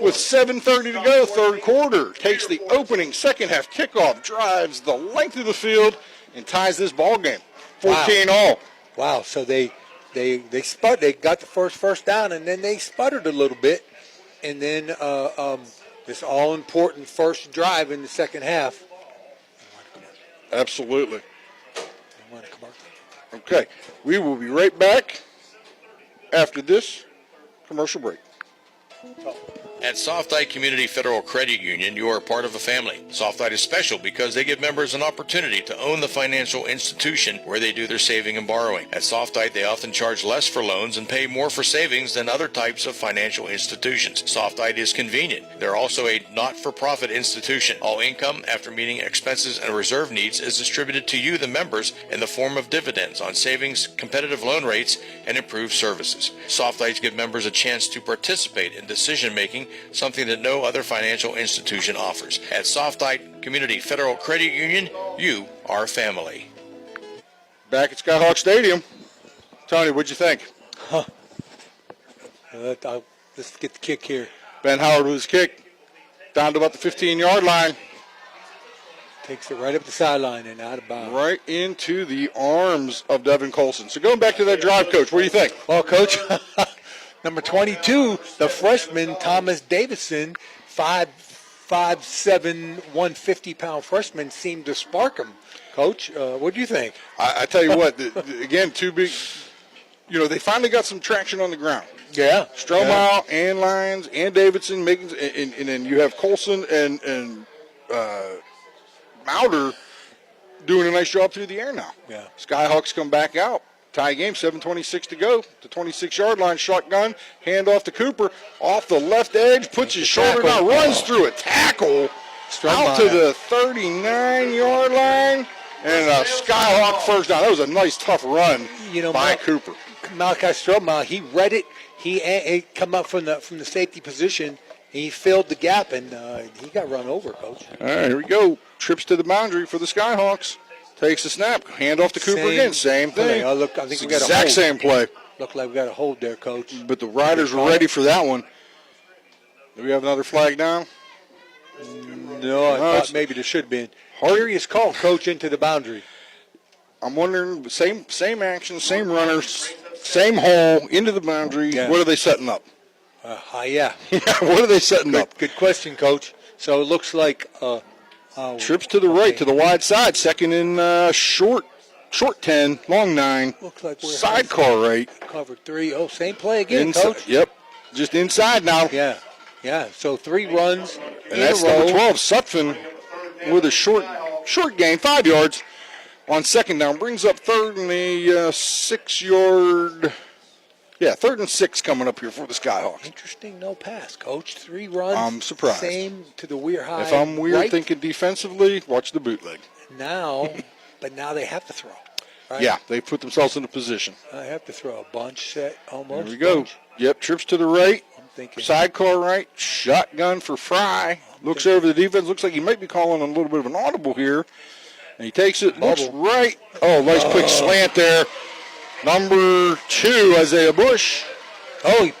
with 7:30 to go, third quarter, takes the opening second half kickoff, drives the length of the field, and ties this ball game. 14 all. Wow, so they got the first down, and then they sputtered a little bit, and then this all-important first drive in the second half. Absolutely. Okay, we will be right back after this commercial break. At Softite Community Federal Credit Union, you are part of a family. Softite is special because they give members an opportunity to own the financial institution where they do their saving and borrowing. At Softite, they often charge less for loans and pay more for savings than other types of financial institutions. Softite is convenient. They're also a not-for-profit institution. All income, after meeting expenses and reserve needs, is distributed to you, the members, in the form of dividends on savings, competitive loan rates, and improved services. Softites give members a chance to participate in decision-making, something that no other financial institution offers. At Softite Community Federal Credit Union, you are family. Back at Skyhawk Stadium. Tony, what'd you think? Let's get the kick here. Ben Howard with his kick. Down to about the 15-yard line. Takes it right up the sideline and out of bounds. Right into the arms of Devin Colson. So going back to that drive, Coach, what do you think? Well, Coach, number 22, the freshman, Thomas Davison, 5'7", 150-pound freshman, seemed to spark him. Coach, what do you think? I tell you what, again, two big, they finally got some traction on the ground. Yeah. Strohmeyer and Lyons and Davidson making, and then you have Colson and Mauder doing a nice job through the air now. Yeah. Skyhawks come back out. Tie game, 7:26 to go. The 26-yard line, shotgun, hand off to Cooper. Off the left edge, puts his shoulder down, runs through a tackle. Out to the 39-yard line. And a Skyhawk first down. That was a nice, tough run by Cooper. Malachi Strohmeyer, he read it. He come up from the safety position. And he filled the gap, and he got run over, Coach. All right, here we go. Trips to the boundary for the Skyhawks. Takes a snap. Hand off to Cooper again. Same thing. I think we got a exact hold. same play. Look like we got a hold there, Coach. But the Riders were ready for that one. Do we have another flag down? No, I thought maybe there should have been. Curious call, Coach, into the boundary. I'm wondering, same action, same runners, same hole, into the boundary. Yeah. What are they setting up? Yeah. What are they setting up? Good question, Coach. So it looks like trips to the right, to the wide side. Second and short 10, long 9. Looks like we're sidecar right. Cover 3. Oh, same play again, Coach. Yep. Just inside now. Yeah. So 3 runs and that's number 12, Sutphin, with a short gain, 5 yards on second down. Brings up third and a 6-yard. Yeah, 3rd and 6 coming up here for the Skyhawks. Interesting, no pass, Coach. 3 runs. I'm surprised. Same to the Weir high. If I'm Weir right. thinking defensively, watch the bootleg. But now they have to throw. Right? Yeah, they put themselves in a position. I have to throw a bunch set almost. There we go. Bunch. Yep, trips to the right. I'm thinking sidecar right. Shotgun for Fry. Looks over the defense. Looks like he might be calling a little bit of an audible here. And he takes it, looks right. Oh, nice quick slant there. Number 2, Isaiah Bush. Oh, he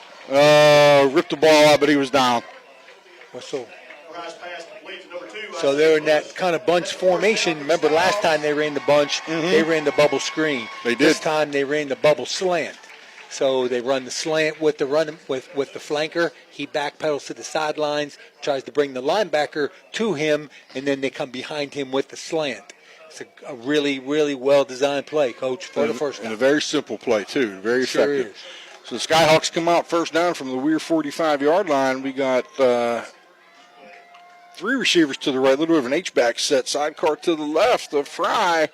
ripped the ball out, but he was down. So they're in that kind of bunch formation. Remember last time they ran the bunch, they ran the bubble screen. They did. This time they ran the bubble slant. So they run the slant with the with the flanker. He backpedals to the sidelines, tries to bring the linebacker to him, and then they come behind him with the slant. It's a really, really well-designed play, Coach, for the first down. And a very simple play, too. Very effective. So the Skyhawks come out first down from the Weir 45-yard line. We got 3 receivers to the right, a little bit of an H-back set. Sidecar to the left of Fry.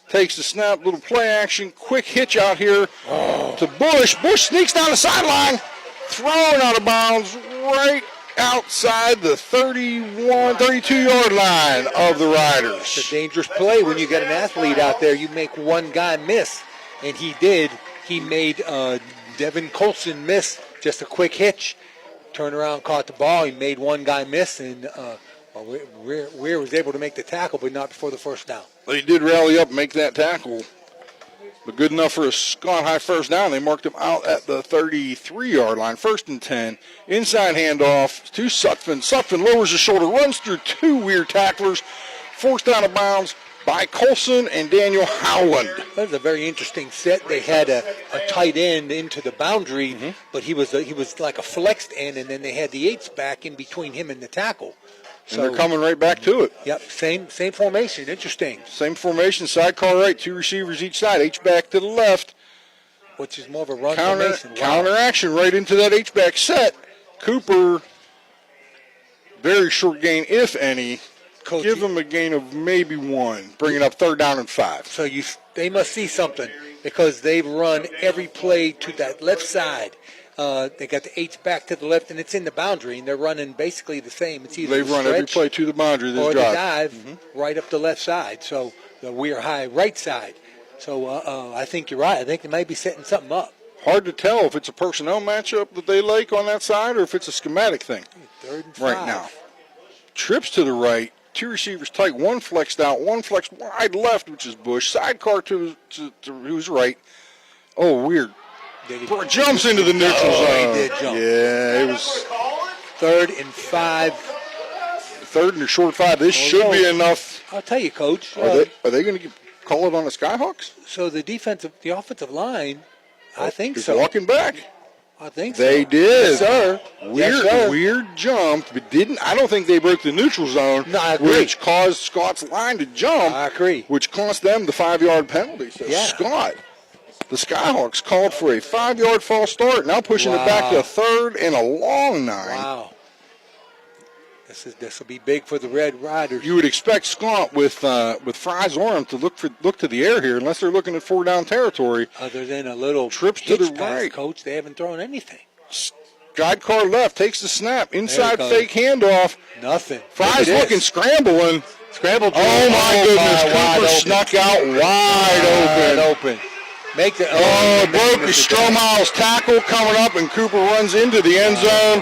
Takes the snap, little play action, quick hitch out here to Bush. Bush sneaks down the sideline, thrown out of bounds right outside the 32-yard line of the Riders. It's a dangerous play when you got an athlete out there. You make one guy miss, and he did. He made Devin Colson miss, just a quick hitch. Turned around, caught the ball. He made one guy miss, and Weir was able to make the tackle, but not before the first down. They did rally up and make that tackle, but good enough for a Scott High first down. They marked him out at the 33-yard line, 1st and 10. Inside handoff to Sutphin. Sutphin lowers his shoulder, runs through 2 Weir tacklers, forced out of bounds by Colson and Daniel Howland. That was a very interesting set. They had a tight end into the boundary, but he was like a flexed end, and then they had the H-back in between him and the tackle. And they're coming right back to it. Yep, same formation. Interesting. Same formation, sidecar right, 2 receivers each side, H-back to the left. Which is more of a run formation. Wow. Counter action right into that H-back set. Cooper, very short gain, if any. Coach, give them a gain of maybe 1, bringing up 3rd down and 5. So they must see something because they've run every play to that left side. They got the H back to the left, and it's in the boundary, and they're running basically the same. It's either they've run every play to the boundary this or drive. the dive right up the left side. So the Weir High right side. So I think you're right. I think they might be setting something up. Hard to tell if it's a personnel matchup that they like on that side or if it's a schematic thing. 3rd and 5. Right now. Trips to the right. 2 receivers tight, 1 flexed out, 1 flexed wide left, which is Bush. Sidecar to who's right. Oh, weird. Jumps into the neutral zone. He did jump. Yeah, it was 3rd and 5. 3rd and a short 5. This should be enough. I'll tell you, Coach. Are they going to call it on the Skyhawks? So the offensive line, I think is so. Walking back. I think they so. did. Yes, sir. Weird jump, but I don't think they broke the neutral zone, which caused Scott's line to jump. I agree. Which cost them the 5-yard penalty. So Scott, the Skyhawks, called for a 5-yard false start, now pushing it back to 3rd and a long 9. Wow. This will be big for the Red Riders. You would expect Scott with Fry's arm to look to the air here, unless they're looking at 4-down territory. Other than a little trips to the pass, right. Coach, they haven't thrown anything. Sidecar left, takes the snap, inside fake handoff. Nothing. Fry's looking, scrambling. Scrambled. Oh my goodness! Cooper snuck out wide open. Make the broke the Strohmiles tackle coming up, and Cooper runs into the end zone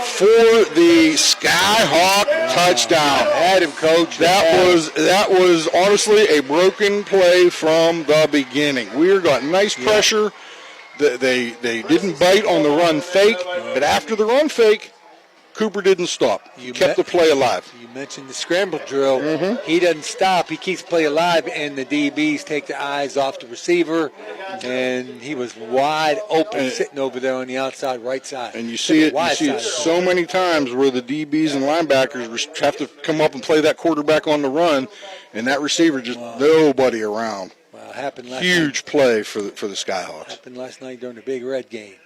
for the Skyhawk touchdown. Had him, Coach. That was honestly a broken play from the beginning. Weir got nice pressure. They didn't bite on the run fake, but after the run fake, Cooper didn't stop. He kept the play alive. You mentioned the scramble drill. He doesn't stop. He keeps play alive, and the DBs take their eyes off the receiver, and he was wide open sitting over there on the outside right side. And you see it so many times where the DBs and linebackers have to come up and play that quarterback on the run, and that receiver just nobody around. Well, happened last Huge night. Play for the Skyhawks. Happened last night during the Big Red game.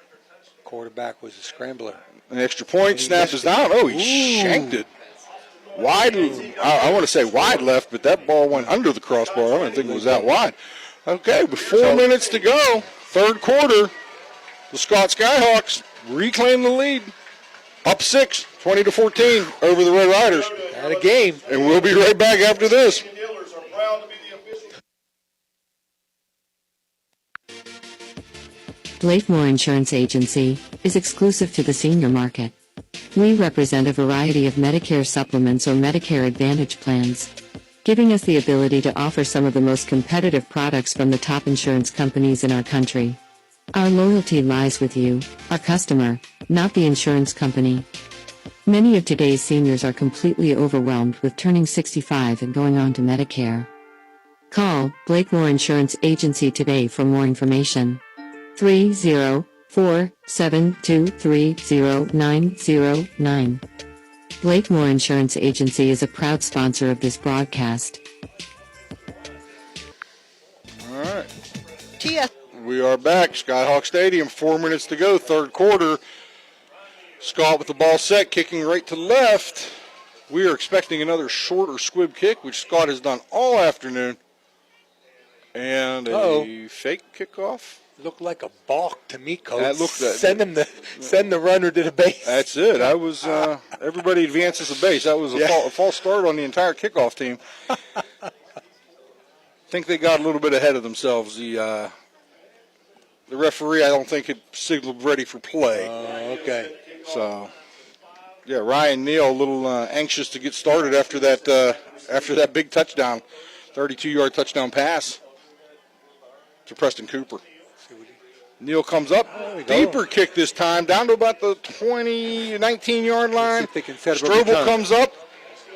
Quarterback was a scrambler. An extra point, snaps is down. Oh, he shanked it. Wide, I want to say wide left, but that ball went under the crossbar. I don't think it was that wide. Okay, with 4 minutes to go, 3rd quarter, the Scott Skyhawks reclaim the lead. Up 6, 20-14 over the Red Riders. Had a game. And we'll be right back after this. Blakemore Insurance Agency is exclusive to the senior market. We represent a variety of Medicare supplements or Medicare Advantage plans. giving us the ability to offer some of the most competitive products from the top insurance companies in our country. Our loyalty lies with you, our customer, not the insurance company. Many of today's seniors are completely overwhelmed with turning 65 and going on to Medicare. Call Blakemore Insurance Agency today for more information. 304-723-0909. Blakemore Insurance Agency is a proud sponsor of this broadcast. All right. TS. We are back. Skyhawk Stadium, 4 minutes to go, third quarter. Scott with the ball set, kicking right to left. We are expecting another short or squib kick, which Scott has done all afternoon. And a fake kickoff. Looked like a balk to me, Coach. That looked send the runner to the base. That's it. I was everybody advances the base. That was a false start on the entire kickoff team. I think they got a little bit ahead of themselves. The referee, I don't think, had signaled ready for play. Okay. So, yeah, Ryan Neal a little anxious to get started after that big touchdown, 32-yard touchdown pass to Preston Cooper. Neal comes up, deeper kick this time, down to about the 19-yard line. Strobel comes up,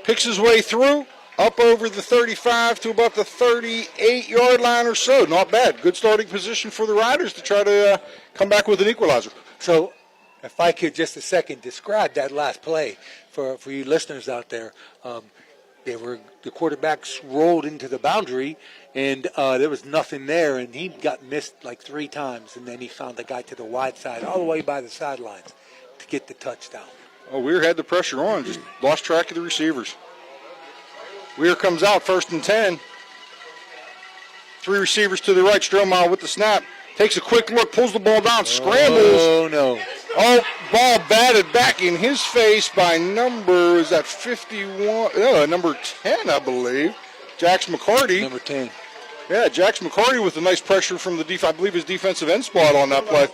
picks his way through, up over the 35 to about the 38-yard line or so. Not bad. Good starting position for the Riders to try to come back with an equalizer. So, if I could just a second describe that last play for you listeners out there. The quarterbacks rolled into the boundary, and there was nothing there, and he got missed like 3 times, and then he found the guy to the wide side, all the way by the sidelines, to get the touchdown. Oh, Weir had the pressure on, just lost track of the receivers. Weir comes out, 1st and 10. 3 receivers to the right, Strohmeyer with the snap. Takes a quick look, pulls the ball down, scrambles. Oh, no. Oh, ball batted back in his face by number 51? Number 10, I believe. Jax McCarty. Number 10. Yeah, Jax McCarty with a nice pressure from I believe his defensive end spot on that play.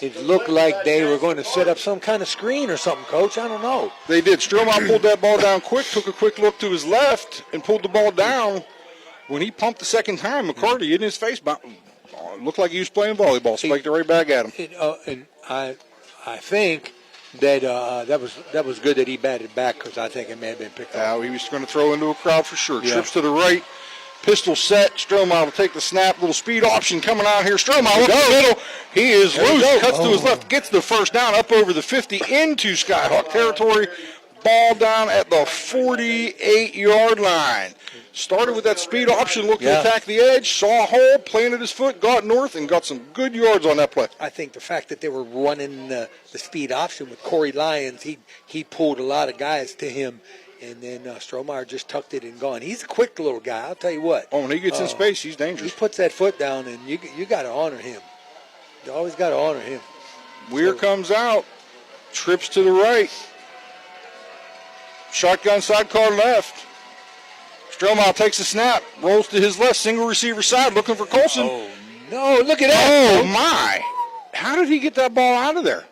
It looked like they were going to set up some kind of screen or something, Coach. I don't know. They did. Strohmeyer pulled that ball down quick, took a quick look to his left, and pulled the ball down. When he pumped the second time, McCarty in his face, looked like he was playing volleyball, spiked it right back at him. And I think that that was good that he batted back, because I think it may have been picked up. He was going to throw into a crowd for sure. Yeah. Trips to the right, pistol set. Strohmeyer will take the snap. Little speed option coming out here. Strohmeyer up the middle. He is loose. Cuts to his left. Gets the first down up over the 50 into Skyhawk territory. Ball down at the 48-yard line. Started with that speed option, looked to attack the edge, saw a hole, planted his foot, got north, and got some good yards on that play. I think the fact that they were running the speed option with Corey Lyons, he pulled a lot of guys to him, and then Strohmeyer just tucked it and gone. He's a quick little guy, I'll tell you what. Oh, when he gets in space, he's dangerous. He puts that foot down, and you got to honor him. You always got to honor him. Weir comes out, trips to the right. Shotgun sidecar left. Strohmeyer takes a snap, rolls to his left, single receiver side, looking for Colson. Oh, no, look at that. Oh, my. How did he get that ball out of there?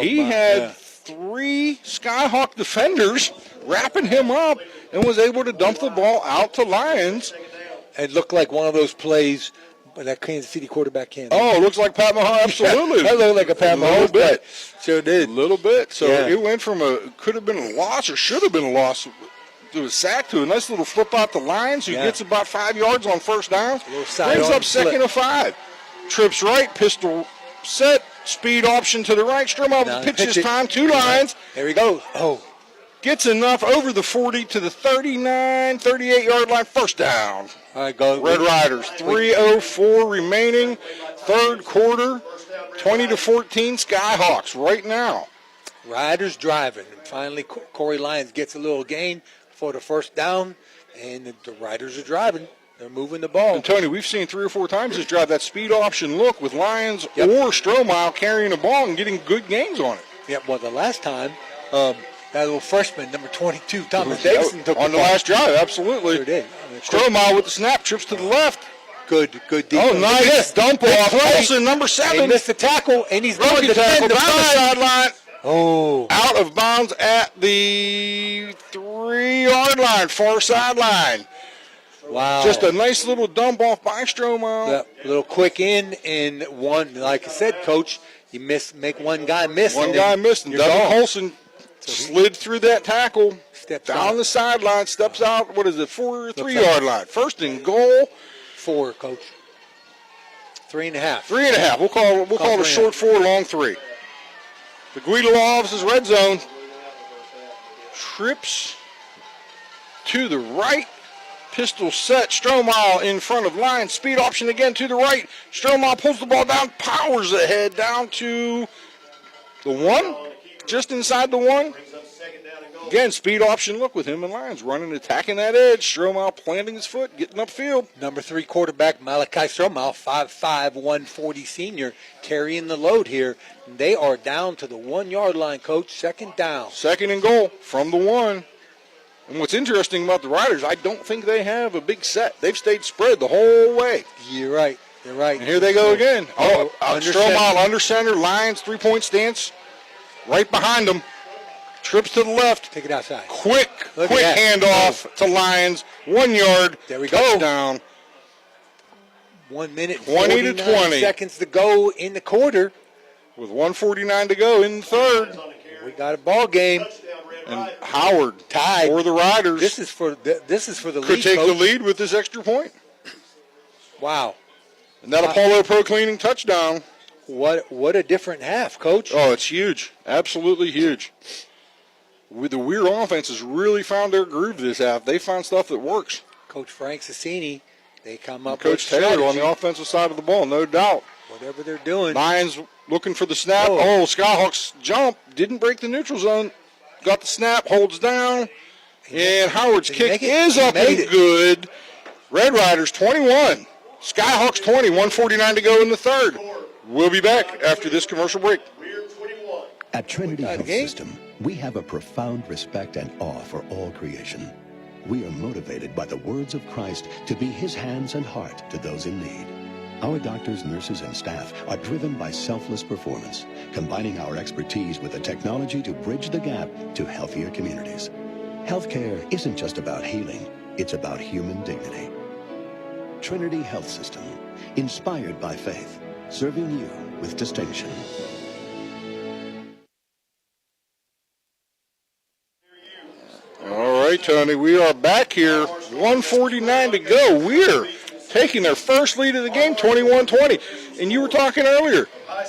He had 3 Skyhawk defenders wrapping him up and was able to dump the ball out to Lyons. It looked like one of those plays that Kansas City quarterback can. Oh, it looks like Pat Mahomes. Absolutely. That looked like a Pat Mahomes play. Sure did. A little bit. So it went from could have been a loss or should have been a loss to a sack to a nice little flip out to Lyons, who gets about 5 yards on first down. Brings up 2nd and 5. Trips right, pistol set, speed option to the right. Strohmeyer pitches time to Lyons. There he goes. Oh. Gets enough over the 40 to the 39, 38-yard line. First down. All right, go. Red Riders. 3:04 remaining. Third quarter. 20-14 Skyhawks right now. Riders driving. And finally, Corey Lyons gets a little gain for the first down, and the Riders are driving. They're moving the ball. And, Tony, we've seen 3 or 4 times this drive, that speed option look with Lyons or Strohmeyer carrying the ball and getting good gains on it. Yep, well, the last time, that little freshman, number 22, Thomas Davidson, took on the last drive, absolutely. Sure did. Strohmeyer with the snap, trips to the left. Good defense. Oh, nice dump off. Colson, number 7. He missed the tackle, and he's going to to tackle defend down the sideline. Oh. Out of bounds at the 3-yard line, far sideline. Wow. Just a nice little dump off by Strohmeyer. Yeah, a little quick in and one, like I said, Coach, you make one guy miss. One guy missed, and Devin Colson slid through that tackle, down the sideline, steps out, 3-yard line. First and goal. 4, Coach. 3.5. 3.5. We'll call it a short 4, long 3. The Guida Law Office's red zone. Trips to the right. Pistol set. Strohmeyer in front of line. Speed option again to the right. Strohmeyer pulls the ball down, powers ahead down to the 1. Just inside the 1. Again, speed option look with him and Lyons running, attacking that edge. Strohmeyer planting his foot, getting upfield. Number 3 quarterback Malachi Strohmeyer, 5'5", 140 senior, carrying the load here. They are down to the 1-yard line, Coach. Second down. Second and goal from the 1. And what's interesting about the Riders, I don't think they have a big set. They've stayed spread the whole way. You're right. You're right. And here they go again. Strohmeyer under center. Lions 3-point stance. Right behind them. Trips to the left. Take it outside. Quick handoff to Lions. 1 yard. There we go. Touchdown. 1 minute, 20 to 20 seconds to go in the quarter. With 1:49 to go in the third. We got a ball game. And Howard tied for the Riders. This is for the Could lead. take Coach. the lead with this extra point. Wow. And that Apollo Pro Cleaning touchdown. What a different half, Coach. Oh, it's huge. Absolutely huge. With the Weir offense has really found their groove this half. They found stuff that works. Coach Frank Cicini, they come up Coach with Taylor strategy. on the offensive side of the ball, no doubt. Whatever they're doing. Lions looking for the snap. Oh, Skyhawks jump. Didn't break the neutral zone. Got the snap, holds down. And Howard's kick is up and good. Red Riders 21. Skyhawks 20. 1:49 to go in the third. We'll be back after this commercial break. At Trinity Health System, we have a profound respect and awe for all creation. We are motivated by the words of Christ to be his hands and heart to those in need. Our doctors, nurses, and staff are driven by selfless performance, combining our expertise with the technology to bridge the gap to healthier communities. Healthcare isn't just about healing, it's about human dignity. Trinity Health System, inspired by faith, serving you with distinction. All right, Tony, we are back here. 1:49 to go. We're taking their first lead of the game, 21-20. And you were talking earlier.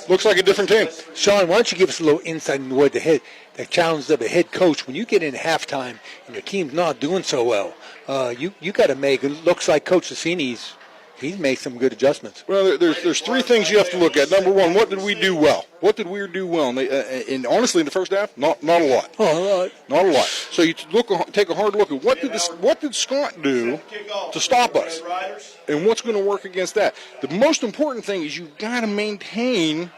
Looks like a different team. Sean, why don't you give us a little insight into what the challenge of a head coach when you get in halftime and your team's not doing so well. You got to make. It looks like Coach Cicini's. He's made some good adjustments. Well, there's 3 things you have to look at. Number 1, what did we do well? What did we do well? And honestly, in the first half, not a lot. Oh, not a lot. So you take a hard look at what did Scott do to stop us, and what's going to work against that. The most important thing is you've got to maintain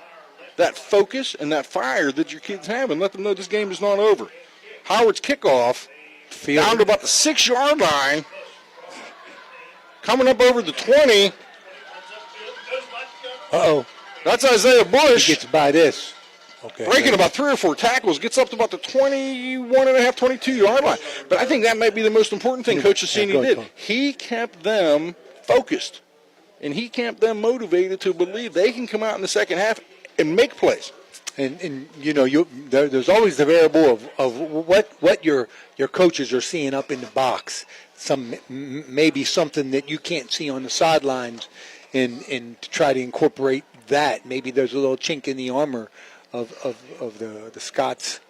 that focus and that fire that your kids have, and let them know this game is not over. Howard's kickoff down to about the 6-yard line. Coming up over the 20. Uh-oh. That's Isaiah Bush. He gets by this. Okay. Breaking about 3 or 4 tackles, gets up to about the 21.5, 22-yard line. But I think that might be the most important thing Coach Cicini did. He kept them focused, and he kept them motivated to believe they can come out in the second half and make plays. And you know, there's always the variable of what your coaches are seeing up in the box. Maybe something that you can't see on the sidelines, and to try to incorporate that. Maybe there's a little chink in the armor of the Scots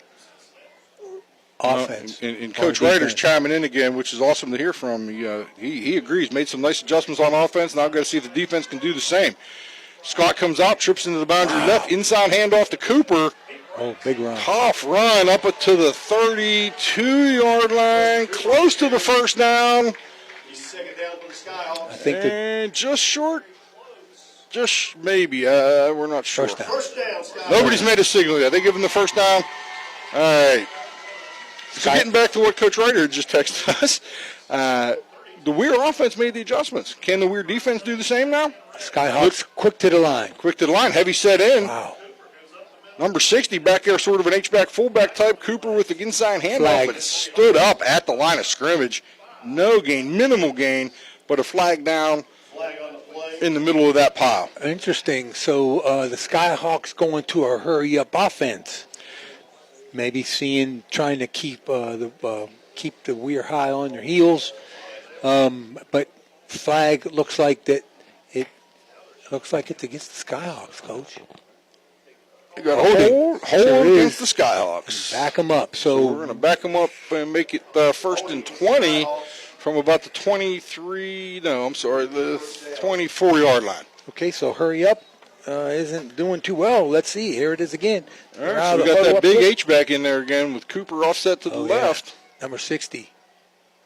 offense. And Coach Ryder's chiming in again, which is awesome to hear from. He agrees, made some nice adjustments on offense. Now I've got to see if the defense can do the same. Scott comes out, trips into the boundary left, inside handoff to Cooper. Oh, big run. Tough run up to the 32-yard line, close to the first down. I think and just short, just maybe. We're not sure. First down. Nobody's made a signal yet. They give him the first down. All right. So getting back to what Coach Ryder just texted us, the Weir offense made the adjustments. Can the Weir defense do the same now? Skyhawks quick to the line. Quick to the line. Heavy set in. Wow. Number 60 back there, sort of an H-back, fullback type. Cooper with the inside handoff. Flag. It stood up at the line of scrimmage. No gain, minimal gain, but a flag down in the middle of that pile. Interesting. So the Skyhawks going to a hurry-up offense. Maybe trying to keep the Weir high on their heels. But flag looks like it's against the Skyhawks, Coach. You got a hold against the Skyhawks. Back them up. So we're going to back them up and make it first and 20 from about the 24-yard line. Okay, so hurry up isn't doing too well. Let's see. Here it is again. All right, so we got that big H back in there again with Cooper offset to the left. Number 60.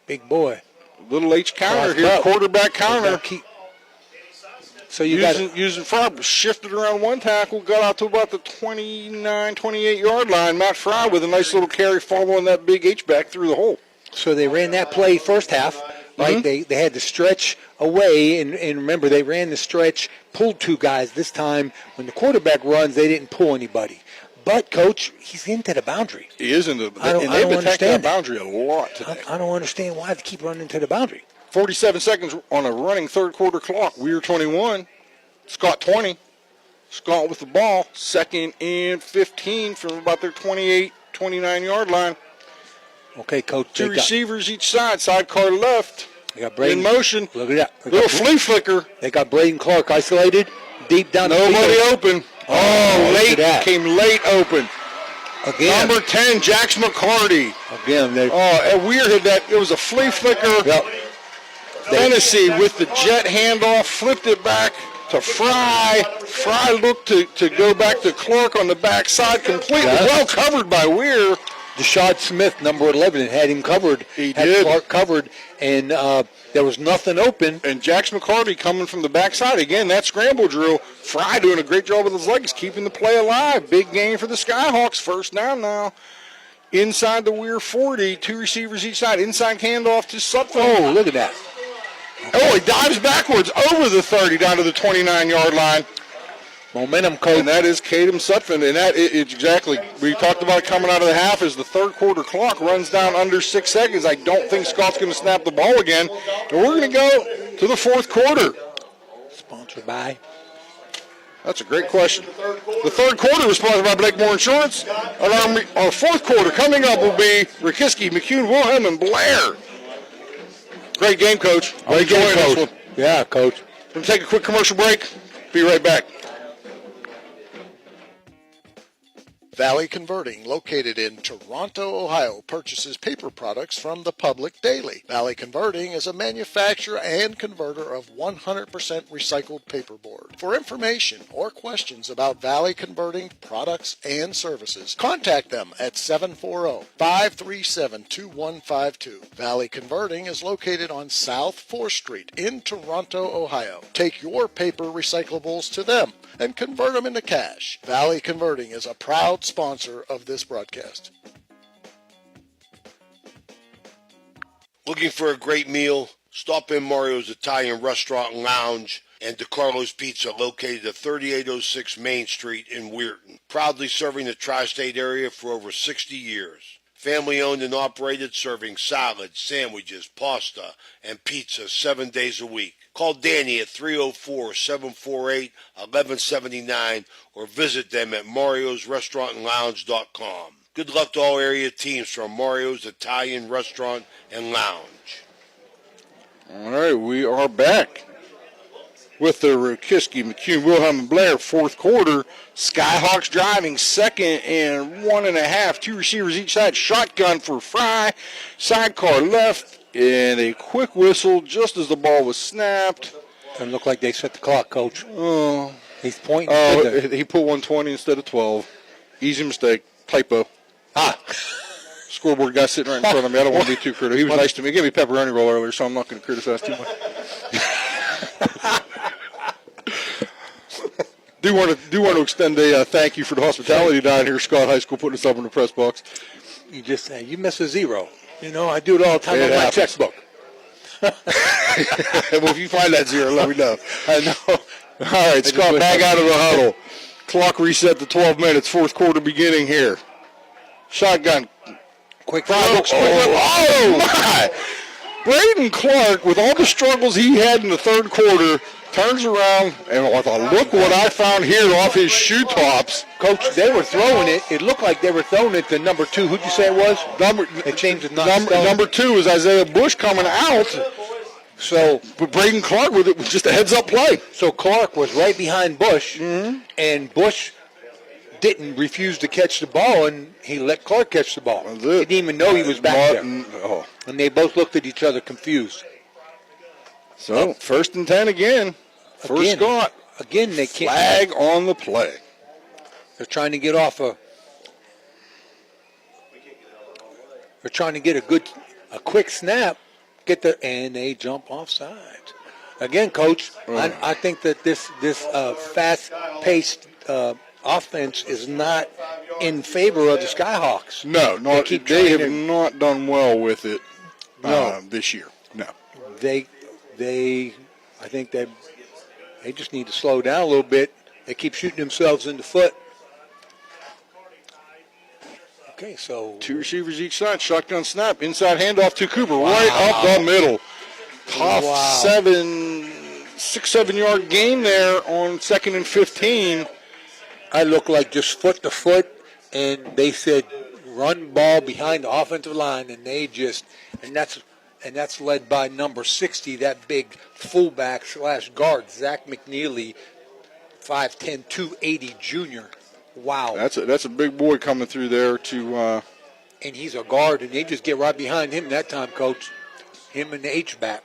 Big boy. Little H counter here, quarterback counter. So you using Fry, shifted around one tackle, got out to about the 29, 28-yard line. Matt Fry with a nice little carry following that big H-back through the hole. So they ran that play first half, right? They had to stretch away, and remember, they ran the stretch, pulled two guys. This time, when the quarterback runs, they didn't pull anybody. But, Coach, he's into the boundary. He is into the boundary. I don't understand that boundary a lot today. I don't understand why they keep running into the boundary. 47 seconds on a running third-quarter clock. Weir 21, Scott 20. Scott with the ball, 2nd and 15 from about their 28, 29-yard line. Okay, Coach. Two receivers each side, sidecar left. They got Braden in motion. Look at that. Little flea flicker. They got Braden Clark isolated, deep down the field. Nobody open. Late. Came late open. Again. Number 10, Jax McCarty. Again. And Weir had that. It was a flea flicker. Yep. Tennessee with the jet handoff, flipped it back to Fry. Fry looked to go back to Clark on the backside, completely well covered by Weir. Deshaun Smith, number 11, had him covered. Had Clark covered, and there was nothing open. And Jax McCarty coming from the backside. Again, that scramble drill. Fry doing a great job with his legs, keeping the play alive. Big game for the Skyhawks. First down now. Inside the Weir 40, two receivers each side. Inside handoff to Sutphin. Oh, look at that. Oh, he dives backwards over the 30 down to the 29-yard line. Momentum, Coach. And that is Caden Sutphin. And that is exactly, we talked about it coming out of the half as the third-quarter clock runs down under 6 seconds. I don't think Scott's going to snap the ball again. And we're going to go to the fourth quarter. Sponsored by? That's a great question. The third quarter was sponsored by Blakemore Insurance. And our fourth quarter coming up will be Rikiski, McCune, Wilhelm, and Blair. Great game, Coach. Great game, Coach. Yeah, Coach. We're going to take a quick commercial break. Be right back. Valley Converting, located in Toronto, Ohio, purchases paper products from the public daily. Valley Converting is a manufacturer and converter of 100% recycled paperboard. For information or questions about Valley Converting products and services, contact them at 740-537-2152. Valley Converting is located on South 4th Street in Toronto, Ohio. Take your paper recyclables to them and convert them into cash. Valley Converting is a proud sponsor of this broadcast. Looking for a great meal? Stop in Mario's Italian Restaurant and Lounge and DeCarlo's Pizza, located at 3806 Main Street in Weirton. Proudly serving the tri-state area for over 60 years. Family owned and operated, serving salads, sandwiches, pasta, and pizza 7 days a week. Call Danny at 304-748-1179 or visit them at mariosrestaurantandlounge.com. Good luck to all area teams from Mario's Italian Restaurant and Lounge. All right, we are back with the Rikiski, McCune, Wilhelm, and Blair fourth quarter. Skyhawks driving, 2nd and 1.5. Two receivers each side. Shotgun for Fry. Sidecar left. And a quick whistle just as the ball was snapped. Doesn't look like they set the clock, Coach. Oh. He's pointing. He put 120 instead of 12. Easy mistake. Typo. Scoreboard guy sitting right in front of me. I don't want to be too critical. He was nice to me. He gave me pepperoni roll earlier, so I'm not going to criticize too much. Do want to extend a thank you for the hospitality down here, Scott High School, putting us up in the press box. You miss a zero. You know, I do it all the time on my checkbook. Well, if you find that zero, let me know. I know. All right, Scott, back out of the huddle. Clock reset to 12 minutes. Fourth quarter beginning here. Shotgun. Quick throw. throw. Oh, my. Braden Clark, with all the struggles he had in the third quarter, turns around and look what I found here off his shoe tops. Coach, they were throwing it. It looked like they were throwing it to number 2. Who'd you say it was? They changed it. Number 2 is Isaiah Bush coming out. So, but Braden Clark with it was just a heads-up play. So Clark was right behind Bush, and Bush didn't refuse to catch the ball, and he let Clark catch the ball. He didn't even know he was back there. And they both looked at each other confused. So, 1st and 10 again. First Scott. Again, they can't. Flag on the play. They're trying to get off they're trying to get a quick snap, and they jump offside. Again, Coach, I think that this fast-paced offense is not in favor of the Skyhawks. No, they have not done well with it this year. No. I think they just need to slow down a little bit. They keep shooting themselves in the foot. Okay, so 2 receivers each side. Shotgun snap. Inside handoff to Cooper. Right up the middle. Tough 6-7 yard gain there on 2nd and 15. I look like just foot to foot, and they said run ball behind the offensive line, and they just and that's led by number 60, that big fullback / guard, Zach McNeely, 5'10", 280 junior. Wow. That's a big boy coming through there to. And he's a guard, and they just get right behind him that time, Coach. Him and the H-back.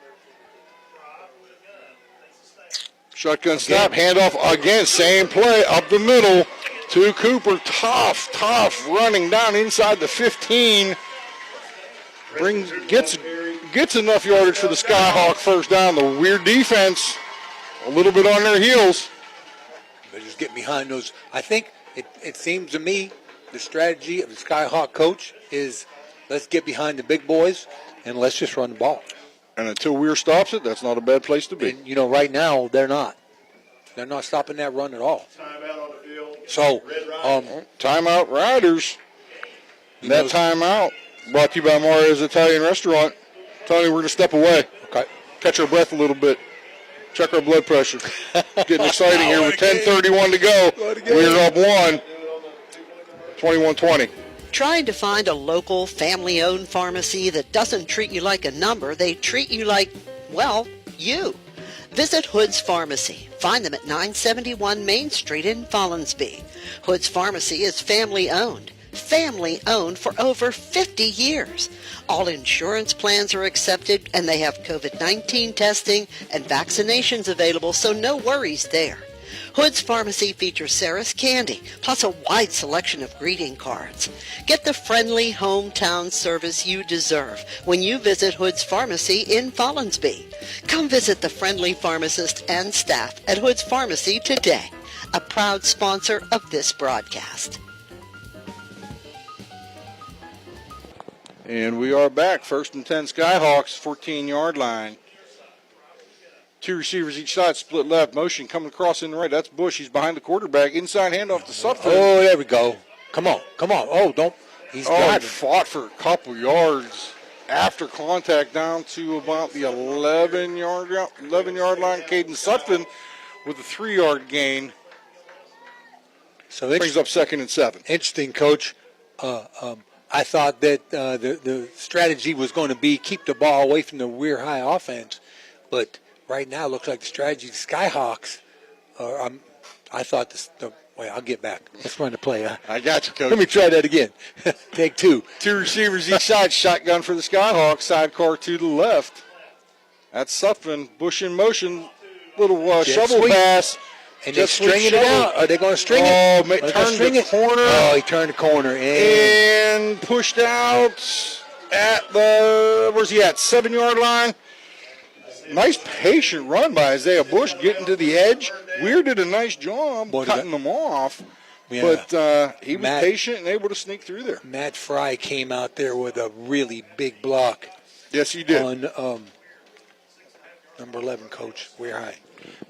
Shotgun snap, handoff again, same play up the middle to Cooper. Tough running down inside the 15. Gets enough yardage for the Skyhawk first down. The Weir defense a little bit on their heels. They just get behind those. I think it seems to me the strategy of the Skyhawk coach is let's get behind the big boys and let's just run the ball. And until Weir stops it, that's not a bad place to be. And, right now, they're not. They're not stopping that run at all. So, timeout Riders. That timeout brought to you by Mario's Italian Restaurant. Tony, we're going to step away. Okay. Catch our breath a little bit. Check our blood pressure. Getting exciting here with 10:31 to go. We're up 1, 21-20. Trying to find a local, family-owned pharmacy that doesn't treat you like a number, they treat you like, well, you. Visit Hood's Pharmacy. Find them at 971 Main Street in Follinsby. Hood's Pharmacy is family-owned. Family-owned for over 50 years. All insurance plans are accepted, and they have COVID-19 testing and vaccinations available, so no worries there. Hood's Pharmacy features Sarah's Candy, plus a wide selection of greeting cards. Get the friendly hometown service you deserve when you visit Hood's Pharmacy in Follinsby. Come visit the friendly pharmacist and staff at Hood's Pharmacy today, a proud sponsor of this broadcast. And we are back. 1st and 10 Skyhawks, 14-yard line. 2 receivers each side, split left. Motion coming across in the right. That's Bush. He's behind the quarterback. Inside handoff to Sutphin. Oh, there we go. Come on. Oh, don't. He's driving. He fought for a couple yards after contact down to about the 11-yard line. Caden Sutphin with a 3-yard gain. So brings up 2nd and 7. Interesting, Coach. I thought that the strategy was going to be keep the ball away from the Weir High offense, but right now it looks like the strategy of the Skyhawks. I thought wait, I'll get back. Let's run the play. I got you, Coach. Let me try that again. Take 2. 2 receivers each side. Shotgun for the Skyhawks. Sidecar to the left. That's Sutphin. Bush in motion. Little shovel pass. And they're stringing it out. Are they going to string it? Turn the corner. Oh, he turned the corner. And pushed out at the, where's he at? 7-yard line. Nice patient run by Isaiah Bush getting to the edge. Weir did a nice job cutting them off. Yeah. But he was patient and able to sneak through there. Matt Fry came out there with a really big block. Yes, he did. On number 11, Coach, Weir High.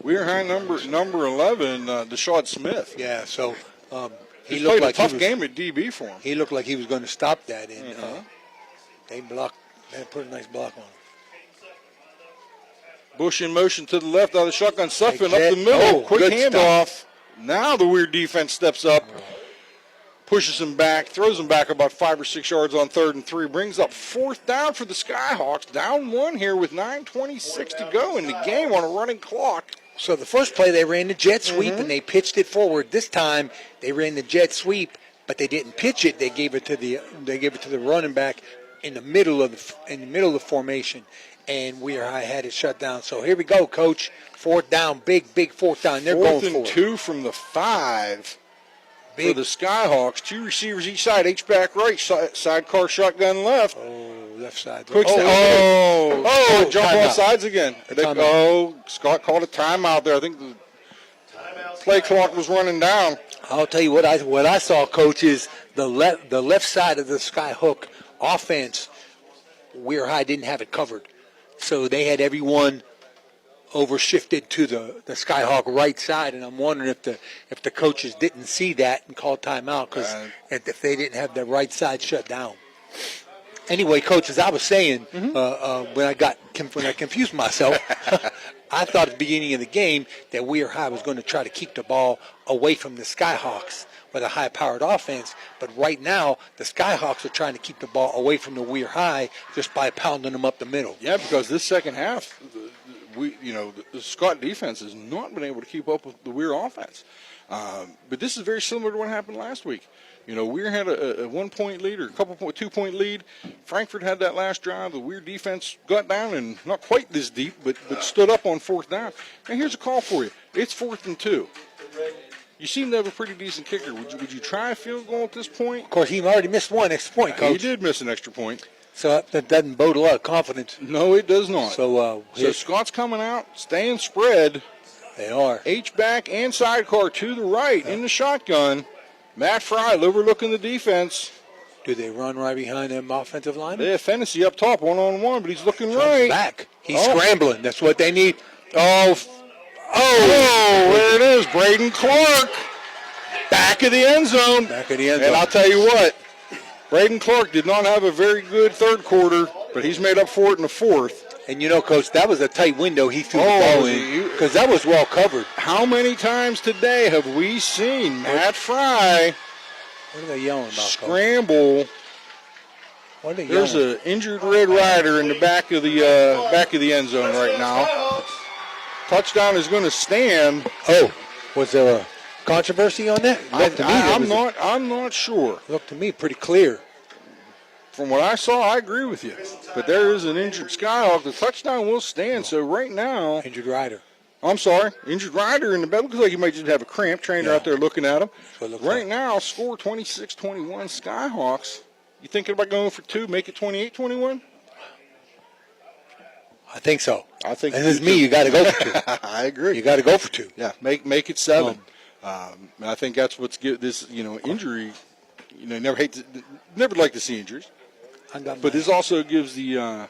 Weir High number 11, Deshaun Smith. Yeah, so he He looked played like a tough he was, game at DB for him. He looked like he was going to stop that, and they put a nice block on him. Bush in motion to the left out of the shotgun. Suffin up Jet. the middle. Oh, Quick good handoff. Now the Weir defense steps up, pushes him back, throws him back about 5 or 6 yards on 3rd and 3. Brings up 4th down for the Skyhawks. Down 1 here with 9:26 to go in the game on a running clock. So the first play they ran the jet sweep and they pitched it forward. This time they ran the jet sweep, but they didn't pitch it. They gave it to the running back in the middle of the formation, and Weir High had it shut down. So here we go, Coach. 4th down, big 4th down. They're going for it. 4th and 2 from the 5 for the Skyhawks. 2 receivers each side. H-back right, sidecar shotgun left. Oh, left side. Quick jump off sides again. Scott called a timeout there. I think the play clock was running down. I'll tell you what I saw, Coach, is the left side of the Skyhook offense. Weir High didn't have it covered, so they had everyone overshifted to the Skyhawk right side, and I'm wondering if the coaches didn't see that and called timeout because if they didn't have the right side shut down. Anyway, Coach, as I was saying, when I confused myself, I thought at the beginning of the game that Weir High was going to try to keep the ball away from the Skyhawks with a high-powered offense, but right now the Skyhawks are trying to keep the ball away from the Weir High just by pounding them up the middle. Yeah, because this second half, the Scott defense has not been able to keep up with the Weir offense. But this is very similar to what happened last week. Weir had a 1-point lead or a 2-point lead. Frankfurt had that last drive. The Weir defense got down and not quite this deep, but stood up on 4th down. Now here's a call for you. It's 4th and 2. You seem to have a pretty decent kicker. Would you try a field goal at this point? Of course, he already missed one extra point, Coach. He did miss an extra point. So that doesn't bode a lot of confidence. No, it does not. So Scott's coming out, staying spread. They are. H-back and sidecar to the right in the shotgun. Matt Fry overlooking the defense. Do they run right behind them offensive linemen? They have Fennessy up top, 1-on-1, but he's looking right. Back. He's scrambling. That's what they need. Oh, there it is. Braden Clark. Back of the end zone. And I'll tell you what, Braden Clark did not have a very good 3rd quarter, but he's made up for it in the 4th. And Coach, that was a tight window he threw the ball in because that was well covered. How many times today have we seen Matt Fry What are they yelling about, scramble? What are they There's yelling? an injured Red Rider in the back of the end zone right now. Touchdown is going to stand. Oh, was there a controversy on that? I'm not sure. Looked to me pretty clear. From what I saw, I agree with you. But there is an injured Skyhawk. The touchdown will stand. So right now, injured rider. I'm sorry, injured rider in the back. Looks like he might just have a cramp. Trainer out there looking at him. Right now, score 26-21 Skyhawks. You thinking about going for 2, make it 28-21? I think so. I think this is me. You got to go for 2. I agree. You got to go for 2. Yeah, make it 7. And I think that's what's give this injury. Never like to see injuries. But this also gives the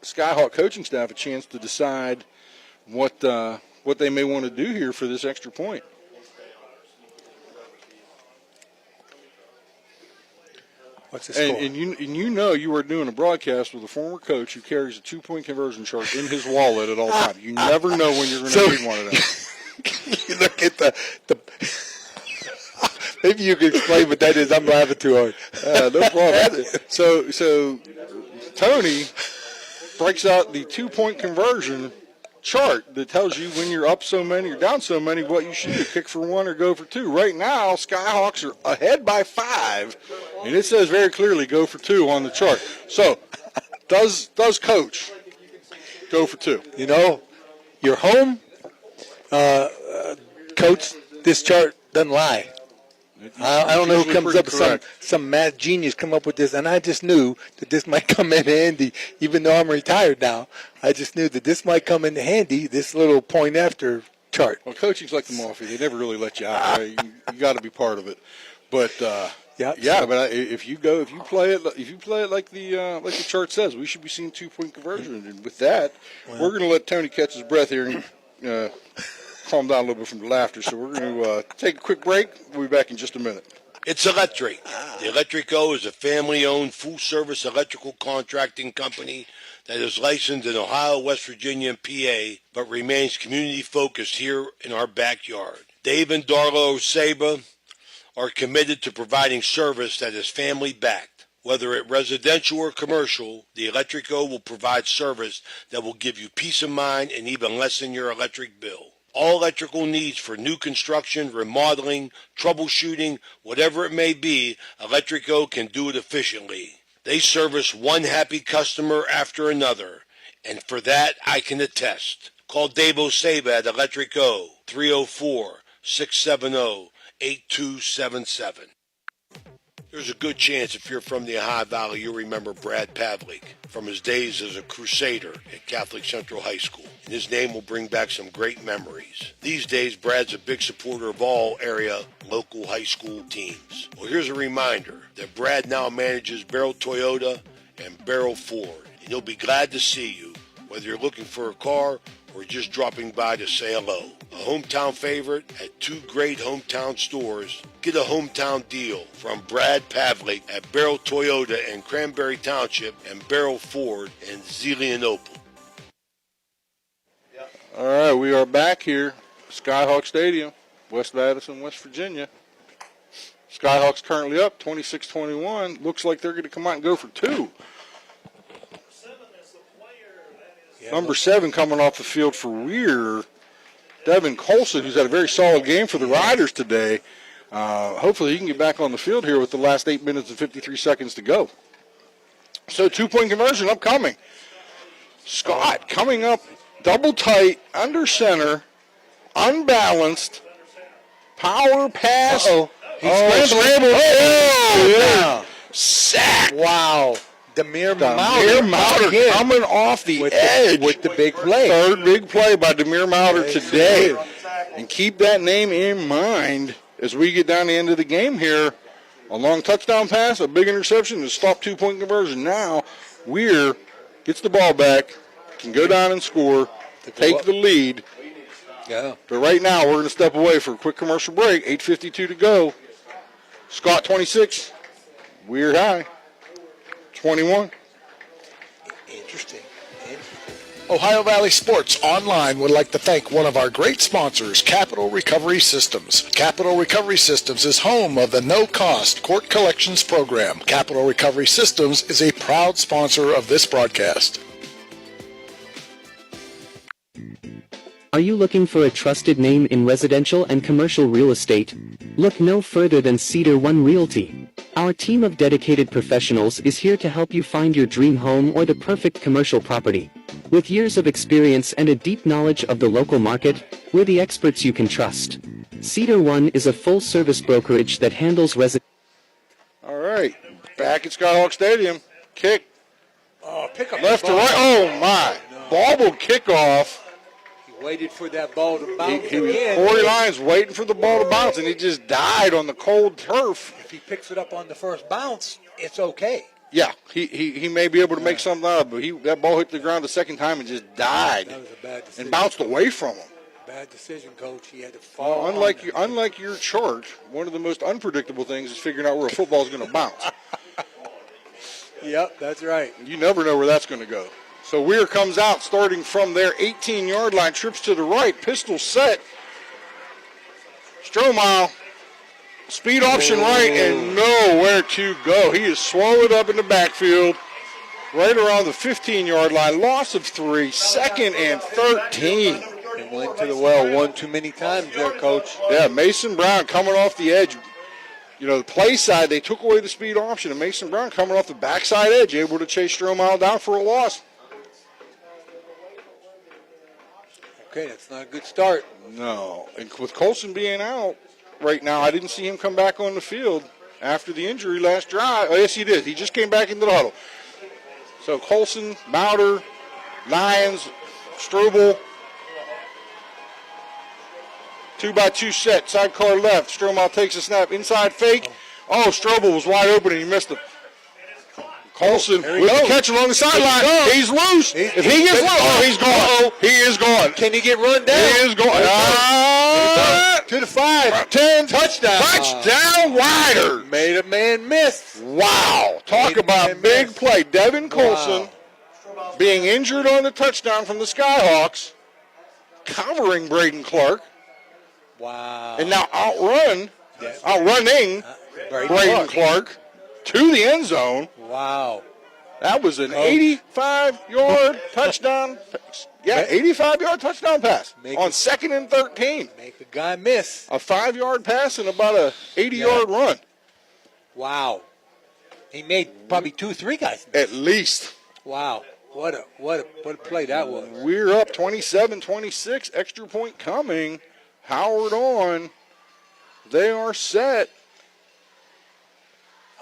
Skyhawk coaching staff a chance to decide what they may want to do here for this extra point. What's the score? And you are doing a broadcast with a former coach who carries a 2-point conversion chart in his wallet at all times. You never know when you're going to need one of them. You look at the maybe you can explain what that is. I'm laughing too hard. No problem. So Tony breaks out the 2-point conversion chart that tells you when you're up so many or down so many, what you should do, kick for 1 or go for 2. Right now, Skyhawks are ahead by 5, and it says very clearly go for 2 on the chart. So does Coach go for 2? You're home. Coach, this chart doesn't lie. I don't know who comes up with some math genius come up with this, and I just knew that this might come in handy, even though I'm retired now. I just knew that this might come in handy, this little point after chart. Well, coaching's like the mafia; they never really let you out. Right? You got to be part of it. But but if you play it like the chart says, we should be seeing 2-point conversion. And with that, we're going to let Tony catch his breath here. calm down a little bit from the laughter. So we're going to take a quick break. We'll be back in just a minute. It's Electric. The Electrico is a family-owned, full-service electrical contracting company that is licensed in Ohio, West Virginia, and PA, but remains community-focused here in our backyard. Dave and Darlo Saba are committed to providing service that is family-backed. Whether it residential or commercial, the Electrico will provide service that will give you peace of mind and even lessen your electric bill. All electrical needs for new construction, remodeling, troubleshooting, whatever it may be, Electrico can do it efficiently. They service one happy customer after another, and for that I can attest. Call Dave Osaba at Electrico, 304-670-8277. There's a good chance if you're from the Ohio Valley, you'll remember Brad Pavlik from his days as a crusader at Catholic Central High School, and his name will bring back some great memories. These days, Brad's a big supporter of all area local high school teams. Well, here's a reminder that Brad now manages Barrel Toyota and Barrel Ford, and he'll be glad to see you, whether you're looking for a car or just dropping by to say hello. A hometown favorite at two great hometown stores. Get a hometown deal from Brad Pavlik at Barrel Toyota in Cranberry Township and Barrel Ford in Zelienople. All right, we are back here, Skyhawk Stadium, West Madison, West Virginia. Skyhawks currently up 26-21. Looks like they're going to come out and go for two. Number 7 coming off the field for Weir, Devin Colson, who's had a very solid game for the Riders today. Hopefully he can get back on the field here with the last 8 minutes and 53 seconds to go. So 2-point conversion upcoming. Scott coming up double tight, under center, unbalanced, power pass. He's scrambled. Yeah. Sack. Wow. Demir Mauder coming off the edge with the big play. Third big play by Demir Mauder today. And keep that name in mind as we get down the end of the game here. A long touchdown pass, a big interception, and stop 2-point conversion. Now, Weir gets the ball back, can go down and score, take the lead. Yeah. But right now, we're going to step away for a quick commercial break. 8:52 to go. Scott 26, Weir High 21. Interesting. Ohio Valley Sports Online would like to thank one of our great sponsors, Capital Recovery Systems. Capital Recovery Systems is home of the no-cost court collections program. Capital Recovery Systems is a proud sponsor of this broadcast. Are you looking for a trusted name in residential and commercial real estate? Look no further than Cedar One Realty. Our team of dedicated professionals is here to help you find your dream home or the perfect commercial property. With years of experience and a deep knowledge of the local market, we're the experts you can trust. Cedar One is a full-service brokerage that handles All right, back at Skyhawk Stadium. Kick. Oh, pick up left to right. Oh, my. Bobbled kickoff. He waited for that ball to bounce He was again. Corey Lyons waiting for the ball to bounce, and he just died on the cold turf. If he picks it up on the first bounce, it's okay. Yeah, he may be able to make something out of it, but that ball hit the ground the second time and just died. That was a bad decision. And bounced away from him. Bad decision, Coach. He had to fall. Well, unlike your chart, one of the most unpredictable things is figuring out where a football is going to bounce. Yep, that's right. You never know where that's going to go. So Weir comes out starting from their 18-yard line, trips to the right, pistol set. Strohmeyer, speed option right, and nowhere to go. He is swallowed up in the backfield, right around the 15-yard line. Loss of 3, 2nd and 13. It went to the well one too many times there, Coach. Yeah, Mason Brown coming off the edge. You know, the play side, they took away the speed option, and Mason Brown coming off the backside edge, able to chase Strohmeyer down for a loss. Okay, that's not a good start. No, and with Colson being out right now, I didn't see him come back on the field after the injury last drive. Oh, yes, he did. He just came back into the huddle. So Colson, Mauder, Lyons, Strobel. 2-by-2 set, sidecar left. Strohmeyer takes a snap, inside fake. Oh, Strobel was wide open and he missed him. Colson there he with the goes. catch along the sideline. goes. He's loose. If he gets loose, he's gone. Uh-oh. He is gone. Can he get run down? He is gone. To the 5. 10. Touchdown. Touchdown rider. Made a man miss. Wow. Talk about a big play. Devin Colson being injured on the touchdown from the Skyhawks, covering Braden Clark, Wow. and now outrunning Braden Clark to the end zone. Wow. That was an 85-yard touchdown. Yeah, 85-yard touchdown pass on 2nd and 13. Make a guy miss. A 5-yard pass and about a 80-yard run. Wow. He made probably 2-3 guys miss. At least. Wow. What a play that was. We're up 27-26. Extra point coming. Howard on. They are set.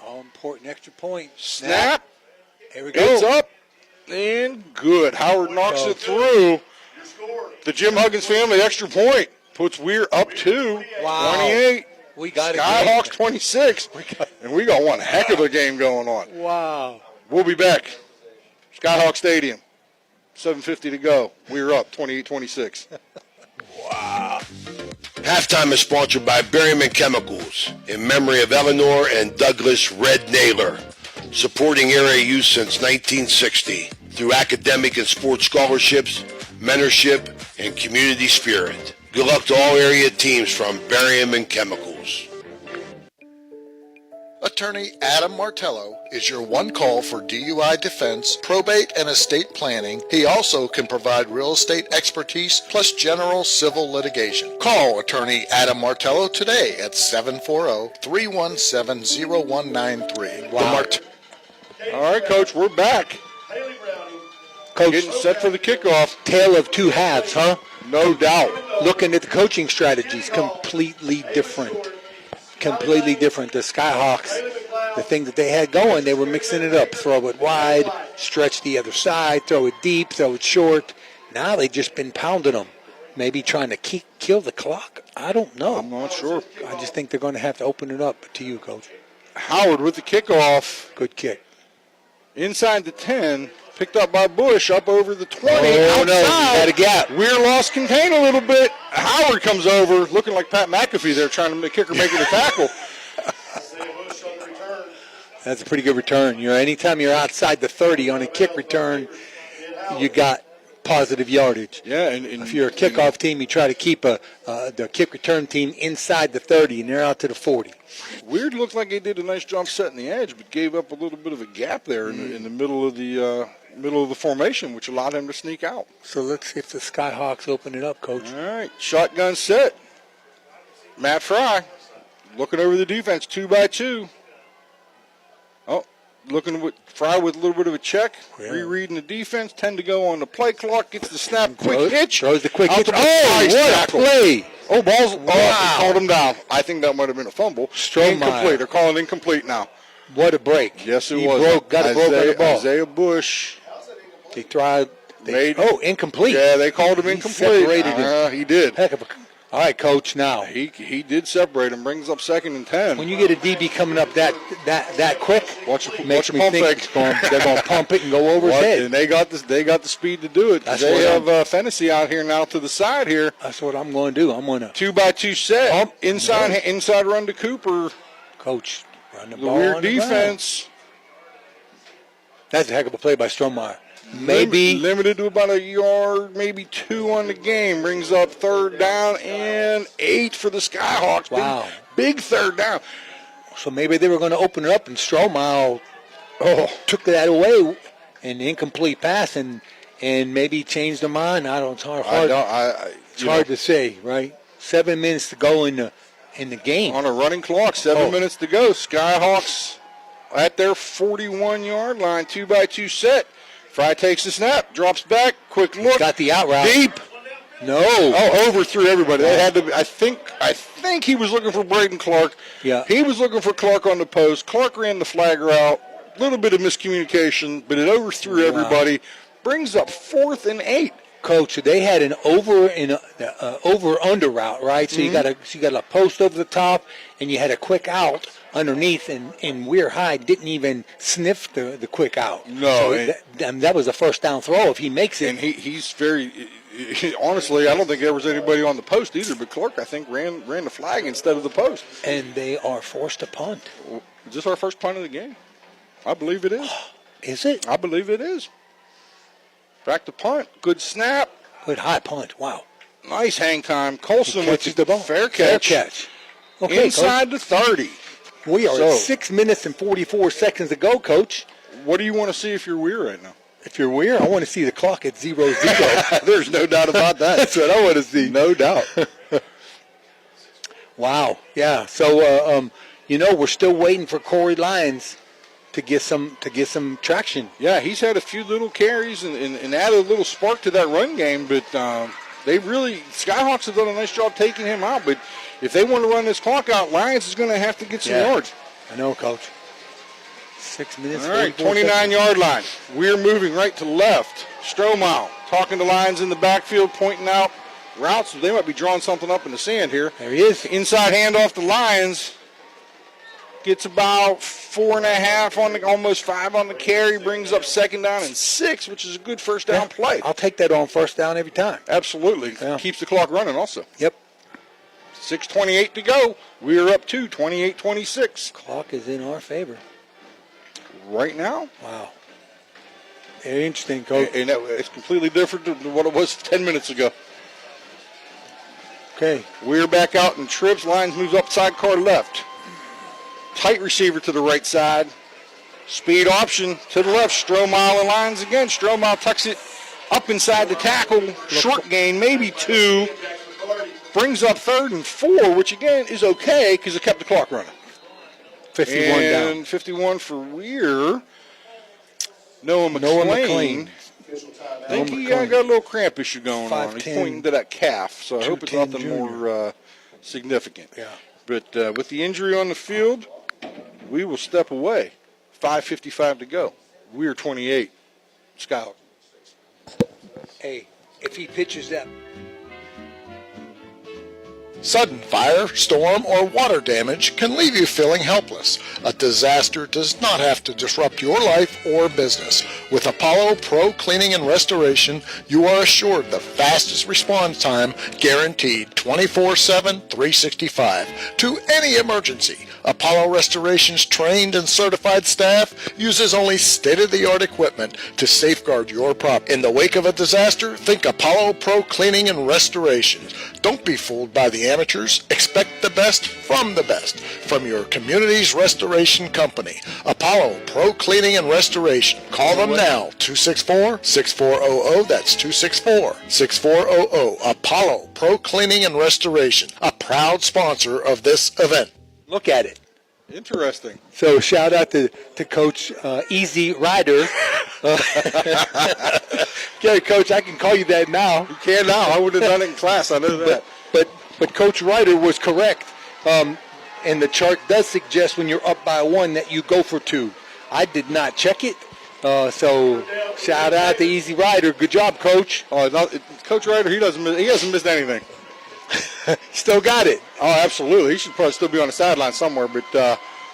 All important extra point. Snap. Here we go. It's up and good. Howard knocks it through. The Jim Huggins family extra point puts Weir up to 28. We got it. Skyhawks 26. And we got one heck of a game going on. Wow. We'll be back. Skyhawk Stadium. 7:50 to go. We're up 28-26. Wow. Halftime is sponsored by Berryman Chemicals in memory of Eleanor and Douglas Red Naylor, supporting area youth since 1960 through academic and sports scholarships, mentorship, and community spirit. Good luck to all area teams from Berryman Chemicals. Attorney Adam Martello is your one call for DUI defense, probate, and estate planning. He also can provide real estate expertise plus general civil litigation. Call Attorney Adam Martello today at 740-317-0193. Wow. All right, Coach, we're back. Coach, getting set for the kickoff. Tale of two halves, huh? No doubt. Looking at the coaching strategies, completely different. Completely different. The Skyhawks, the thing that they had going, they were mixing it up. Throw it wide, stretch the other side, throw it deep, throw it short. Now they've just been pounding them. Maybe trying to kill the clock. I don't know. I'm not sure. I just think they're going to have to open it up to you, Coach. Howard with the kickoff. Good kick. Inside the 10. Picked up by Bush, up over the 20. Oh, outside. no, had a gap. Weir lost contain a little bit. Howard comes over, looking like Pat McAfee there, trying to make kicker making a tackle. That's a pretty good return. Anytime you're outside the 30 on a kick return, you got positive yardage. Yeah, and if you're a kickoff team, you try to keep the kick return team inside the 30, and they're out to the 40. Weird looked like he did a nice job setting the edge, but gave up a little bit of a gap there in the middle of the formation, which allowed him to sneak out. So let's see if the Skyhawks open it up, Coach. All right, shotgun set. Matt Fry looking over the defense, 2-by-2. Oh, looking with Fry with a little bit of a check, rereading the defense. 10 to go on the play clock. Gets the snap, quick hitch. Throws the quick Out hitch. the Oh, what tackle. a play! Oh, balls! Wow. Oh, called him down. I think that might have been a fumble. Incomplete. They're calling incomplete now. What a break! Yes, it He was. got a broke on the ball. Isaiah Bush. They tried. Incomplete. Yeah, they called him incomplete. Separated him. He did. Heck of a. All right, Coach. Now he did separate him. Brings up 2nd and 10. when you get a DB coming up that quick, watch the makes me pump think fake. they're going to pump it and go over his head. And they got the speed to do it. They have Fennessy out here now to the side here. That's what I'm going to do. I'm going to 2-by-2 set. pump Inside run to Cooper. Coach, run the The ball. Weir on the ground. defense. That's a heck of a play by Strohmeyer. Maybe limited to about a yard, maybe 2 on the game. Brings up 3rd down and 8 for the Skyhawks. Wow. Big 3rd down. So maybe they were going to open it up, and Strohmeyer took that away, an incomplete pass, and maybe changed their mind. I don't. It's hard. It's hard to say, right? 7 minutes to go in the game. On a running clock, 7 minutes to go. Skyhawks at their 41-yard line, 2-by-2 set. Fry takes the snap, drops back, quick look. Got the out route. Deep. No. Oh, overthrew everybody. They had to. I think he was looking for Braden Clark. Yeah. He was looking for Clark on the post. Clark ran the flag route. A little bit of miscommunication, but it overthrew everybody. Brings up 4th and 8. Coach, they had an over under route, right? So you got a post over the top, and you had a quick out underneath, and Weir High didn't even sniff the quick out. No, so that was a first down throw if he makes it. And he's very, honestly, I don't think there was anybody on the post either, but Clark, I think, ran the flag instead of the post. And they are forced to punt. Is this our first punt of the game? I believe it is. Is it? I believe it is. Back to punt. Good snap. Good high punt. Wow. Nice hang time. Colson with the ball. Fair catch. Okay, inside Coach. the 30. We are at 6 minutes and 44 seconds to go, Coach. What do you want to see if you're Weir right now? If you're Weir, I want to see the clock at 0-0. There's no doubt about that. That's what I want to see. No doubt. Wow. Yeah. So, we're still waiting for Corey Lyons to get some traction. Yeah, he's had a few little carries and added a little spark to that run game, but Skyhawks have done a nice job taking him out. But if they want to run this clock out, Lyons is going to have to get some yards. I know, Coach. 6 minutes. All right, 29-yard line. We're moving right to left. Strohmeyer talking to Lyons in the backfield, pointing out routes. They might be drawing something up in the sand here. There he is. Inside handoff to Lyons. Gets about 4.5 almost 5 on the carry. Brings up 2nd down and 6, which is a good first down play. I'll take that on first down every time. Absolutely. Yeah. Keeps the clock running also. Yep. 6:28 to go. We're up to 28-26. Clock is in our favor. Right now? Wow. Very interesting, Coach. And it's completely different than what it was 10 minutes ago. Okay. We're back out in trips. Lyons moves up sidecar left. Tight receiver to the right side. Speed option to the left. Strohmeyer and Lyons again. Strohmeyer tucks it up inside the tackle. Short gain, maybe 2. Brings up 3rd and 4, which again is okay because it kept the clock running. 51 down. And 51 for Weir. Noah McClain. I think he got a little cramp issue going on. He's pointing to that calf, so I hope it's nothing more significant. Yeah. But with the injury on the field, we will step away. 5:55 to go. We're 28. Skyhawk. Hey, if he pitches that. Sudden fire, storm, or water damage can leave you feeling helpless. A disaster does not have to disrupt your life or business. With Apollo Pro Cleaning and Restoration, you are assured the fastest response time, guaranteed 24/7, 365 to any emergency. Apollo Restoration's trained and certified staff uses only state-of-the-art equipment to safeguard your property. In the wake of a disaster, think Apollo Pro Cleaning and Restoration. Don't be fooled by the amateurs. Expect the best from the best from your community's restoration company. Apollo Pro Cleaning and Restoration. Call them now, 264-6400. That's 264-6400. Apollo Pro Cleaning and Restoration, a proud sponsor of this event. Look at it. Interesting. So shout out to Coach Easy Rider. Okay, Coach, I can call you that now. You can now. I would have done it in class. I know that. But Coach Ryder was correct. And the chart does suggest when you're up by 1 that you go for 2. I did not check it. So shout out to Easy Rider. Good job, Coach. Coach Ryder, he hasn't missed anything. Still got it. Oh, absolutely. He should probably still be on the sideline somewhere. But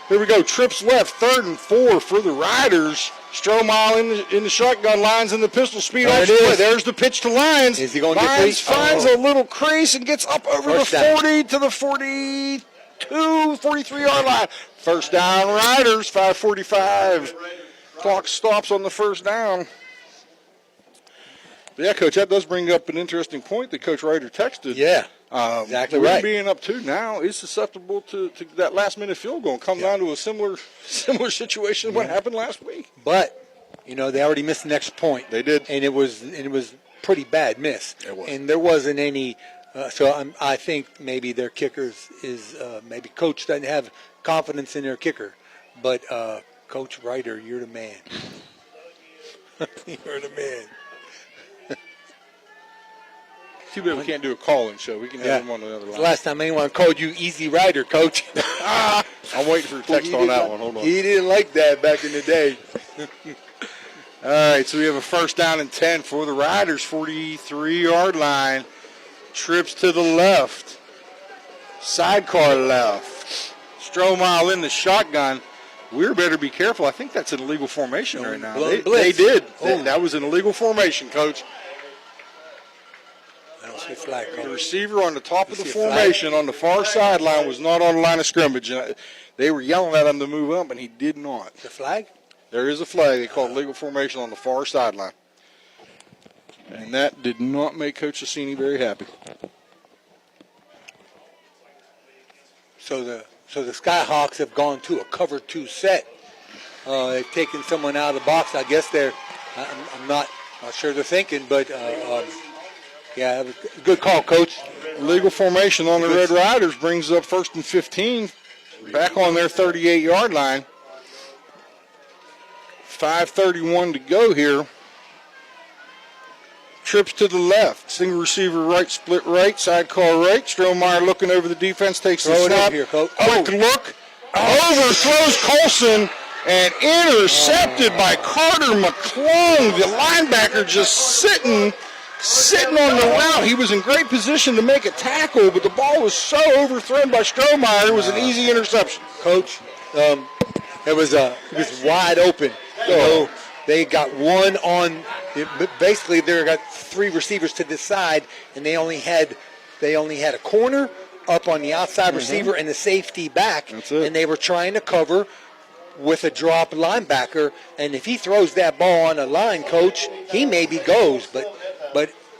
here we go. Trips left, 3rd and 4 for the Riders. Strohmeyer in the shotgun, Lyons in the pistol. Speed off. There's the pitch to Lyons. Is he going to get Lyons finds a little crease and gets up over the 40 to the 42, 43-yard line. First down, Riders, 5:45. Clock stops on the first down. But yeah, Coach, that does bring up an interesting point that Coach Ryder texted. Yeah, exactly right. Being up 2 now is susceptible to that last-minute field goal and come down to a similar situation to what happened last week. But, they already missed the next point. They did. And it was pretty bad miss. It was. And there wasn't any I think maybe their kickers is maybe Coach doesn't have confidence in their kicker. But, Coach Ryder, you're the man. You're the man. Too bad we can't do a call-in show. We can have him on the other line. Last time anyone called you Easy Rider, Coach. I'm waiting for a text on that one. Hold on. He didn't like that back in the day. All right, so we have a first down and 10 for the Riders, 43-yard line. Trips to the left. Sidecar left. Strohmeyer in the shotgun. Weir better be careful. I think that's an illegal formation right now. They blitz. did. Oh. That was an illegal formation, Coach. I don't see a flag. The receiver on the top of the formation on the far sideline was not on the line of scrimmage. And they were yelling at him to move up, and he did not. The flag? There is a flag. They call it illegal formation on the far sideline. And that did not make Coach Cassini very happy. So the Skyhawks have gone to a cover 2 set. They've taken someone out of the box. I guess I'm not sure they're thinking, but yeah, good call, Coach. Legal formation on the Red Riders brings up 1st and 15, back on their 38-yard line. 5:31 to go here. Trips to the left. Single receiver right, split right, sidecar right. Strohmeyer looking over the defense, takes the snap. Here, Coach. Quick look. Overthrows Colson and intercepted by Carter McClung. The linebacker just sitting on the route. He was in great position to make a tackle, but the ball was so overthrown by Strohmeyer, it was an easy interception. Coach, it was wide open. You know, they got one on. Basically, they got 3 receivers to this side, and they only had a corner up on the outside receiver and the safety back. That's it. And they were trying to cover with a drop linebacker. And if he throws that ball on a line, Coach, he maybe goes, but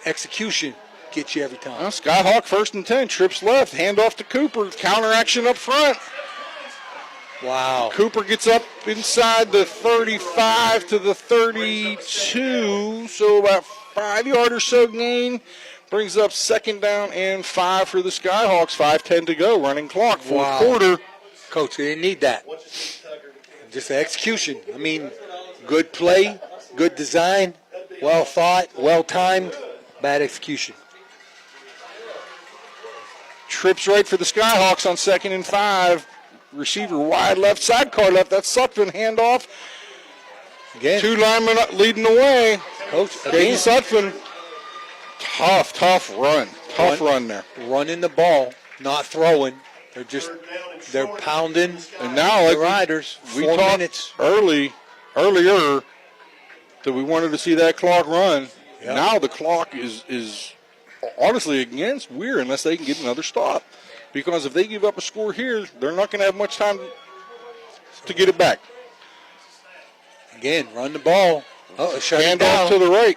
execution gets you every time. Well, Skyhawk 1st and 10, trips left, handoff to Cooper, counter action up front. Wow. Cooper gets up inside the 35 to the 32, so about 5-yard or so gain. Brings up 2nd down and 5 for the Skyhawks. 5:10 to go, running clock, 4th quarter. Coach, they didn't need that. Just the execution. I mean, good play, good design, well thought, well timed, bad execution. Trips right for the Skyhawks on 2nd and 5. Receiver wide left, sidecar left. That's Sutphin, handoff. Again. 2 linemen leading the way. Coach, Caden Sutphin. Tough run. Tough run there. Running the ball, not throwing. They're pounding. And now, the Riders, we 4 talked minutes. earlier that we wanted to see that clock run. Yep. Now the clock is honestly against Weir unless they can get another stop. Because if they give up a score here, they're not going to have much time to get it back. Again, run the ball. Oh, shut it Hand down. off to the right.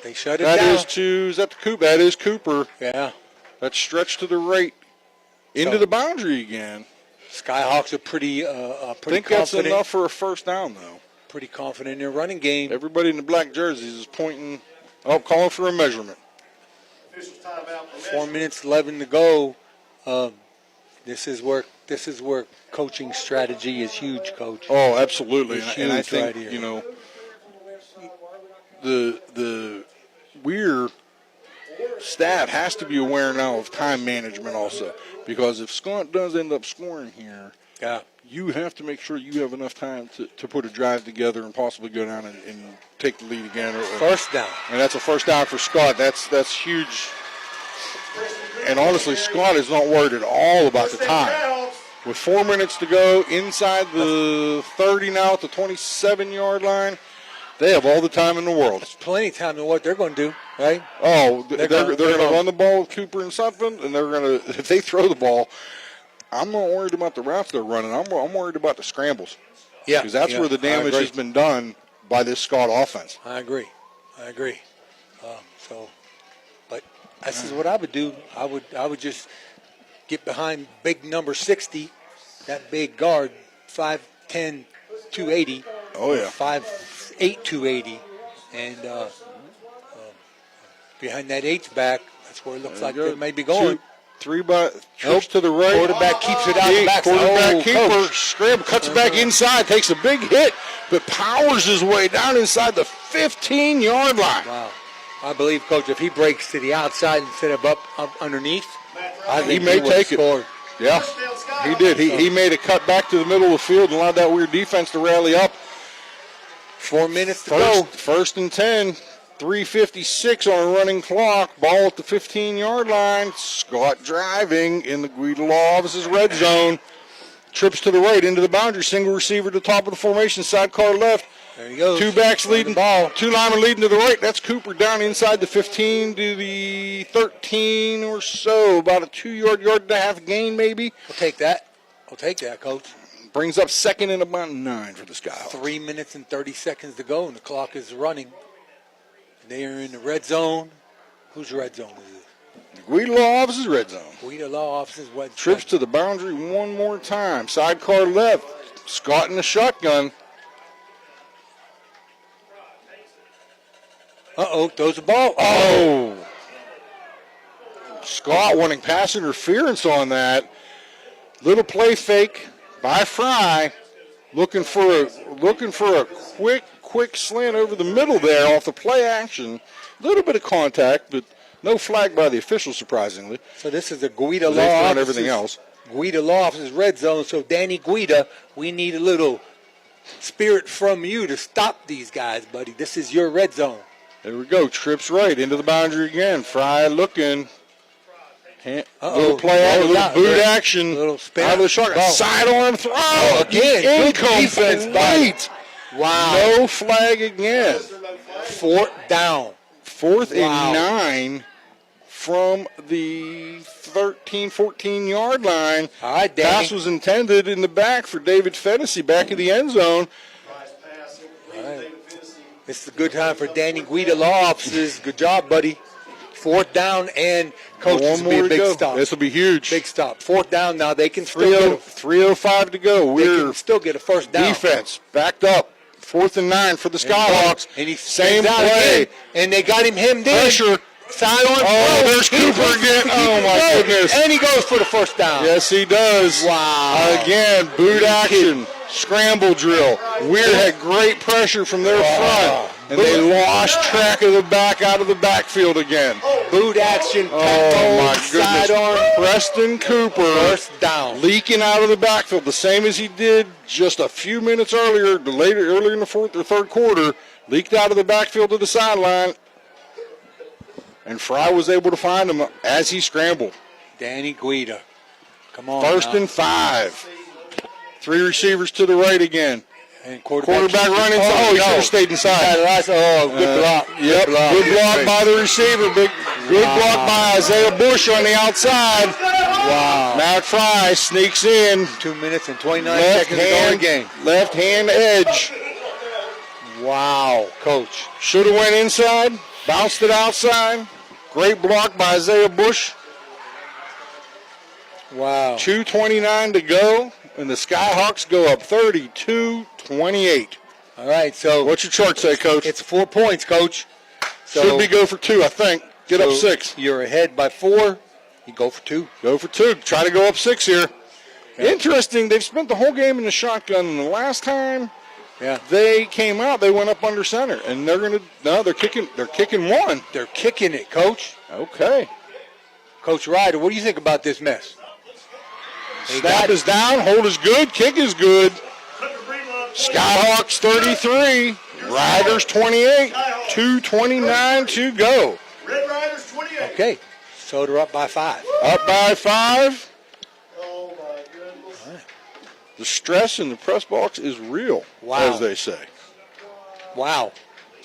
They shut it down. Is that the Cooper? That is Cooper. Yeah. That's stretched to the right. Into the boundary again. Skyhawks are pretty I think that's confident. enough for a 1st down, though. Pretty confident in their running game. Everybody in the black jerseys is pointing, calling for a measurement. 4 minutes, 11 to go. This is where coaching strategy is huge, Coach. Oh, absolutely. It's And I huge think, right here. the Weir staff has to be aware now of time management also. Because if Scott does end up scoring here, you have to make sure you have enough time to put a drive together and possibly go down and take the lead again. 1st down. And that's a 1st down for Scott. That's huge. And honestly, Scott is not worried at all about the time. With 4 minutes to go, inside the 30 now at the 27-yard line, they have all the time in the world. There's plenty of time to know what they're going to do, right? Oh, they're going to run the ball with Cooper and Sutphin, and they're going to, if they throw the ball, I'm not worried about the routes they're running. I'm worried about the scrambles. Yeah. Because that's where the damage has been done by this Scott offense. I agree. But this is what I would do. I would just get behind big number 60, that big guard, 5'10", 280. Oh, yeah. 5'8", 280. And behind that H-back, that's where it looks like they may be going. 3 trips to the right. Quarterback keeps it out the back. Quarterback keeper, scramble, cuts it back inside, takes a big hit, but powers his way down inside the 15-yard line. Wow. I believe, Coach, if he breaks to the outside instead of up underneath, I think he may take it. Yeah, he did. He made a cut back to the middle of the field and allowed that Weird defense to rally up. 4 minutes to go. 1st and 10. 3:56 on a running clock. Ball at the 15-yard line. Scott driving in the Guido Law office's red zone. Trips to the right, into the boundary, single receiver to the top of the formation, sidecar left. There he goes. Two backs leading, two linemen leading to the right. That's Cooper down inside the 15 to the 13 or so. About a 2-yard, yard and a half gain maybe. I'll take that. I'll take that, Coach. Brings up second and about 9 for the Skyhawks. 3 minutes and 30 seconds to go, and the clock is running. They are in the red zone. Whose red zone is it? The Guida Law Office's red zone. Guida Law Office's red zone. Trips to the boundary one more time. Sidecar left. Scott in the shotgun. Throws the ball. Oh! Scott wanting pass interference on that. Little play fake by Fry. Looking for a quick slant over the middle there off the play action. A little bit of contact, but no flag by the official, surprisingly. So this is the Guida Law Office's, everything else. Guida Law Office's red zone. So Danny Guida, we need a little spirit from you to stop these guys, buddy. This is your red zone. There we go. Trips right into the boundary again. Fry looking. Little play out, little boot action. Little spin out of the shotgun. Sidearm throw. Again, good defense by. Wow. No flag again. Fourth down. Fourth and 9 from the 13, 14-yard line. All right, Danny. Pass was intended in the back for David Fennessy, back of the end zone. All right. It's a good time for Danny Guida Law Offices. Good job, buddy. Fourth down, and Coach, this will be a big stop. This will be huge. Big stop. Fourth down now. They can still get 3:05 to go. They can still get a first down. Defense backed up. 4th and 9 for the Skyhawks. And he same out play. again, and they got him hemmed in. Pressure. Sidearm. Oh, there's Cooper again. Oh, my goodness. And he goes for the first down. Yes, he does. Wow. Again, boot action, scramble drill. Weir had great pressure from their front, and they lost track of the back out of the backfield again. Boot action. Oh, my goodness. Sidearm. Preston Cooper. First down. Leaking out of the backfield, the same as he did just a few minutes earlier in the fourth or third quarter. Leaked out of the backfield to the sideline. And Fry was able to find him as he scrambled. Danny Guida. Come on. First and 5. 3 receivers to the right again. And quarterback running. He should have stayed inside. Good block. Yep. Good block by the receiver. Good block by Isaiah Bush on the outside. Wow. Matt Fry sneaks in. 2 minutes and 29 seconds to go in the game. Left hand edge. Wow, Coach. Should have went inside. Bounced it outside. Great block by Isaiah Bush. Wow. 2:29 to go, and the Skyhawks go up 32-28. All right, so what's your chart say, Coach? It's 4 points, Coach. So should be go for 2, I think. Get up 6. You're ahead by 4. You go for 2. Go for 2. Try to go up 6 here. Yeah. Interesting. They've spent the whole game in the shotgun, and the last time they came out, they went up under center, and they're kicking 1. They're kicking it, Coach. Okay. Coach Ryder, what do you think about this mess? Snap is down, hold is good, kick is good. Skyhawks 33, Riders 28, 2:29 to go. Red Riders 28. Okay, so they're up by 5. Up by 5. Oh, my goodness. Right. The stress in the press box is real, as they say. Wow.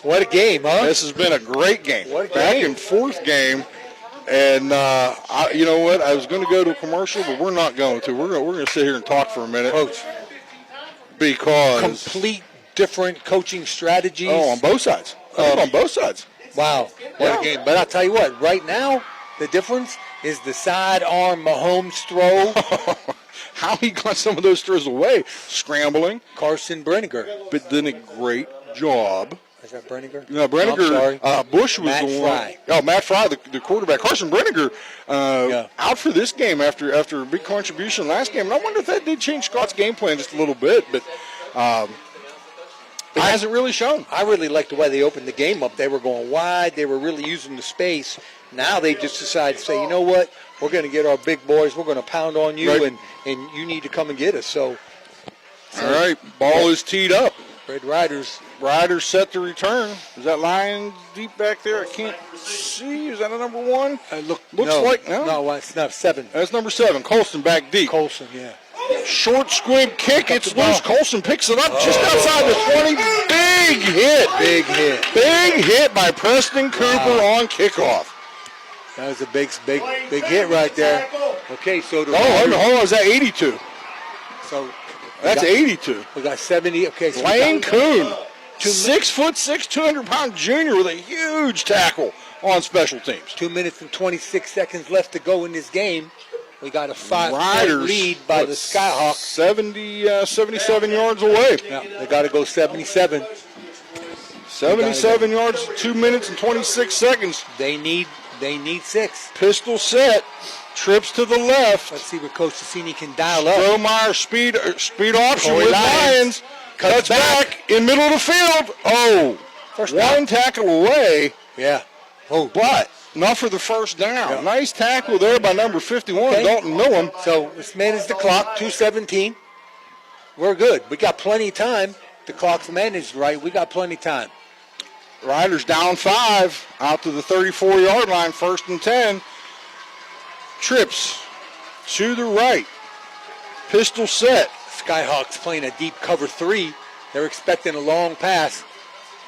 What a game, huh? This has been a great game. What a Back game. and forth game. And you know what? I was going to go to a commercial, but we're not going to. We're going to sit here and talk for a minute. Coach. Because complete different coaching strategies. Oh, on both sides. On both sides. Wow. What a game. But I'll tell you what, right now, the difference is the sidearm Mahomes throw. How he got some of those throws away. Scrambling. Carson Brenniger. But did a great job. Is that Brenniger? No, Brenniger. Bush was Matt the Fry. one. Oh, Matt Fry, the quarterback. Carson Brenniger out for this game after a big contribution last game. And I wonder if that did change Scott's game plan just a little bit. But it hasn't really shown. I really like the way they opened the game up. They were going wide. They were really using the space. Now they just decided to say, you know what? We're going to get our big boys. We're going to pound on you, and you need to come and get us. So, all right, ball is teed up. Red Riders set to return. Is that line deep back there? I can't see. Is that a number 1? Looks like no. No, it's not 7. That's number 7. Colston back deep. Colston, yeah. Short squib kick. It's loose. Colson picks it up just outside the 20. Big hit. Big hit. Big hit by Preston Cooper on kickoff. That was a big hit right there. Okay, so the hold on. Is that 82? So that's 82. We got 70. Okay, so Lane Kuhn, 6'6", 200-pound junior with a huge tackle on special teams. 2 minutes and 26 seconds left to go in this game. We got a 5-point lead by the Skyhawks. 77 yards away. Yeah, they got to go 77. 77 yards, 2 minutes and 26 seconds. They need 6. Pistol set, trips to the left. Let's see what Coach Cassini can dial up. Strohmeyer speed option with Lyons. Cuts back in middle of the field. Oh, one tackle away. Yeah. Oh, but not for the first down. Yeah. Nice tackle there by number 51, Dalton Millam. So let's manage the clock, 2:17. We're good. We got plenty of time. The clock's managed right. We got plenty of time. Riders down 5, out to the 34-yard line, 1st and 10. Trips to the right. Pistol set. Skyhawks playing a deep cover 3. They're expecting a long pass.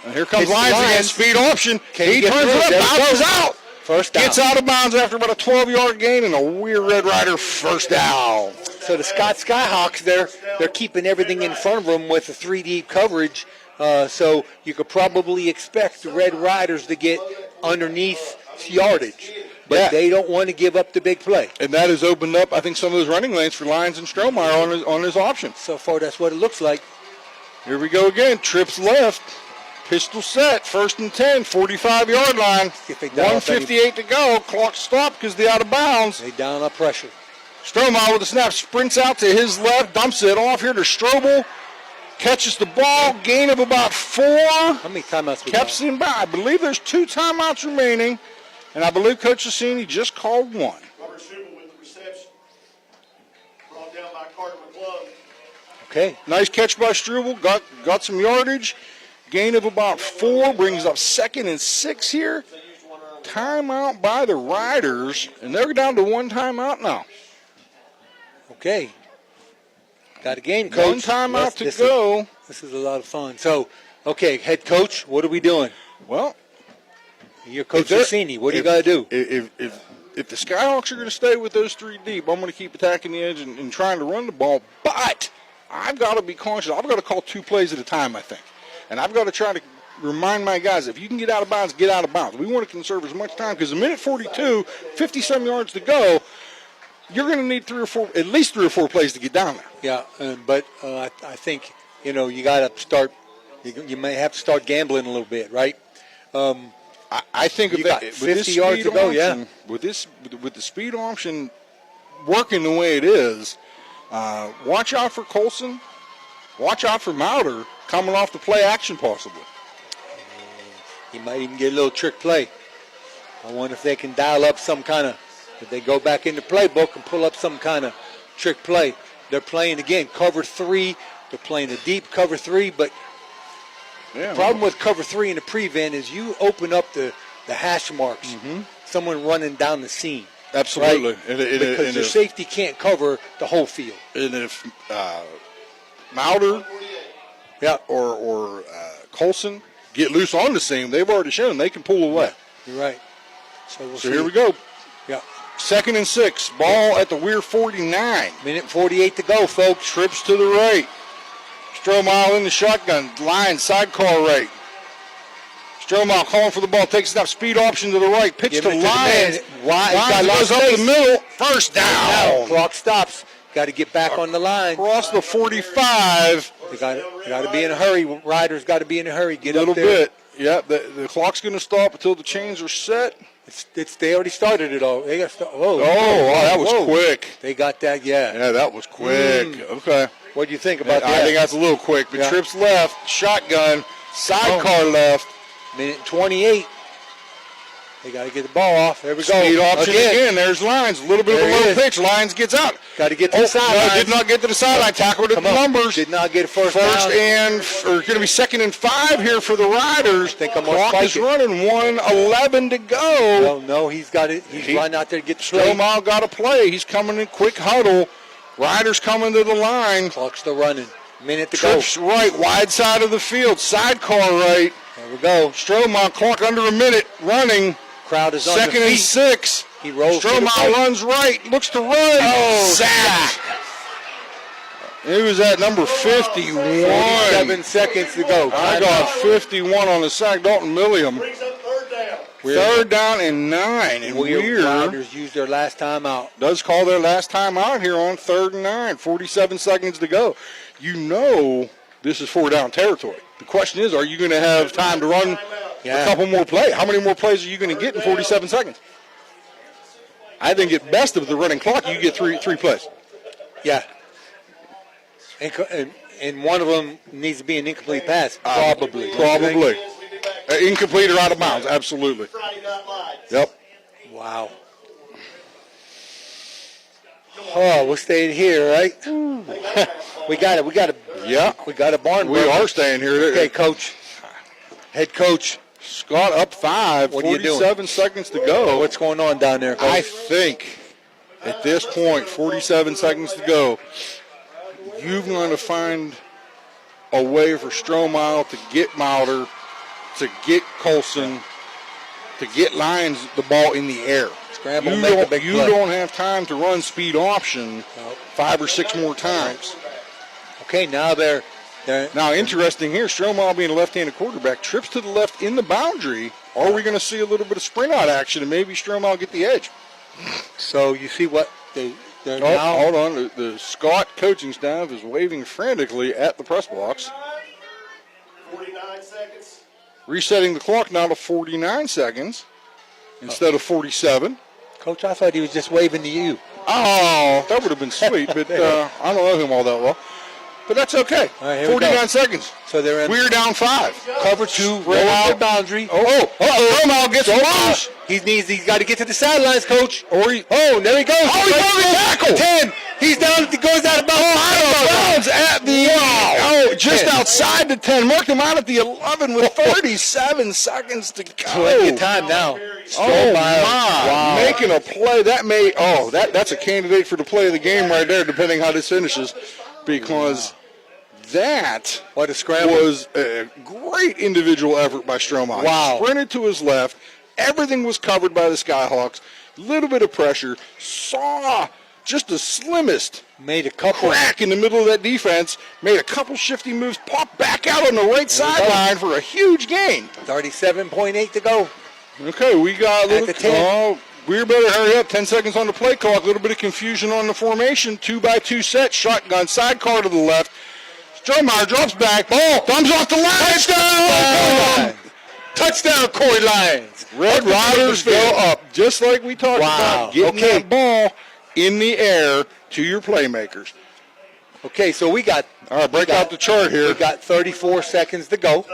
And here comes Lyons again, speed option. He turns it up, bounces out. First down. Gets out of bounds after about a 12-yard gain, and a Weir Red Rider first down. So the Scott Skyhawks, they're keeping everything in front of them with a 3 deep coverage. So you could probably expect the Red Riders to get underneath yardage. But they don't want to give up the big play. And that has opened up, I think, some of those running lanes for Lyons and Strohmeyer on his option. So far, that's what it looks like. Here we go again. Trips left. Pistol set. 1st and 10. 45-yard line. 1:58 to go. Clock stopped because they're out of bounds. They down up pressure. Strohmeyer with the snap. Sprints out to his left. Dumps it off here to Strobel. Catches the ball. Gain of about 4. How many timeouts we got? Kept him by. I believe there's 2 timeouts remaining. And I believe Coach Cassini just called one. Robert Struble with the reception. Brought down by Carter McClung. Okay. Nice catch by Struble. Got some yardage. Gain of about 4. Brings up 2nd and 6 here. Timeout by the Riders. And they're down to 1 timeout now. Okay. Got a game, Coach. 1 timeout to go. This is a lot of fun. So, okay, head coach, what are we doing? Well, you're Coach Cassini. What do you got to do? If the Skyhawks are going to stay with those 3 deep, I'm going to keep attacking the edge and trying to run the ball. But I've got to be conscious. I've got to call 2 plays at a time, I think. And I've got to try to remind my guys, if you can get out of bounds, get out of bounds. We want to conserve as much time because a minute 42, 50-some yards to go, you're going to need at least 3 or 4 plays to get down there. Yeah, but I think, you got to start, you may have to start gambling a little bit, right? I think you got 50 yards to go, With the speed option working the way it is, watch out for Colson. Watch out for Mauder coming off the play action possibly. He might even get a little trick play. I wonder if they can dial up some kind of, if they go back in the playbook and pull up some kind of trick play. They're playing, again, cover 3. They're playing a deep cover 3, but the problem with cover 3 in the prevent is you open up the hash marks. Mm-hmm. Someone running down the seam. Absolutely. Right? Because your safety can't cover the whole field. And if Mauder or Colson get loose on the seam, they've already shown they can pull away. Yeah, you're right. So here we go. Yeah. 2nd and 6. Ball at the Weir 49. Minute 48 to go, folks. Trips to the right. Strohmeyer in the shotgun. Line sidecar right. Strohmeyer calling for the ball. Takes it up. Speed option to the right. Pitch to Lyons. Lyons goes up the middle. First down. Clock stops. Got to get back on the line. Cross the 45. They got to be in a hurry. Riders got to be in a hurry. Get a little up there. bit. Yeah, the clock's going to stop until the chains are set. They already started it all. They got that was quick. They got that, Yeah, that was quick. Okay. What do you think about that? I think that's a little quick. But trips left, shotgun, sidecar left. Minute 28. They got to get the ball off. There we go. Speed option again. There's Lyons. A little bit of a low pitch. Lyons gets out. Got to get to the sideline. No, did not get to the sideline. Tackled at the numbers. Did not get a first down. and, or going to be 2nd and 5 here for the Riders. Clock is running. 1:11 to go. No, he's got it. He's running out there to get the play. Strohmeyer got a play. He's coming in quick huddle. Riders coming to the line. Clock's still running. Minute to Trips go. right, wide side of the field. Sidecar right. There we go. Strohmeyer, clock under a minute, running. Crowd is on second their feet. and 6. He rolls. Strohmeyer runs right, looks to run. Oh, sack. It was at number 51. 47 seconds to go. I got 51 on the sack. Dalton Milliam. Third down and 9. And Weir Riders used their last time out. does call their last time out here on 3rd and 9. 47 seconds to go. You know this is 4-down territory. The question is, are you going to have time to run a couple more plays? How many more plays are you going to get in 47 seconds? I think at best of the running clock, you get three plays. Yeah. And one of them needs to be an incomplete pass. Probably. Incomplete or out of bounds, absolutely. Yep. Wow. Oh, we're staying here, right? We got it. Yeah. We got a barn. We are staying here. Okay, coach. Head coach. Scott up 5. What are you doing? 47 seconds to go. What's going on down there, coach? I think at this point, 47 seconds to go, you're going to find a way for Strohmeyer to get Mauder, to get Colson, to get Lyons the ball in the air. Scramble, You don't have time to run speed option 5 or 6 more times. Okay, now they're now interesting here. Strohmeyer being a left-handed quarterback trips to the left in the boundary. Are we going to see a little bit of sprint out action and maybe Strohmeyer will get the edge? So you see what they're now. Hold on. The Scott coaching staff is waving frantically at the press box. 49 seconds. Resetting the clock now to 49 seconds instead of 47. Coach, I thought he was just waving to you. Oh, that would have been sweet, but I don't know him all that well. But that's okay. All right, here we 49 go. seconds. So they're in. We're down 5. Cover 2. Roll Right out out. the boundary. Strohmeyer gets loose. He's got to get to the sidelines, coach. There he goes. He broke the tackle. 10. He's down. He goes out about Bounds at the just outside the 10. Marked him out at the 11 with 37 seconds to go. Plenty of time now. Oh my! Wow. Making a play that's a candidate for the play of the game right there, depending how this finishes, because that what a scramble was a great individual effort by Strohmeyer. Wow! Sprinted to his left. Everything was covered by the Skyhawks. Little bit of pressure. Saw just the slimmest made a couple crack in the middle of that defense. Made a couple shifty moves. Popped back out on the right sideline for a huge gain. 37.8 to go. Okay, we got a little. At the 10. We better hurry up. 10 seconds on the play clock. A little bit of confusion on the formation. 2-by-2 set. Shotgun sidecar to the left. Strohmeyer drops back. Ball. Thumbs off the line. Touchdown, Corey Lyons. Red Riders go up, just like we talked about. Getting that ball in the air to your playmakers. Okay, so we got. All right, break out the chart here. We got 34 seconds to go.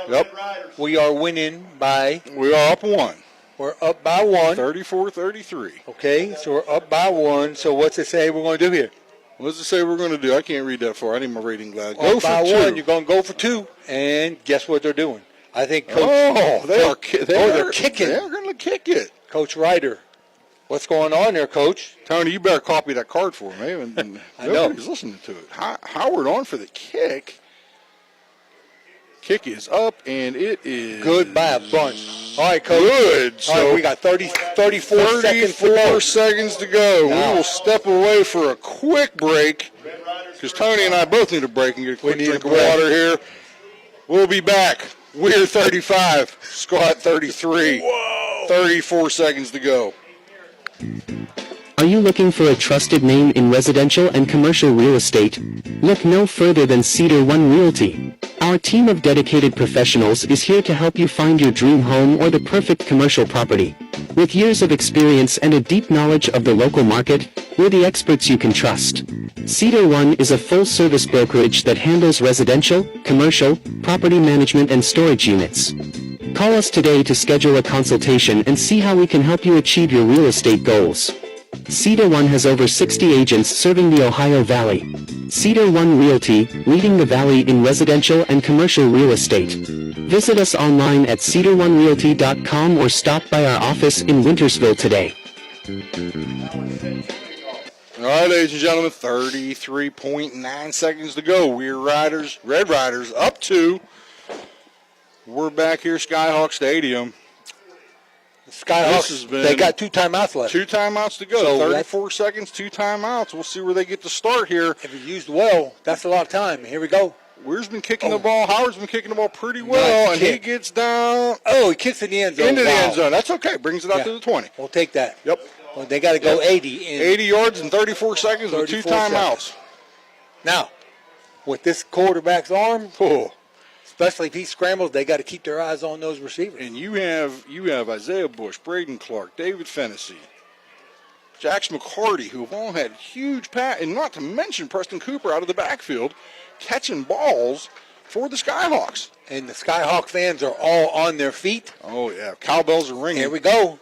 Yep. We are winning by. We are up 1. We're up by 1. 34-33. Okay, so we're up by 1. So what's it say we're going to do here? What does it say we're going to do? I can't read that far. I need my reading glass. Go Go by for 2. 1. You're going to go for 2. And guess what they're doing? I think Coach. They're kicking. They're going to kick it. Coach Ryder. What's going on there, Coach? Tony, you better copy that card for me. I know. Nobody's listening to it. Howard on for the kick. Kick is up, and it is good by a bunch. All right, Coach. Good. So all right, we got 34 seconds to go. We will step away for a quick break because Tony and I both need a break and get a quick drink of water here. We'll be back. We're 35. Scott 33. Whoa. 34 seconds to go. Are you looking for a trusted name in residential and commercial real estate? Look no further than Cedar One Realty. Our team of dedicated professionals is here to help you find your dream home or the perfect commercial property. With years of experience and a deep knowledge of the local market, we're the experts you can trust. Cedar One is a full-service brokerage that handles residential, commercial, property management and storage units. Call us today to schedule a consultation and see how we can help you achieve your real estate goals. Cedar One has over 60 agents serving the Ohio Valley. Cedar One Realty, leading the Valley in residential and commercial real estate. Visit us online at cedaronerealty.com or stop by our office in Wintersville today. All right, ladies and gentlemen, 33.9 seconds to go. Weir Riders, Red Riders up 2. We're back here, Skyhawk Stadium. Skyhawks, they got 2 timeouts left. 2 timeouts to go. So 34 seconds, 2 timeouts. We'll see where they get to start here. If it's used well, that's a lot of time. Here we go. Weir's been kicking the ball. Howard's been kicking the ball pretty well, Nice and kick. he gets down. Oh, he kicks in the end zone. Into the Wow. end zone. That's okay. Brings it out to the 20. We'll take that. Yep. Well, they got to go 80. 80 yards in 34 seconds with 2 timeouts. Now, with this quarterback's arm, especially if he scrambles, they got to keep their eyes on those receivers. And you have Isaiah Bush, Braden Clark, David Fennessy, Jax McCarty, who have all had huge pass, and not to mention Preston Cooper out of the backfield, catching balls for the Skyhawks. And the Skyhawk fans are all on their feet. Oh, yeah. Cowbells are ringing. Here we go.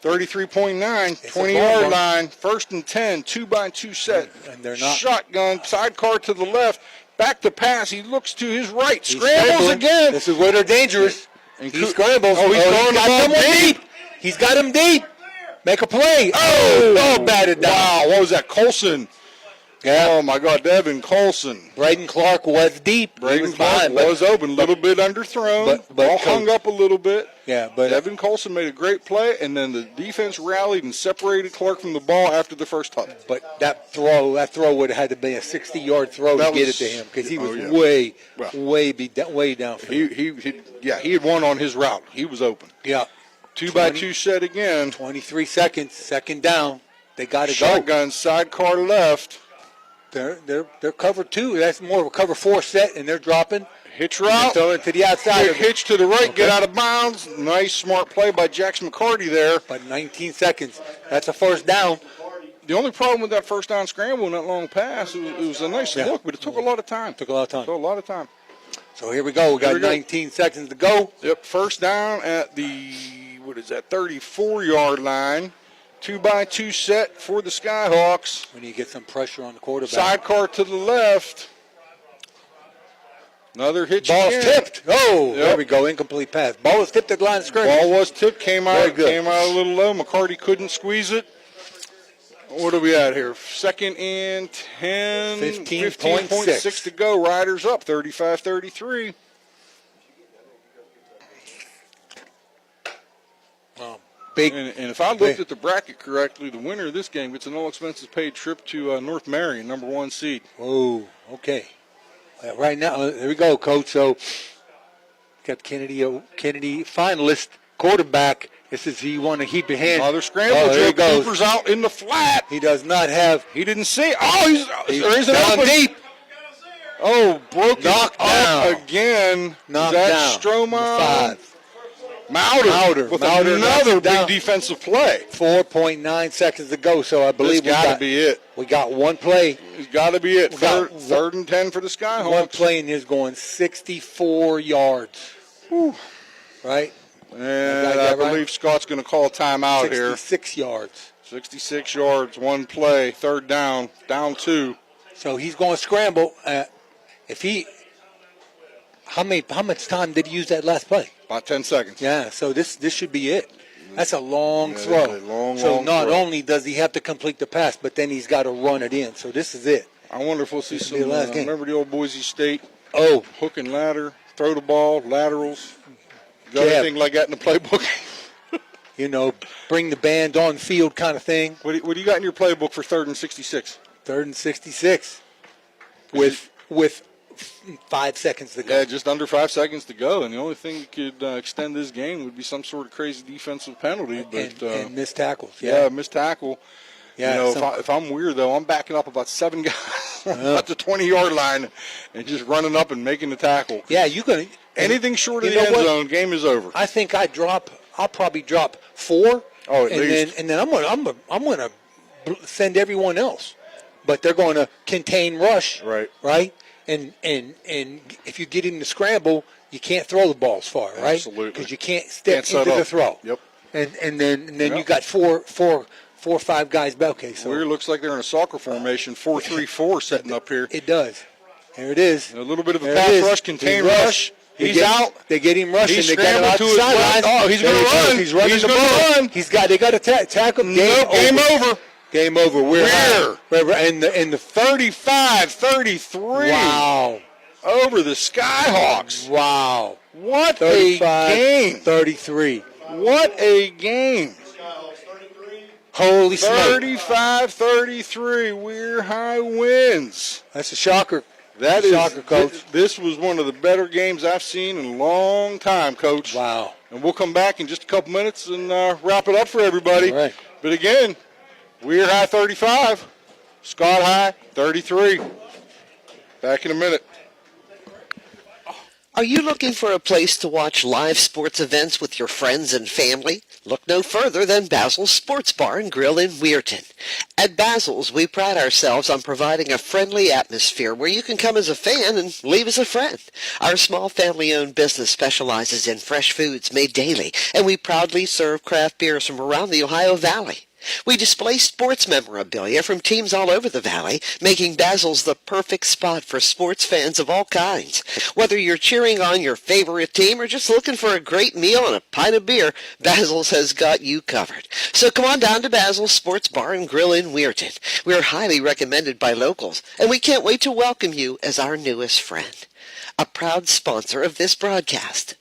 33.9, It's a 20-yard ball line, 1st and 10, 2-by-2 set. And they're not. Shotgun, sidecar to the left, back to pass. He looks to his right, scrambles again. This is where they're dangerous. And He scrambles. Oh, he's throwing the ball deep. He's got him deep. Make a play. Oh, batted down. Wow, what was that? Colson. Yeah. Oh, my God, Devin Colson. Braden Clark was deep. Braden Clark was open, a little bit underthrown. but Ball hung up a little bit. Yeah, but Devin Colson made a great play, and then the defense rallied and separated Clark from the ball after the first touch. But that throw would have had to be a 60-yard throw to get it to him because he was way downfield. He had one on his route. He was open. Yeah. 2-by-2 set again. 23 seconds, second down. They got to go. Shotgun, sidecar left. They're cover 2. That's more of a cover 4 set, and they're dropping. Hitch route. Throw it to the outside. Quick hitch to the right, get out of bounds. Nice, smart play by Jax McCarty there. But 19 seconds. That's a first down. The only problem with that first down scramble and that long pass, it was a nice look, but it took a lot of time. Took a lot of time. So here we go. We got 19 seconds to go. Yep, first down at the, 34-yard line. 2-by-2 set for the Skyhawks. We need to get some pressure on the quarterback. Sidecar to the left. Another hitch. Ball's again. tipped. Oh, there we go. Incomplete pass. Ball was tipped at the line of scrimmage. Ball was tipped. Came out good. a little low. McCarty couldn't squeeze it. What are we at here? 2nd and 10. 15.6 to go. Riders up 35-33. And if I looked at the bracket correctly, the winner of this game gets an all-expenses-paid trip to North Marion, number 1 seed. Oh, okay. Right now, there we go, Coach. So, got Kennedy finalist quarterback. This is you want to keep your hand. Another scramble. There he goes. Cooper's out in the flat. He does not have. He didn't see. Oh, he's down deep. Oh, broke Knocked down again. Knocked Is that down. Stromile? Mauder with another big defensive play. 4.9 seconds to go, so I believe This got to be it. We got one play. It's got to be it. Third and 10 for the Skyhawks. One play and he's going 64 yards. Whew. Right? And I believe Scott's going to call a timeout here. 66 yards. 66 yards, one play, third down, down 2. So he's going to scramble. How much time did he use that last play? About 10 seconds. Yeah, so this should be it. That's a long throw. So not only does he have to complete the pass, but then he's got to run it in. So this is it. I wonder if we'll see some. Last game. Remember the old Boise State? Oh, hook and ladder, throw the ball, laterals. Got anything like that in the playbook? Bring the band on field kind of thing. What do you got in your playbook for 3rd and 66? 3rd and 66. With 5 seconds to go. Yeah, just under 5 seconds to go, and the only thing that could extend this game would be some sort of crazy defensive penalty. But and missed tackles. Yeah, missed tackle. Yeah, if I'm Weir, though, I'm backing up about 7 guys at the 20-yard line and just running up and making the tackle. Yeah, you can. Anything short of the end zone, game is over. I think I'll probably drop 4. Oh, at least. And then I'm gonna send everyone else, but they're going to contain rush. Right. And if you get in the scramble, you can't throw the balls far, right? Absolutely. Because you can't step into the throw. Yep. And then you got four or 5 guys back. Okay, so Weir looks like they're in a soccer formation, 4-3-4 setting up here. It does. There it is. And a little bit of a pass rush, contain rush. He's out. They get him rushing. He's they got him out to his left. Oh, he's going to run. He's running the ball. They got to tackle him. Nope, game over. Game over. Weir. In the 35-33. Wow. Over the Skyhawks. Wow. What a game. 33. What a game. Holy smoke. 35-33. Weir High wins. That's a shocker. That is shocker, Coach. This was one of the better games I've seen in a long time, Coach. Wow. And we'll come back in just a couple minutes and wrap it up for everybody. All right. But again, Weir High 35, Scott High 33. Back in a minute. Are you looking for a place to watch live sports events with your friends and family? Look no further than Basil's Sports Bar and Grill in Weirton. At Basil's, we pride ourselves on providing a friendly atmosphere where you can come as a fan and leave as a friend. Our small family-owned business specializes in fresh foods made daily, and we proudly serve craft beers from around the Ohio Valley. We display sports memorabilia from teams all over the valley, making Basil's the perfect spot for sports fans of all kinds. Whether you're cheering on your favorite team or just looking for a great meal and a pint of beer, Basil's has got you covered. So come on down to Basil's Sports Bar and Grill in Weirton. We're highly recommended by locals, and we can't wait to welcome you as our newest friend. A proud sponsor of this broadcast.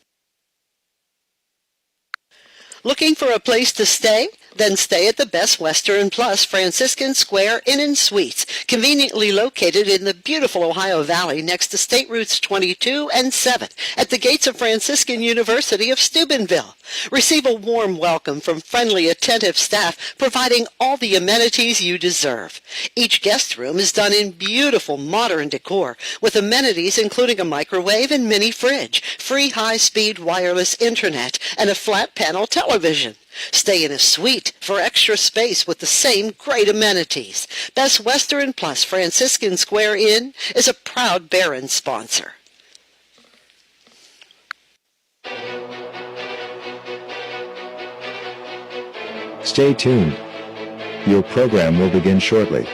Looking for a place to stay? Then stay at the Best Western Plus Franciscan Square Inn and Suites, conveniently located in the beautiful Ohio Valley next to State Routes 22 and 7 at the gates of Franciscan University of Steubenville. Receive a warm welcome from friendly, attentive staff, providing all the amenities you deserve. Each guest room is done in beautiful modern decor, with amenities including a microwave and mini fridge, free high-speed wireless internet, and a flat panel television. Stay in a suite for extra space with the same great amenities. Best Western Plus Franciscan Square Inn is a proud Barron sponsor. Stay tuned. Your program will begin shortly.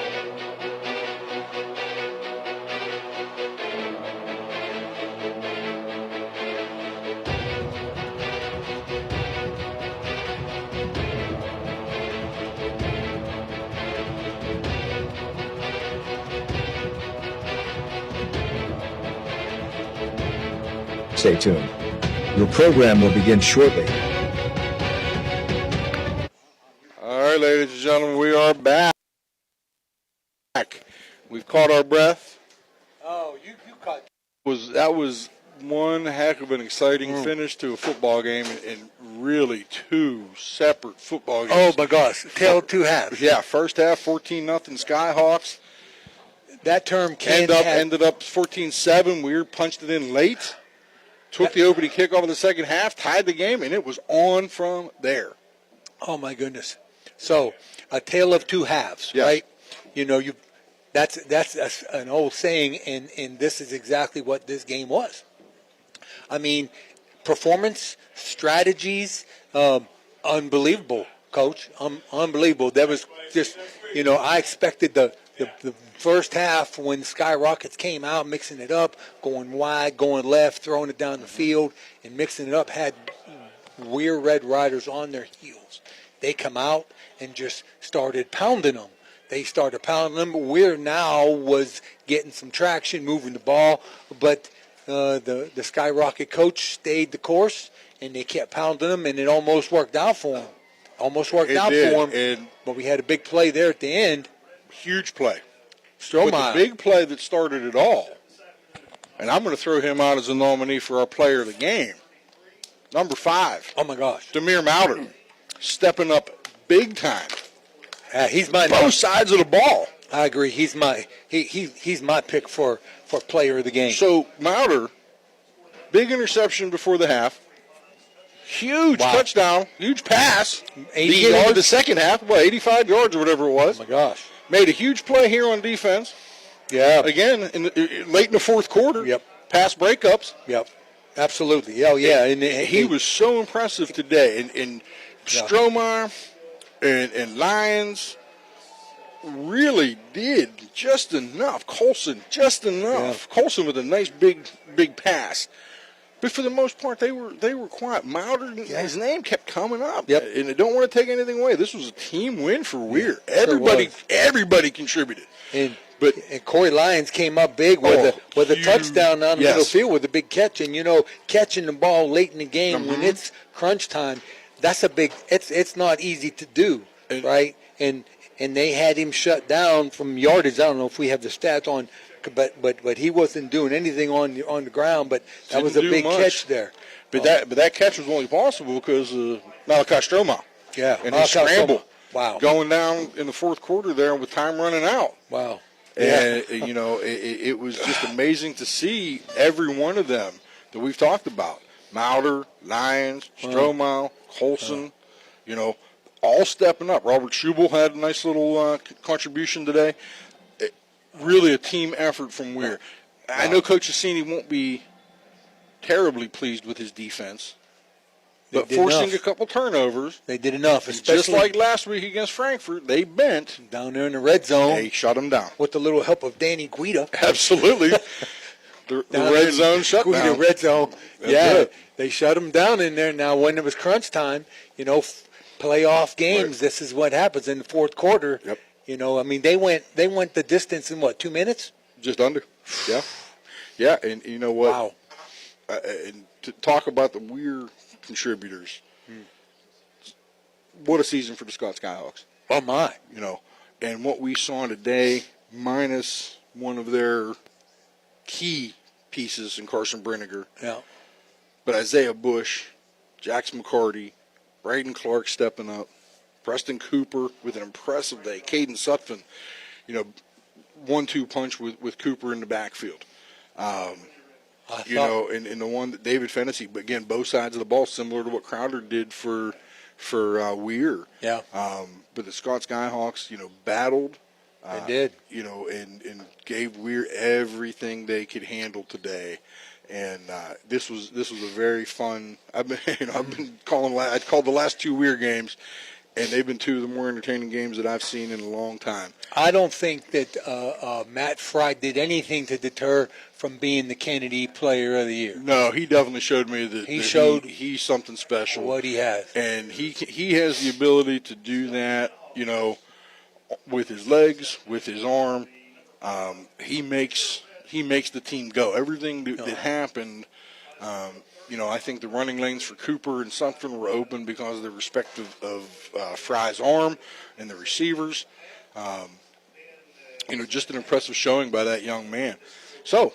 Stay tuned. Your program will begin shortly. All right, ladies and gentlemen, we are back. We've caught our breath. Oh, you caught. That was one heck of an exciting finish to a football game, and really two separate football games. Oh my gosh, tail two halves. Yeah, first half 14-0 Skyhawks. That term ended up 14-7. Weir punched it in late. Took the opening kickoff of the second half, tied the game, and it was on from there. Oh my goodness! So a tale of two halves, yes. Right? You know, that's an old saying, and this is exactly what this game was. I mean, performance, strategies, unbelievable, Coach. Unbelievable. That was just, I expected the first half when Skyrockets came out, mixing it up, going wide, going left, throwing it down the field, and mixing it up, had Weir Red Riders on their heels. They come out and just started pounding them. They started pounding them. Weir now was getting some traction, moving the ball, but the Skyrocket coach stayed the course, and they kept pounding them, and it almost worked out for them. But we had a big play there at the end. Huge play. Stroman. But the big play that started it all, and I'm going to throw him out as a nominee for our player of the game, number 5. Oh, my gosh. Demir Mauder, stepping up big time. He's my both sides of the ball. I agree. He's my pick for player of the game. So Mauder, big interception before the half, huge touchdown, huge pass. 80 yards. The second half, 85 yards or whatever it was. Oh my gosh! Made a huge play here on defense. Yeah. Again, late in the fourth quarter. Yep. Pass breakups. Yep. Absolutely. Oh yeah. And he was so impressive today. And Stroman and Lyons really did just enough. Colson just enough. Yeah. Colson with a nice big pass. But for the most part, they were quiet. Milder, his name kept coming up. Yep. And I don't want to take anything away. This was a team win for Weir. Sure Everybody contributed. And Corey Lyons came up big with a touchdown down the middle field with a big catch. And catching the ball late in the game when it's crunch time, that's a big. It's not easy to do, right? And they had him shut down from yardage. I don't know if we have the stats on, but he wasn't doing anything on the ground. But that was a big catch there. But that catch was only possible because of Malachi Strohmeyer. Yeah, and his scramble. Wow. Going down in the fourth quarter there with time running out. Wow. And, it was just amazing to see every one of them that we've talked about. Milder, Lyons, Strohmeyer, Colson, all stepping up. Robert Schubel had a nice little contribution today. Really a team effort from Weir. I know Coach Assini won't be terribly pleased with his defense. But forcing a couple turnovers. They did enough. Especially just like last week against Frankfurt, they bent. Down there in the red zone. They shut them down. With the little help of Danny Guida. Absolutely. the red zone shut down. The red zone. They shut them down in there. Now, when it was crunch time, playoff games, this is what happens in the fourth quarter. Yep. They went the distance in, 2 minutes? Just under. Yeah. Yeah, and you know what? Wow. And to talk about the Weir contributors. What a season for the Scott Skyhawks. Oh my. And what we saw today, minus one of their key pieces in Carson Brinegar. Yeah. But Isaiah Bush, Jax McCarty, Braden Clark stepping up, Preston Cooper with an impressive day, Caden Sutphin, 1-2 punch with Cooper in the backfield. And the one that David Fennessy, but again, both sides of the ball, similar to what Crowder did for Weir. Yeah. But the Scott Skyhawks, battled. They did. And gave Weir everything they could handle today. And this was a very fun. I've called the last two Weir games, and they've been two of the more entertaining games that I've seen in a long time. I don't think that Matt Fry did anything to deter from being the Kennedy Player of the Year. No, he definitely showed me that he's something special. What he has, and he has the ability to do that. With his legs, with his arm, he makes the team go. Everything that happened. I think the running lanes for Cooper and Sumter were open because of the respect of Fry's arm and the receivers. Just an impressive showing by that young man. So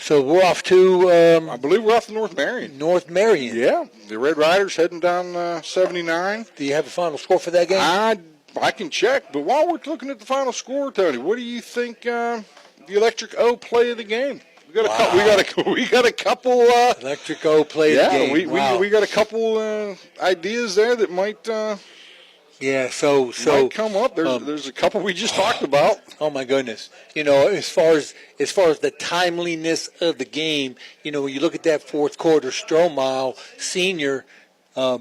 we're off to... I believe we're off to North Marion. North Marion. Yeah. The Red Riders heading down 79. Do you have a final score for that game? I can check. But while we're looking at the final score, Tony, what do you think the Electric O play of the game? We got a couple. Electric O play of the game. We got a couple ideas there that might. Might come up. There's a couple we just talked about. Oh my goodness! As far as the timeliness of the game, when you look at that fourth quarter, Strohmeyer Senior, how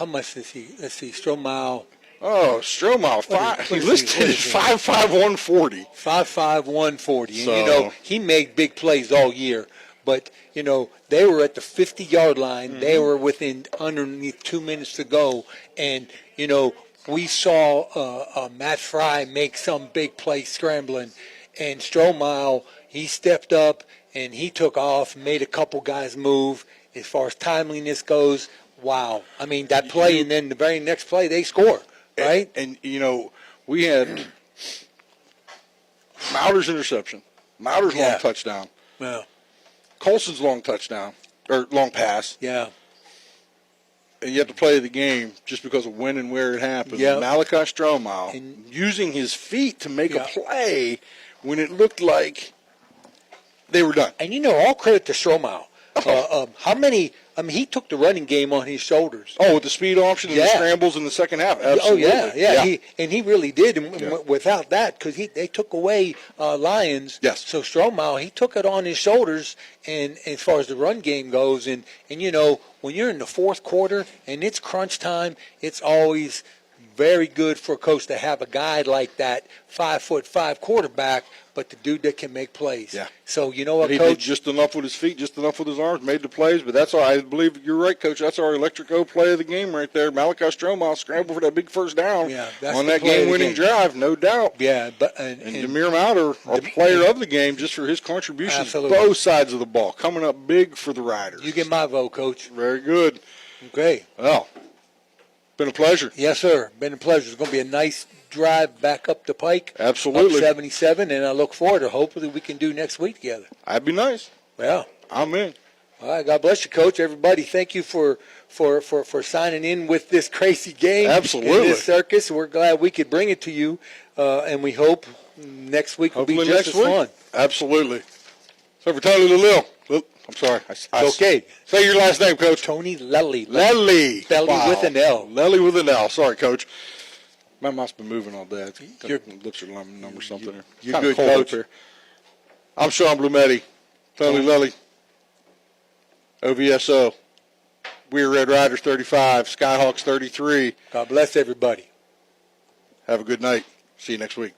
much is he? Let's see, Strohmeyer. Oh, Strohmeyer, he listed as 5'5", 140. 5'5", 140. And, he made big plays all year. But, they were at the 50-yard line. Mm-hmm. They were underneath 2 minutes to go. And, we saw Matt Fry make some big play scrambling. And Strohmeyer, he stepped up, and he took off, made a couple guys move. As far as timeliness goes, wow. I mean, that play, and then the very next play, they score. Right? And we had Milder's interception, Milder's long touchdown, Colson's long touchdown, or long pass. Yeah. And you have to play the game just because of when and where it happened. Yeah. Malachi Strohmeyer using his feet to make a play when it looked like they were done. And all credit to Strohmeyer. How many? He took the running game on his shoulders. Oh, with the speed option and the scrambles in the second half. Absolutely. Oh, yeah. He really did. And without that, because they took away Lyons. Yes. So Strohmeyer, he took it on his shoulders. And as far as the run game goes, and when you're in the fourth quarter and it's crunch time, it's always very good for a coach to have a guy like that, 5'5" quarterback, but the dude that can make plays. Yeah. So you know what, He Coach? did just enough with his feet, just enough with his arms, made the plays. But that's all. I believe you're right, Coach. That's our electric O play of the game right there. Malachi Stromaw scrambled for that big first down that's on the that play of the game-winning game. drive, no doubt. Yeah, but and Demir Mauder, our player of the game, just for his contributions, Absolutely. both sides of the ball, coming up big for the Riders. You get my vote, Coach. Very good. Okay. Well, been a pleasure. Yes, sir. Been a pleasure. It's going to be a nice drive back up the Pike. Absolutely. Up 77, and I look forward to hopefully we can do next week together. That'd be nice. Yeah. I'm in. All right. God bless you, Coach. Everybody, thank you for signing in with this crazy game. Absolutely. In this circus. We're glad we could bring it to you, and we hope next week will be Hopefully just next as week. fun. Absolutely. So for Tony LaLille. I'm sorry. Okay. Say your last name, Coach. Tony Lely. Lely. Lely with an L. Lely with an L. Sorry, Coach. My mouth's been moving all day. Your lips are number something. You're good, Coach. I'm Sean Blumetti. Tony Lely. OVSO. Weir Red Riders 35. Skyhawks 33. God bless everybody. Have a good night. See you next week.